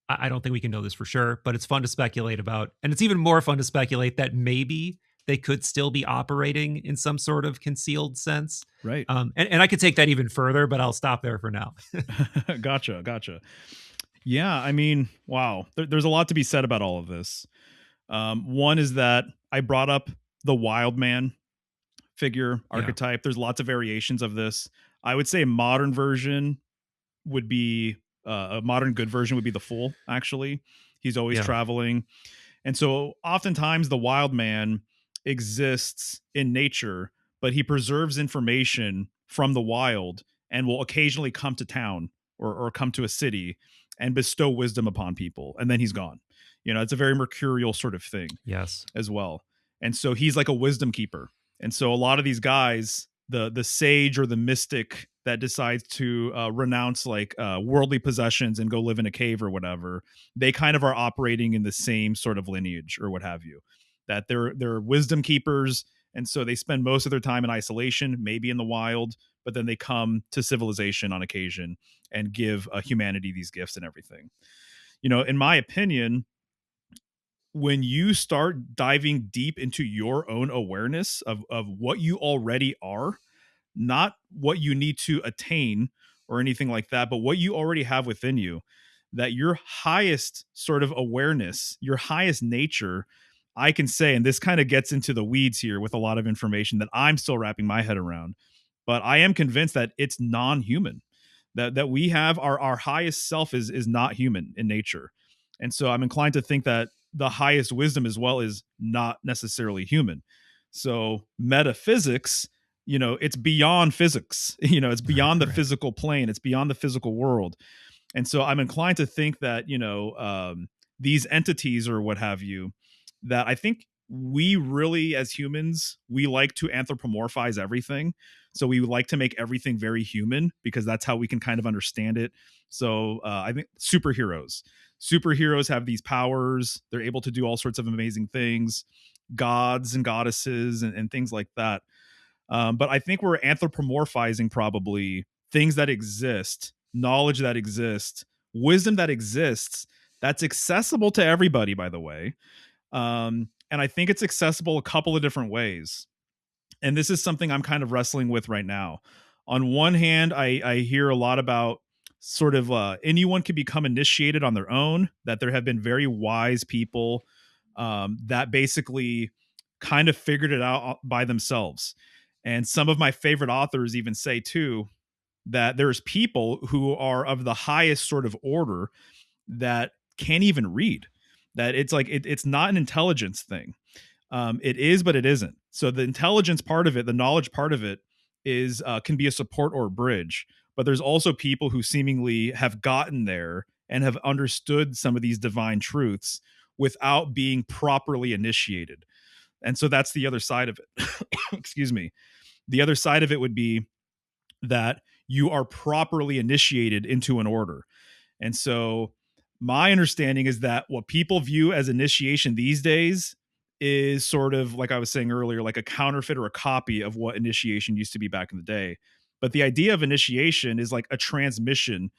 I don't think we can know this for sure, but it's fun to speculate about. And it's even more fun to speculate that maybe they could still be operating in some sort of concealed sense. Right. And I could take that even further, but I'll stop there for now. Gotcha. Yeah, I mean, wow. There's a lot to be said about all of this. One is that I brought up the wild man figure Yeah. archetype. There's lots of variations of this. I would say a modern version would be a modern good version would be the fool. Actually, he's always Yeah. traveling, and so oftentimes the wild man exists in nature, but he preserves information from the wild and will occasionally come to town or come to a city and bestow wisdom upon people, and then he's gone. It's a very mercurial sort of thing Yes. as well. And so he's like a wisdom keeper. And so a lot of these guys, the sage or the mystic that decides to renounce like worldly possessions and go live in a cave or whatever, they kind of are operating in the same sort of lineage or what have you. That they're wisdom keepers, and so they spend most of their time in isolation, maybe in the wild, but then they come to civilization on occasion and give humanity these gifts and everything. In my opinion, when you start diving deep into your own awareness of what you already are, not what you need to attain or anything like that, but what you already have within you, that your highest sort of awareness, your highest nature, I can say, and this kind of gets into the weeds here with a lot of information that I'm still wrapping my head around, but I am convinced that it's non-human, that we have our highest self is not human in nature. And so I'm inclined to think that the highest wisdom as well is not necessarily human. So metaphysics, it's beyond physics. It's beyond the Right. physical plane, it's beyond the physical world. And so I'm inclined to think that these entities or what have you, that I think we really as humans, we like to anthropomorphize everything. So we like to make everything very human because that's how we can kind of understand it. So I think superheroes have these powers, they're able to do all sorts of amazing things, gods and goddesses and things like that. But I think we're anthropomorphizing probably things that exist, knowledge that exists, wisdom that exists, that's accessible to everybody, by the way. And I think it's accessible a couple of different ways. And this is something I'm kind of wrestling with right now. On one hand, I hear a lot about sort of anyone can become initiated on their own, that there have been very wise people that basically kind of figured it out by themselves. And some of my favorite authors even say, too, that there's people who are of the highest sort of order that can't even read, that it's like it's not an intelligence thing. It is, but it isn't. So the intelligence part of it, the knowledge part of it, is can be a support or a bridge. But there's also people who seemingly have gotten there and have understood some of these divine truths without being properly initiated. And so that's the other side of it. Excuse me. The other side of it would be that you are properly initiated into an order. And so my understanding is that what people view as initiation these days is sort of, like I was saying earlier, like a counterfeit or a copy of what initiation used to be back in the day. But the idea of initiation is like a transmission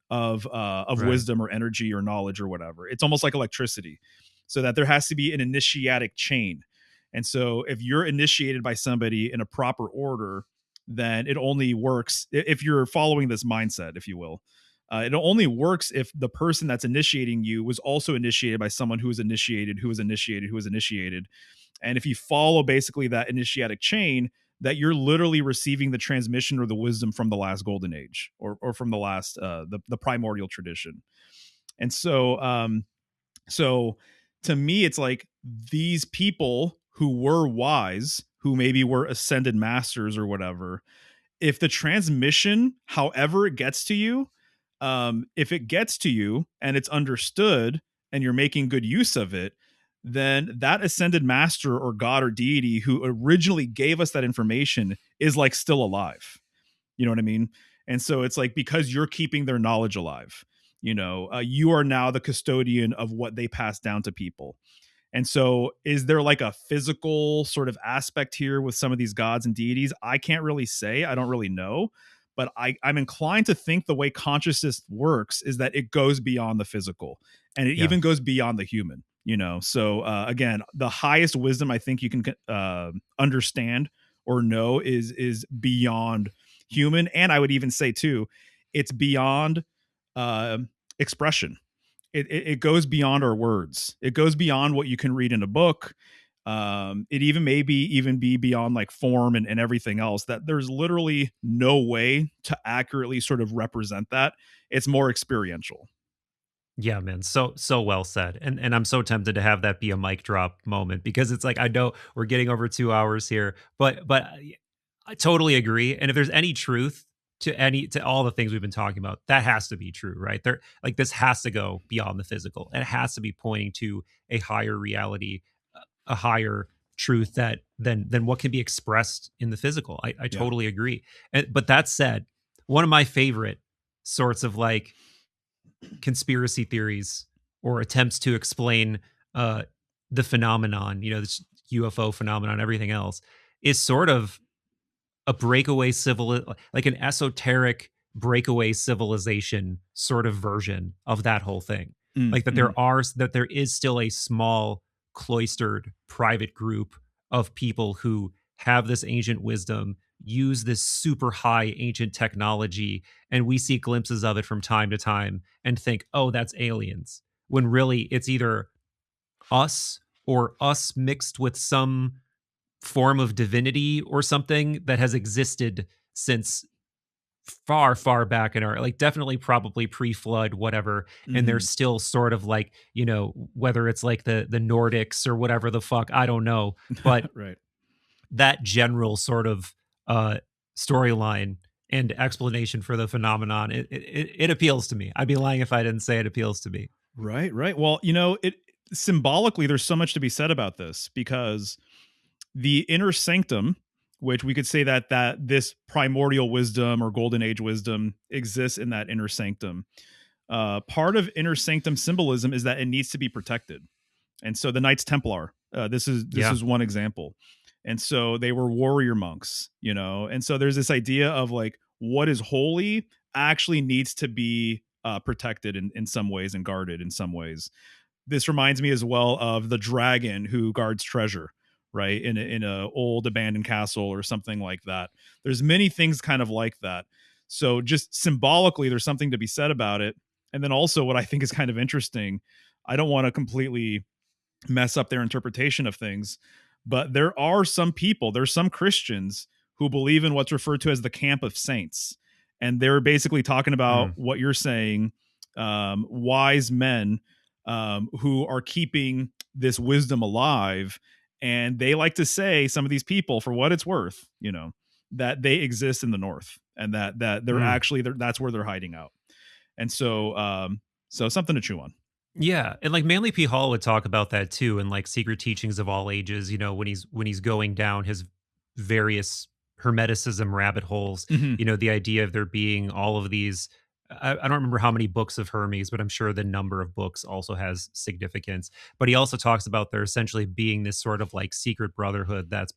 of Right. wisdom or energy or knowledge or whatever. It's almost like electricity. So that there has to be an initiatic chain. And so if you're initiated by somebody in a proper order, then it only works if you're following this mindset, if you will. It only works if the person that's initiating you was also initiated by someone who was initiated, who was initiated, who was initiated. And if you follow basically that initiatic chain, that you're literally receiving the transmission or the wisdom from the last golden age, or from the last the primordial tradition. And so to me, it's like these people who were wise, who maybe were ascended masters or whatever, if the transmission, however it gets to you, if it gets to you and it's understood and you're making good use of it, then that ascended master or god or deity who originally gave us that information is like still alive. You know what I mean? And so it's like, because you're keeping their knowledge alive, you are now the custodian of what they pass down to people. And so, is there like a physical sort of aspect here with some of these gods and deities? I can't really say. I don't really know. But I'm inclined to think the way consciousness works is that it goes beyond the physical, and it Yeah. even goes beyond the human. So again, the highest wisdom I think you can understand or know is beyond human, and I would even say too, it's beyond uh, expression. It goes beyond our words. It goes beyond what you can read in a book. It even maybe even be beyond like form and everything else, that there's literally no way to accurately sort of represent that. It's more experiential. Yeah, man. So well said. And I'm so tempted to have that be a mic drop moment, because it's like, I know we're getting over 2 hours here, but I totally agree. And if there's any truth to all the things we've been talking about, that has to be true, right? There, like, this has to go beyond the physical, and it has to be pointing to a higher reality, a higher truth that than what can be expressed in the physical. I Yeah. totally agree. But that said, one of my favorite sorts of like conspiracy theories or attempts to explain uh the phenomenon, this UFO phenomenon, everything else, is sort of a breakaway civil, like an esoteric breakaway civilization sort of version of that whole thing. Mm, Like mhm. that there is still a small cloistered private group of people who have this ancient wisdom, use this super high ancient technology, and we see glimpses of it from time to time and think, "Oh, that's aliens." When really it's either us or us mixed with some form of divinity or something that has existed since far, far back in our, like, definitely probably pre-flood, whatever. And they're Mhm. still sort of like, whether it's like the Nordics or whatever the fuck, I don't know. But Right. that general sort of uh storyline and explanation for the phenomenon, it appeals to me. I'd be lying if I didn't say it appeals to me. Right, right. Well, it symbolically there's so much to be said about this because the inner sanctum, which we could say that this primordial wisdom or golden age wisdom exists in that inner sanctum. Part of inner sanctum symbolism is that it needs to be protected. And so the Knights Templar, this Yeah. is one example. And so they were warrior monks, and so there's this idea of like what is holy actually needs to be protected in some ways and guarded in some ways. This reminds me as well of the dragon who guards treasure, right? In a old abandoned castle or something like that. There's many things kind of like that. So just symbolically, there's something to be said about it. And then also what I think is kind of interesting, I don't want to completely mess up their interpretation of things. But there's some Christians who believe in what's referred to as the camp of saints. And they're basically talking about Mm. what you're saying, wise men who are keeping this wisdom alive. And they like to say, some of these people, for what it's worth, that they exist in the North and that they're Mm. actually, that's where they're hiding out. And so something to chew on. Yeah, and like Manly P. Hall would talk about that too, and like Secret Teachings of All Ages. When he's going down his various Hermeticism rabbit holes. Mhm. The idea of there being all of these. I don't remember how many books of Hermes, but I'm sure the number of books also has significance. But he also talks about there essentially being this sort of like secret brotherhood that's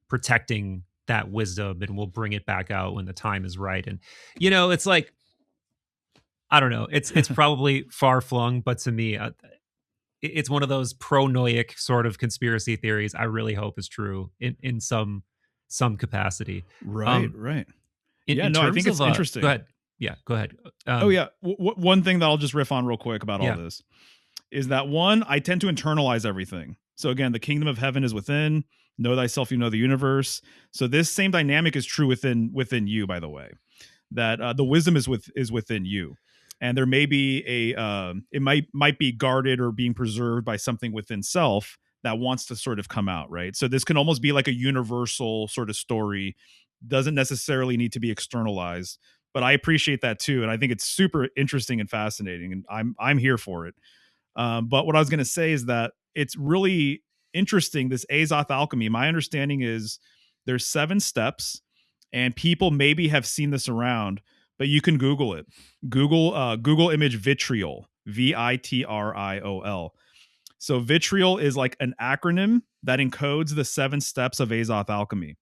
protecting that wisdom and will bring it back out when the time is right. And it's like, I don't know. It's probably far flung, but to me, it's one of those pronoic sort of conspiracy theories. I really hope is true in some capacity. Right, Um, right. in Yeah, no, I terms think of it's go interesting. ahead, yeah, go ahead. Oh yeah, one thing that I'll just riff on real quick about all Yeah, this is that one, I tend to internalize everything. So again, the kingdom of heaven is within. Know thyself, you know the universe. So this same dynamic is true within you. By the way, that the wisdom is within you, and there may be it might be guarded or being preserved by something within self that wants to sort of come out, right? So this can almost be like a universal sort of story, doesn't necessarily need to be externalized. But I appreciate that too, and I think it's super interesting and fascinating, and I'm here for it. But what I was going to say is that it's really interesting, this Azoth alchemy. My understanding is there's 7 steps, and people maybe have seen this around, but you can Google it. Google image vitriol, Vitriol. So vitriol is like an acronym that encodes the 7 steps of Azoth alchemy.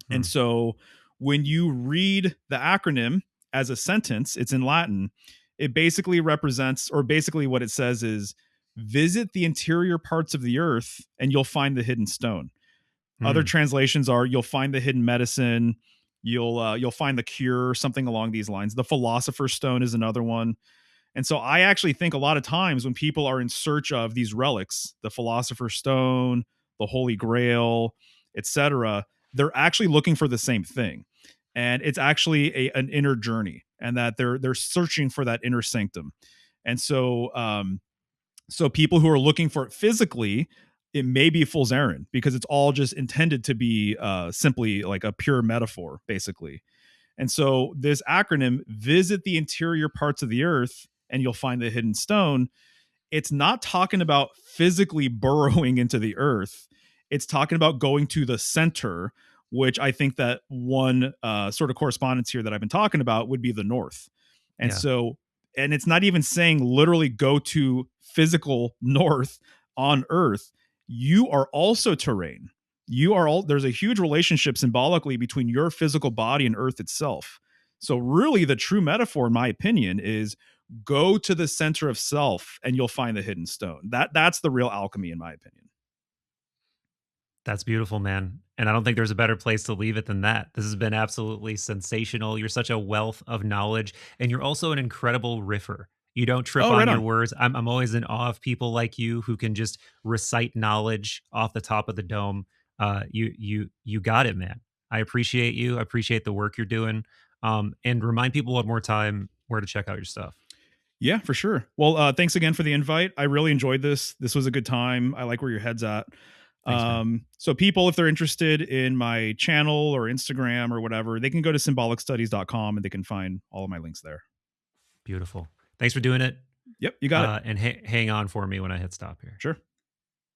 And hmm, so when you read the acronym as a sentence, it's in Latin. It basically represents, or basically what it says is, visit the interior parts of the earth and you'll find the hidden stone. Other hmm, translations are, you'll find the hidden medicine, you'll find the cure, something along these lines. The philosopher's stone is another one. And so I actually think a lot of times when people are in search of these relics, the philosopher's stone, the holy grail, etc., they're actually looking for the same thing. And it's actually an inner journey, and that they're searching for that inner sanctum. And so people who are looking for it physically, it may be a fool's errand because it's all just intended to be simply like a pure metaphor, basically. And so this acronym, visit the interior parts of the earth and you'll find the hidden stone, it's not talking about physically burrowing into the earth. It's talking about going to the center, which I think that one sort of correspondence here that I've been talking about would be the north. And Yeah. so, and it's not even saying literally go to physical north on earth. You are also terrain. You are all, there's a huge relationship symbolically between your physical body and earth itself. So really the true metaphor in my opinion is go to the center of self and you'll find the hidden stone. That's the real alchemy in my opinion. That's beautiful, man. And I don't think there's a better place to leave it than that. This has been absolutely sensational. You're such a wealth of knowledge, and you're also an incredible riffer. You don't trip Oh, right on your on. words. I'm always in awe of people like you who can just recite knowledge off the top of the dome. You got it, man. I appreciate you. I appreciate the work you're doing. And remind people one more time where to check out your stuff. Yeah, for sure. Well, thanks again for the invite. I really enjoyed this. This was a good time. I like where your head's at. Thanks, man. So people, if they're interested in my channel or Instagram or whatever, they can go to symbolicstudies.com and they can find all of my links there. Beautiful. Thanks for doing it. Yep, you got it. And hang on for me when I hit stop here. Sure.